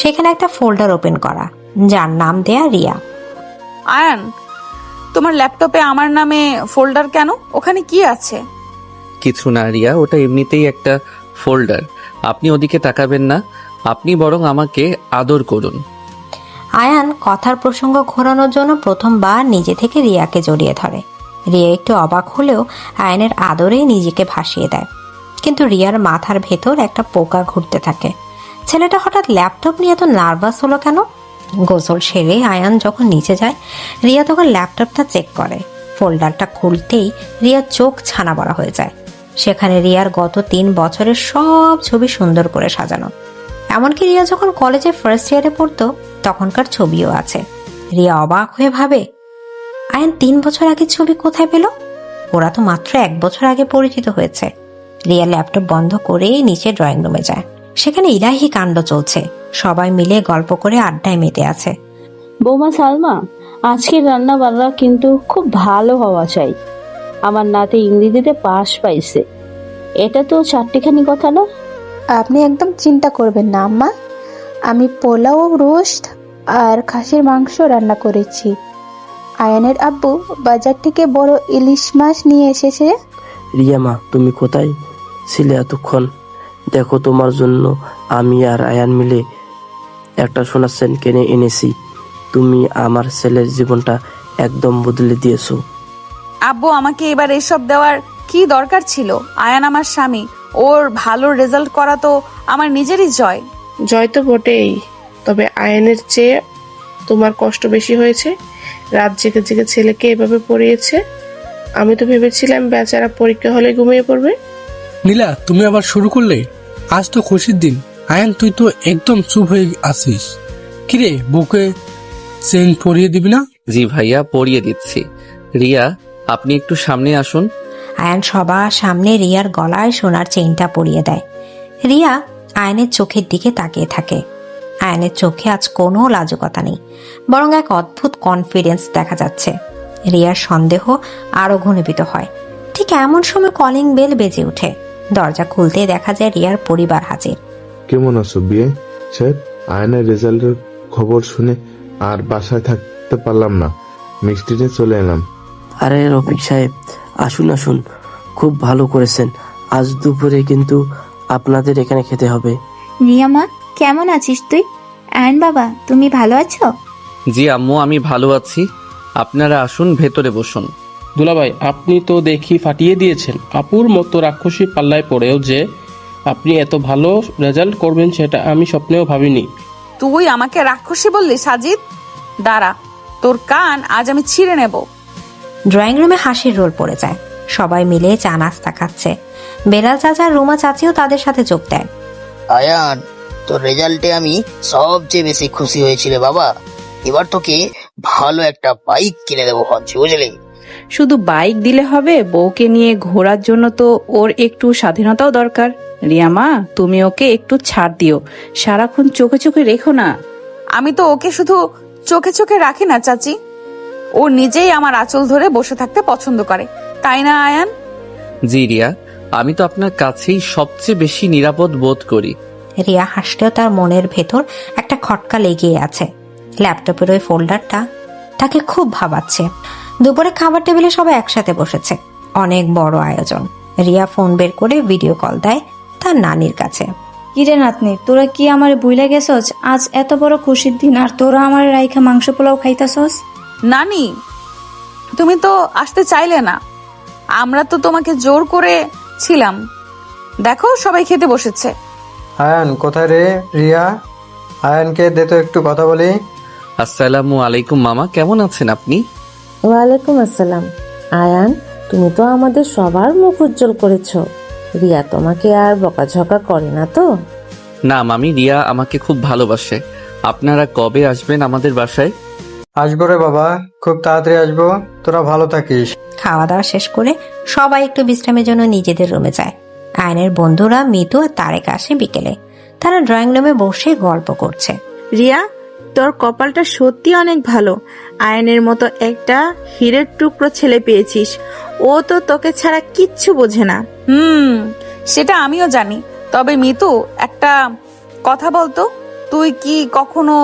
সেখানে একটা ফোল্ডার ওপেন করা, যার নাম দেয়া রিয়া। আয়ান, তোমার ল্যাপটপে আমার নামে ফোল্ডার কেন? ওখানে কি আছে? কিছু না রিয়া, ওটা এমনিতেই একটা ফোল্ডার। আপনি ওদিকে তাকাবেন না, আপনি বরং আমাকে আদর করুন। আয়ান কথার প্রসঙ্গ ঘোরানোর জন্য প্রথমবার নিজে থেকে রিয়াকে জড়িয়ে ধরে। রিয়া একটু অবাক হলেও আয়ানের আদরেই নিজেকে ভাসিয়ে দেয়। কিন্তু রিয়ার মাথার ভেতর একটা পোকা ঘুরতে থাকে। ছেলেটা হঠাৎ ল্যাপটপ নিয়ে এত নার্ভাস হলো কেন? গোসল সেরে আয়ান যখন নিচে যায়, রিয়া তখন ল্যাপটপটা চেক করে। ফোল্ডারটা খুলতেই রিয়ার চোখ ছানা বড়া হয়ে যায়। সেখানে রিয়ার গত 3 বছরের সব ছবি সুন্দর করে সাজানো। এমনকি রিয়া যখন কলেজে ফার্স্ট ইয়ারে পড়তো তখনকার ছবিও আছে। রিয়া অবাক হয়ে ভাবে, আয়ান 3 বছর আগে ছবি কোথায় পেল? ওরা তো মাত্র 1 বছর আগে পরিচিত হয়েছে। রিয়া ল্যাপটপ বন্ধ করে নিচে ড্রয়িং রুমে যায়। সেখানে ইলাহি কাণ্ড চলছে। সবাই মিলে গল্প করে আড্ডায় মেতে আছে। বৌমা সালমা, আজকের রান্না বান্না কিন্তু খুব ভালো হওয়া চাই। আমার নাতি ইংরেজিতে পাস পাইছে, এটা তো 4টিখানি কথা না? আপনি একদম চিন্তা করবেন না আম্মা, আমি পোলাও, রোস্ট আর খাসির মাংস রান্না করেছি। আয়ানের আব্বু বাজার থেকে বড় ইলিশ মাছ নিয়ে এসেছে। রিয়া মা, তুমি কোথায় ছিলে এতক্ষণ? দেখো, তোমার জন্য আমি আর আয়ান মিলে একটা সোনার চেন কিনে এনেছি। তুমি আমার ছেলের জীবনটা একদম বদলে দিয়েছো। আব্বু, আমাকে এবার এসব দেওয়ার কি দরকার ছিল? আয়ান আমার স্বামী, ওর ভালো রেজাল্ট করা তো আমার নিজেরই জয়। জয় তো বটেই, তবে আয়নের চেয়ে তোমার কষ্ট বেশি হয়েছে। রাত জেগে জেগে ছেলেকে এভাবে পড়িয়েছে। আমি তো ভেবেছিলাম বেচারা পরীক্ষা হলে ঘুমিয়ে পড়বে। নীলা, তুমি আবার শুরু করলে? আজ তো খুশির দিন। আয়ান, তুই তো একদম চুপ হয়ে আছিস। কিরে, বউকে চেন পরিয়ে দিবি না? জি ভাইয়া, পরিয়ে দিচ্ছি। রিয়া, আপনি একটু সামনে আসুন। আয়ান সবার সামনে রিয়ার গলায় সোনার চেইনটা পরিয়ে দেয়। রিয়া আয়নের চোখের দিকে তাকিয়ে থাকে। আয়নের চোখে আজ কোনো লাজুকতা নেই, বরং এক অদ্ভুত কনফিডেন্স দেখা যাচ্ছে। রিয়ার সন্দেহ আরো ঘনীভূত হয়। ঠিক এমন সময় কলিং বেল বেজে ওঠে। দরজা খুলতে দেখা যায় রিয়ার পরিবার হাজির। কেমন আছো বিয়ে সাহেব? আয়নের রেজাল্টের খবর শুনে আর বাসায় থাকতে পারলাম না, মিষ্টিতে চলে এলাম। আরে রফিক সাহেব, আসুন আসুন, খুব ভালো করেছেন। আজ দুপুরে কিন্তু আপনাদের এখানে খেতে হবে। রিয়া মা, কেমন আছিস তুই? আয়ন বাবা, তুমি ভালো আছো? জি আম্মু, আমি ভালো আছি। আপনারা আসুন, ভেতরে বসুন। দুলাভাই, আপনি তো দেখি ফাটিয়ে দিয়েছেন। আপুর মতো রাক্ষসী পাল্লায় পড়েও যে আপনি এত ভালো রেজাল্ট করবেন সেটা আমি স্বপ্নেও ভাবিনি। তুই আমাকে রাক্ষসী বললি সাজিদ? দাঁড়া, তোর কান আজ আমি ছিঁড়ে নেব। ড্রয়িং রুমে হাসির রোল পড়ে যায়। সবাই মিলে চা নাস্তা খাচ্ছে। বেলাল চাচা আর রুমা চাচিও তাদের সাথে যোগ দেয়। আয়ান, তোর রেজাল্টে আমি সবচেয়ে বেশি খুশি হয়েছি রে বাবা। এবার তোকে ভালো একটা বাইক কিনে দেবো ভাবছি, বুঝলি? শুধু বাইক দিলে হবে? বউকে নিয়ে ঘোরার জন্য তো ওর একটু স্বাধীনতাও দরকার। রিয়া মা, তুমি ওকে একটু ছাড় দিও, সারাক্ষণ চোখে চোখে রেখো না। আমি তো ওকে শুধু চোখে চোখে রাখি না চাচি, ও নিজেই আমার আঁচল ধরে বসে থাকতে পছন্দ করে, তাই না আয়ান? জি রিয়া, আমি তো আপনার কাছেই সবচেয়ে বেশি নিরাপদ বোধ করি। রিয়া হাসলেও তার মনের ভেতর একটা খটকা লেগে আছে। ল্যাপটপের ওই ফোল্ডারটা তাকে খুব ভাবাচ্ছে। দুপুরে খাবার টেবিলে সবাই একসাথে বসেছে, অনেক বড় আয়োজন। রিয়া ফোন বের করে ভিডিও কল দেয় তার নানির কাছে। কিরে নাতনি, তোরা কি আমার বুইলা গেছস? আজ এত বড় খুশির দিন আর তোরা আমার রাইখা মাংস পোলাও খাইতাছস? নানি, তুমি তো আসতে চাইলে না, আমরা তো তোমাকে জোর করে ছিলাম। দেখো সবাই খেতে বসেছে। আয়ান কোথায় রে? রিয়া, আয়ানকে দে তো একটু কথা বলি। আসসালামু আলাইকুম মামা, কেমন আছেন আপনি? ওয়ালাইকুম আসসালাম। আয়ান, তুমি তো আমাদের সবার মুখ উজ্জ্বল করেছো। রিয়া তোমাকে আর বকাঝকা করে না তো? না মামি, রিয়া আমাকে খুব ভালোবাসে। আপনারা কবে আসবেন আমাদের বাসায়? আসবো রে বাবা, খুব তাড়াতাড়ি আসবো। তোরা ভালো থাকিস। খাওয়া দাওয়া শেষ করে সবাই একটু বিশ্রামের জন্য নিজেদের রুমে যায়। আয়নের বন্ধুরা মিতু আর তারেক আসে বিকেলে। তারা ড্রয়িং রুমে বসে গল্প করছে। রিয়া, তোর কপালটা সত্যি অনেক ভালো। আয়নের মতো একটা হীরের টুকরো ছেলে পেয়েছিস। ও তো তোকে ছাড়া কিচ্ছু বোঝে না। সেটা আমিও জানি। তবে মিতু, একটা কথা বলতো, তুই কি কখনো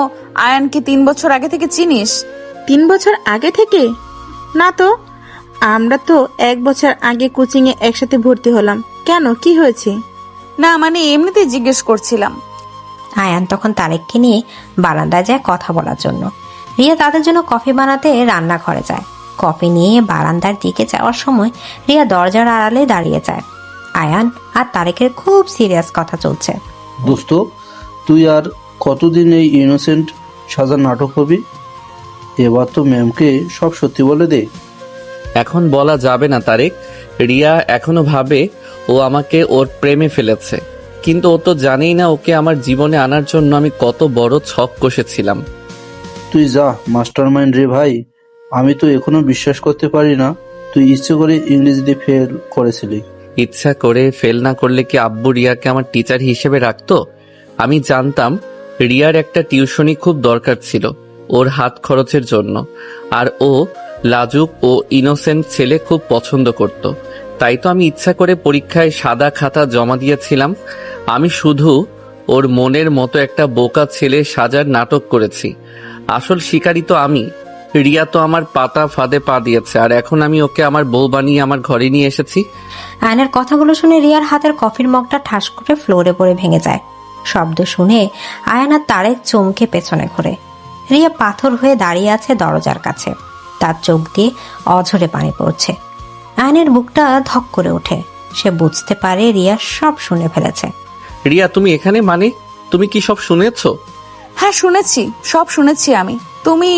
আয়ানকে 3 বছর আগে থেকে চিনিস? 3 বছর আগে থেকে? না তো, আমরা তো 1 বছর আগে কোচিং এ একসাথে ভর্তি হলাম। কেন, কি হয়েছে? না মানে এমনিতেই জিজ্ঞেস করছিলাম। আয়ান তখন তারেককে নিয়ে বারান্দায় যায় কথা বলার জন্য। রিয়া তাদের জন্য কফি বানাতে রান্নাঘরে যায়। কফি নিয়ে বারান্দার দিকে যাওয়ার সময় রিয়া দরজার আড়ালে দাঁড়িয়ে যায়। আয়ান আর তারেকের খুব সিরিয়াস কথা চলছে। দোস্ত, তুই আর কতদিন এই ইনোসেন্ট সাজার নাটক করবি? এবার তো ম্যামকে সব সত্যি বলে দে। এখন বলা যাবে না তারেক। রিয়া এখনো ভাবে ও আমাকে ওর প্রেমে ফেলেছে, কিন্তু ও তো জানেই না ওকে আমার জীবনে আনার জন্য আমি কত বড় ছক কষেছিলাম। তুই যা মাস্টার মাইন্ড রে ভাই। আমি তো এখনো বিশ্বাস করতে পারি না তুই ইচ্ছে করে ইংরেজিতে ফেল করেছিলি। ইচ্ছা করে ফেল না করলে কি আব্বু রিয়াকে আমার টিচার হিসেবে রাখতো? আমি জানতাম রিয়ার একটা টিউশনি খুব দরকার ছিল ওর হাত খরচের জন্য, আর ও লাজুক ও ইনোসেন্ট ছেলে খুব পছন্দ করত। তাই তো আমি ইচ্ছা করে পরীক্ষায় সাদা খাতা জমা দিয়েছিলাম। আমি শুধু ওর মনের মতো একটা বোকা ছেলে সাজার নাটক করেছি। আসল শিকারী তো আমি। রিয়া তো আমার পাতা ফাঁদে পা দিয়েছে, আর এখন আমি ওকে আমার বউ বানিয়ে আমার ঘরে নিয়ে এসেছি। আয়নের কথাগুলো শুনে রিয়ার হাতের কফির মগটা ঠাস করে ফ্লোরে পড়ে ভেঙে যায়। শব্দ শুনে আয়ান আর তারেক চমকে পেছনে ঘোরে। রিয়া পাথর হয়ে দাঁড়িয়ে আছে দরজার কাছে, তার চোখ দিয়ে অঝরে পানি পড়ছে। আয়নের বুকটা ধক করে ওঠে। সে বুঝতে পারে রিয়া সব শুনে ফেলেছে। রিয়া, তুমি এখানে? মানে তুমি কি সব শুনেছো? হ্যাঁ শুনেছি, সব শুনেছি আমি। তুমি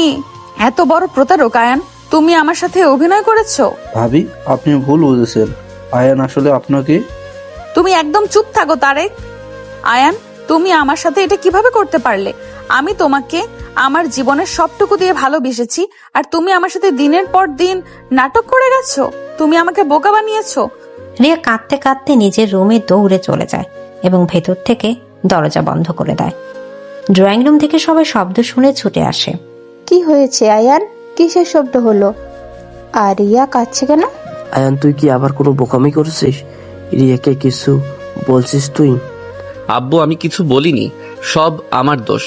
এত বড় প্রতারক আয়ান, তুমি আমার সাথে অভিনয় করেছো। ভাবি, আপনি ভুল বুঝেছেন। আয়ান আসলে আপনাকে। তুমি একদম চুপ থাকো তারেক। আয়ান, তুমি আমার সাথে এটা কিভাবে করতে পারলে? আমি তোমাকে আমার জীবনের সবটুকু দিয়ে ভালোবেসেছি, আর তুমি আমার সাথে দিনের পর দিন নাটক করে গেছো। তুমি আমাকে বোকা বানিয়েছো। রিয়া কাঁদতে কাঁদতে নিজের রুমে দৌড়ে চলে যায় এবং ভেতর থেকে দরজা বন্ধ করে দেয়। ড্রয়িং রুম থেকে সবাই শব্দ শুনে ছুটে আসে। কি হয়েছে আয়ান? কিসের শব্দ হলো? আর রিয়া কাঁদছে কেন? আয়ান, তুই কি আবার কোনো বোকামি করছিস? রিয়াকে কিছু বলছিস তুই? আব্বু, আমি কিছু বলিনি, সব আমার দোষ।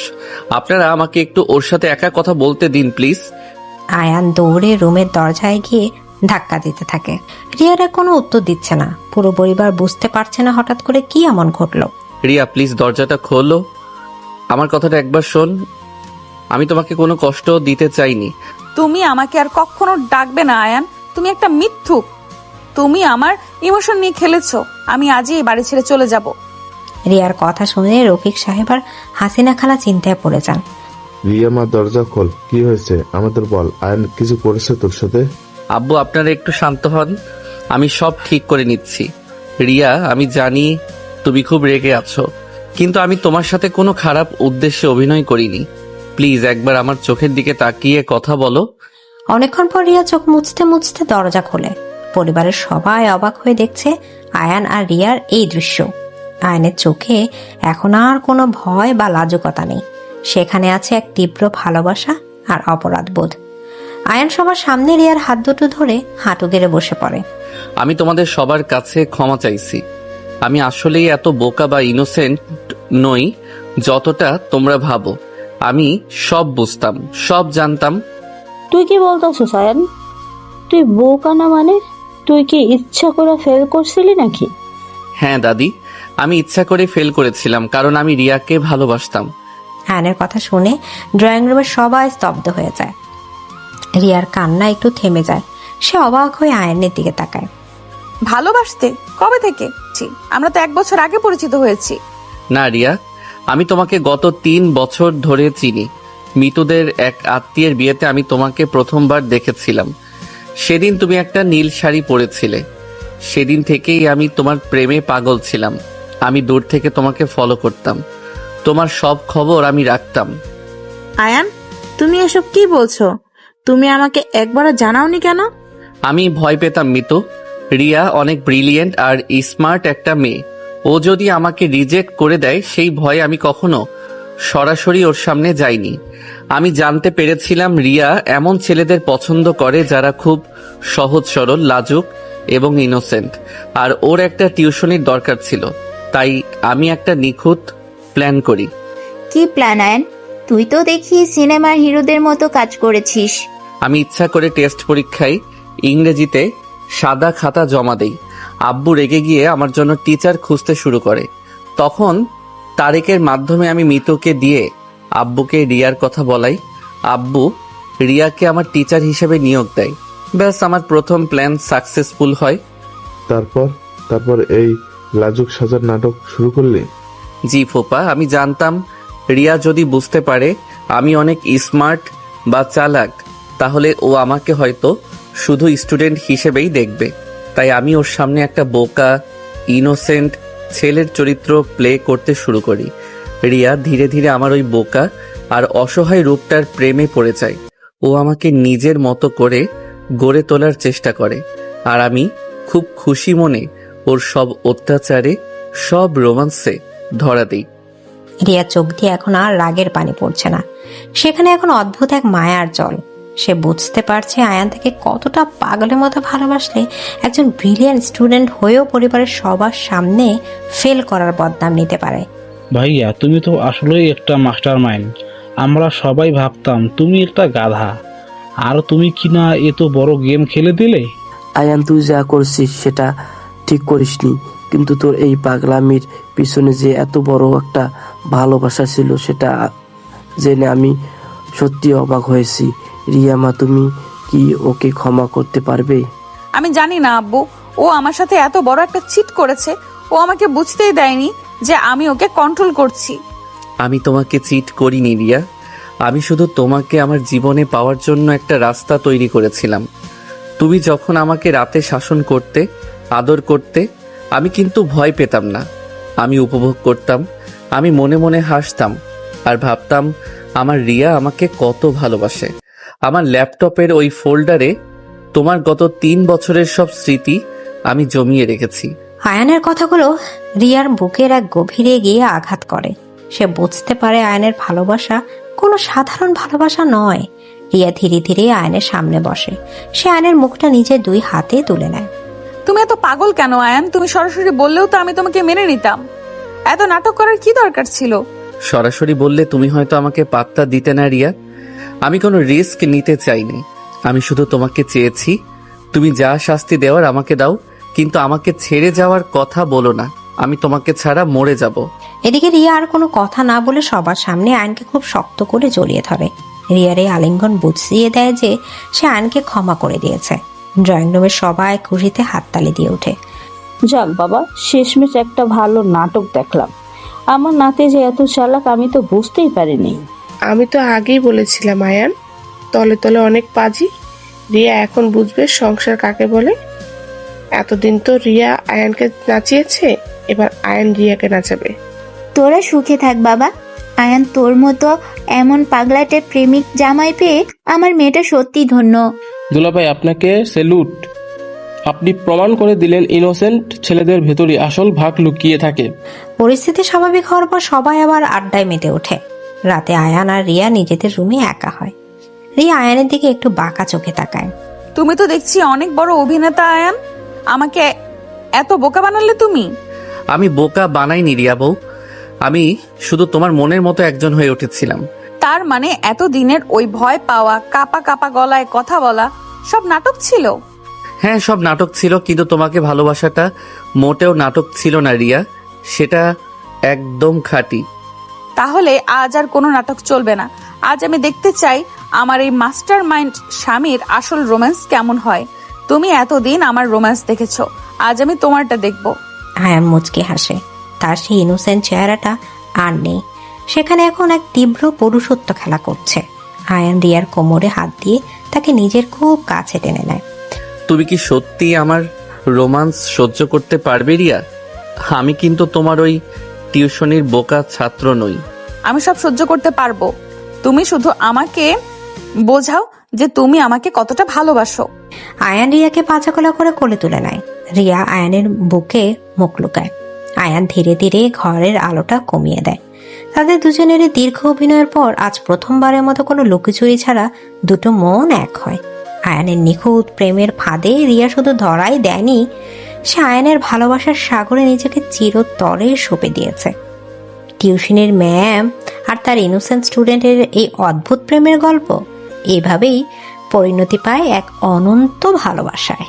আপনারা আমাকে একটু ওর সাথে একা কথা বলতে দিন প্লিজ। আয়ান দৌড়ে রুমের দরজায় গিয়ে ধাক্কা দিতে থাকে। রিয়ারা কোনো উত্তর দিচ্ছে না। পুরো পরিবার বুঝতে পারছে না হঠাৎ করে কি এমন ঘটলো। রিয়া প্লিজ দরজাটা খোলো, আমার কথাটা একবার শোন। আমি তোমাকে কোনো কষ্ট দিতে চাইনি। তুমি আমাকে আর কখনো ডাকবে না আয়ান, তুমি একটা মিথ্যুক। তুমি আমার ইমোশন নিয়ে খেলেছো। আমি আজই এই বাড়ি ছেড়ে চলে যাব। রিয়ার কথা শুনে রফিক সাহেব আর হাসিনা খালা চিন্তায় পড়ে যান। রিয়া মা, দরজা খোল। কি হয়েছে আমাদের বল। আয়ন কিছু করেছে তোর সাথে? আব্বু, আপনারা একটু শান্ত হন, আমি সব ঠিক করে নিচ্ছি। রিয়া, আমি জানি তুমি খুব রেগে আছো, কিন্তু আমি তোমার সাথে কোনো খারাপ উদ্দেশ্যে অভিনয় করিনি। প্লিজ একবার আমার চোখের দিকে তাকিয়ে কথা বলো। অনেকক্ষণ পর রিয়া চোখ মুছতে মুছতে দরজা খোলে। পরিবারের সবাই অবাক হয়ে দেখছে আয়ান আর রিয়ার এই দৃশ্য। আয়ানের চোখে এখন আর কোনো ভয় বা লাজুকতা নেই, সেখানে আছে এক তীব্র ভালোবাসা আর অপরাধ বোধ। আয়ান সবার সামনে রিয়ার হাত দুটো ধরে হাঁটু গেড়ে বসে পড়ে। আমি তোমাদের সবার কাছে ক্ষমা চাইছি। আমি আসলেই এত বোকা বা ইনোসেন্ট নই যতটা তোমরা ভাবো। আমি সব বুঝতাম, সব জানতাম। তুই কি বলতেছিস আয়ান? তুই বোকা না মানে? তুই কি ইচ্ছা করে ফেল করছিলি নাকি? হ্যাঁ দাদি, আমি ইচ্ছা করে ফেল করেছিলাম, কারণ আমি রিয়াকে ভালোবাসতাম। আয়ানের কথা শুনে ড্রয়িং রুমের সবাই স্তব্ধ হয়ে যায়। রিয়ার কান্না একটু থেমে যায়। সে অবাক হয়ে আয়ানের দিকে তাকায়। ভালোবাসতে? কবে থেকে? আমরা তো 1 বছর আগে পরিচিত হয়েছি। না রিয়া, আমি তোমাকে গত 3 বছর ধরে চিনি। মিতুদের এক আত্মীয়ের বিয়েতে আমি তোমাকে প্রথমবার দেখেছিলাম। সেদিন তুমি একটা নীল শাড়ি পরেছিলে। সেদিন থেকেই আমি তোমার প্রেমে পাগল ছিলাম। আমি দূর থেকে তোমাকে ফলো করতাম, তোমার সব খবর আমি রাখতাম। আয়ান, তুমি এসব কি বলছো? তুমি আমাকে একবারও জানাওনি কেন? আমি ভয় পেতাম মিতু। রিয়া অনেক ব্রিলিয়েন্ট আর স্মার্ট একটা মেয়ে। ও যদি আমাকে রিজেক্ট করে দেয় সেই ভয়ে আমি কখনো সরাসরি ওর সামনে যাইনি। আমি জানতে পেরেছিলাম রিয়া এমন ছেলেদের পছন্দ করে যারা খুব সহজ সরল, লাজুক এবং ইনোসেন্ট। আর ওর একটা টিউশনির দরকার ছিল, তাই আমি একটা নিখুঁত প্ল্যান করি। কি প্ল্যান আয়ান? তুই তো দেখি সিনেমার হিরোদের মতো কাজ করেছিস। আমি ইচ্ছা করে টেস্ট পরীক্ষায় ইংরেজিতে সাদা খাতা জমা দেই। আব্বু রেগে গিয়ে আমার জন্য টিচার খুঁজতে শুরু করে। তখন তারেকের মাধ্যমে আমি মিতুকে দিয়ে আব্বুকে রিয়ার কথা বলাই। আব্বু রিয়াকে আমার টিচার হিসেবে নিয়োগ দেয়। ব্যাস, আমার প্রথম প্ল্যান সাকসেসফুল হয়। তারপর এই লাজুক সাজার নাটক শুরু করলি? জি ফুপা, আমি জানতাম রিয়া যদি বুঝতে পারে আমি অনেক স্মার্ট বা চালাক, তাহলে ও আমাকে হয়তো শুধু স্টুডেন্ট হিসেবেই দেখবে। তাই আমি ওর সামনে একটা বোকা, ইনোসেন্ট ছেলের চরিত্র প্লে করতে শুরু করি। রিয়া ধীরে ধীরে আমার ওই বোকা আর অসহায় রূপটার প্রেমে পড়ে যায়। ও আমাকে নিজের মতো করে গড়ে তোলার চেষ্টা করে, আর আমি খুব খুশি মনে ওর সব অত্যাচারে, সব রোমান্সে ধরা দিই। রিয়া চোখ দিয়ে এখন আর রাগের পানি পড়ছে না, সেখানে এখন অদ্ভুত এক মায়ার জল। সে বুঝতে পারছে আয়ান থেকে কতটা পাগলের মতো ভালোবাসলে একজন ব্রিলিয়ান্ট স্টুডেন্ট হয়েও পরিবারের সবার সামনে ফেল করার বদনাম নিতে পারে। ভাইয়া, তুমি তো আসলেই একটা মাস্টার মাইন্ড। আমরা সবাই ভাবতাম তুমি একটা গাধা, আর তুমি কিনা এত বড় গেম খেলে দিলে। আয়ান, তুই যা করছিস সেটা ঠিক করিসনি, কিন্তু তোর এই পাগলামির পিছনে যে এত বড় একটা ভালোবাসা ছিল সেটা জেনে আমি সত্যি অবাক হয়েছি। রিয়া মা, তুমি কি ওকে ক্ষমা করতে পারবে? আমি জানি না আব্বু, ও আমার সাথে এত বড় একটা চিট করেছে। ও আমাকে বুঝতেই দেয়নি যে আমি ওকে কন্ট্রোল করছি। আমি তোমাকে চিট করিনি রিয়া। আমি শুধু তোমাকে আমার জীবনে পাওয়ার জন্য একটা রাস্তা তৈরি করেছিলাম। তুমি যখন আমাকে রাতে শাসন করতে, আদর করতে, আমি কিন্তু ভয় পেতাম না। আমি উপভোগ করতাম। আমি মনে মনে হাসতাম আর ভাবতাম আমার রিয়া আমাকে কত ভালোবাসে। আমার ল্যাপটপের ওই ফোল্ডারে তোমার গত 3 বছরের সব স্মৃতি আমি জমিয়ে রেখেছি। আয়ানের কথাগুলো রিয়ার বুকের এক গভীরে গিয়ে আঘাত করে। সে বুঝতে পারে আয়ানের ভালোবাসা কোনো সাধারণ ভালোবাসা নয়। রিয়া ধীরে ধীরে আয়ানের সামনে বসে। সে আয়ানের মুখটা নিজে 2 হাতে তুলে নেয়। তুমি এত পাগল কেন আয়ান? তুমি সরাসরি বললেও তো আমি তোমাকে মেনে নিতাম। এত নাটক করার কি দরকার ছিল? সরাসরি বললে তুমি হয়তো আমাকে পাত্তা দিতে না রিয়া। আমি কোনো রিস্ক নিতে চাইনি। আমি শুধু তোমাকে চেয়েছি তুমি যা শাস্তি দেওয়ার আমাকে দাও, কিন্তু আমাকে ছেড়ে যাওয়ার কথা বলো না। আমি তোমাকে ছাড়া মরে যাব। এদিকে রিয়া আর কোনো কথা না বলে সবার সামনে আয়নকে খুব শক্ত করে জড়িয়ে ধরে। রিয়ার এই আলিঙ্গন বুঝিয়ে দেয় যে সে আয়নকে ক্ষমা করে দিয়েছে। ড্রয়িং রুমের সবাই খুশিতে হাততালি দিয়ে ওঠে। যাক বাবা, শেষমেশ একটা ভালো নাটক দেখলাম। আমার নাতে যে এত চালাক আমি তো বুঝতেই পারিনি। আমি তো আগেই বলেছিলাম আয়ান তলে তলে অনেক পাজি। রিয়া এখন বুঝবে সংসার কাকে বলে। এতদিন তো রিয়া আয়ানকে নাচিয়েছে, এবার আয়ান রিয়াকে নাচাবে। তোরা সুখে থাক বাবা। আয়ান, তোর মতো এমন পাগলাটে প্রেমিক জামাই পেয়ে আমার মেয়েটা সত্যি ধন্য। দুলাভাই, আপনাকে স্যালুট। আপনি প্রমাণ করে দিলেন ইনোসেন্ট ছেলেদের ভেতরে আসল ভাগ লুকিয়ে থাকে। পরিস্থিতি স্বাভাবিক হওয়ার পর সবাই আবার আড্ডায় মেতে ওঠে। রাতে আয়ান আর রিয়া নিজেদের রুমে একা হয়। রিয়া আয়ানের দিকে একটু বাঁকা চোখে তাকায়। তুমি তো দেখছি অনেক বড় অভিনেতা আয়ান, আমাকে এত বোকা বানালে তুমি। আমি বোকা বানাইনি রিয়া বউ, আমি শুধু তোমার মনের মতো একজন হয়ে উঠেছিলাম। তার মানে এতদিনের ওই ভয় পাওয়া, কাপা কাপা গলায় কথা বলা সব নাটক ছিল? হ্যাঁ, সব নাটক ছিল, কিন্তু তোমাকে ভালোবাসাটা মোটেও নাটক ছিল না রিয়া, সেটা একদম খাঁটি। তাহলে আজ আর কোনো নাটক চলবে না। আজ আমি দেখতে চাই আমার এই মাস্টার মাইন্ড স্বামীর আসল রোম্যান্স কেমন হয়। তুমি এতদিন আমার রোম্যান্স দেখেছো, আজ আমি তোমারটা দেখব। আয়ান মুচকি হাসে। তার সেই ইনোসেন্ট চেহারাটা আর নেই, সেখানে এখন এক তীব্র পুরুষত্ব খেলা করছে। আয়ান রিয়ার কোমরে হাত দিয়ে তাকে নিজের খুব কাছে টেনে নেয়। তুমি কি সত্যি আমার রোমান্স সহ্য করতে পারবে রিয়া? আমি কিন্তু তোমার ওই টিউশনির বোকা ছাত্র নই। আমি সব সহ্য করতে পারবো, তুমি শুধু আমাকে বোঝাও যে তুমি আমাকে কতটা ভালোবাসো। আয়ান রিয়াকে পাচাকোলা করে কোলে তুলে নেয়। রিয়া আয়ানের বুকে মুখ লুকায়। আয়ান ধীরে ধীরে ঘরের আলোটা কমিয়ে দেয়। তাদের দুজনেরই দীর্ঘ অভিনয়ের পর আজ প্রথমবারের মতো কোনো লুকিচুরি ছাড়া দুটো মন এক হয়। আয়ানের নিখুঁত প্রেমের ফাঁদে রিয়া শুধু ধরাই দেয়নি, সে আয়ানের ভালোবাসার সাগরে নিজেকে চিরতরে সঁপে দিয়েছে। টিউশনের ম্যাম আর তার ইনোসেন্ট স্টুডেন্টের এই অদ্ভুত প্রেমের গল্প এভাবেই পরিণতি পায় এক অনন্ত ভালোবাসায়।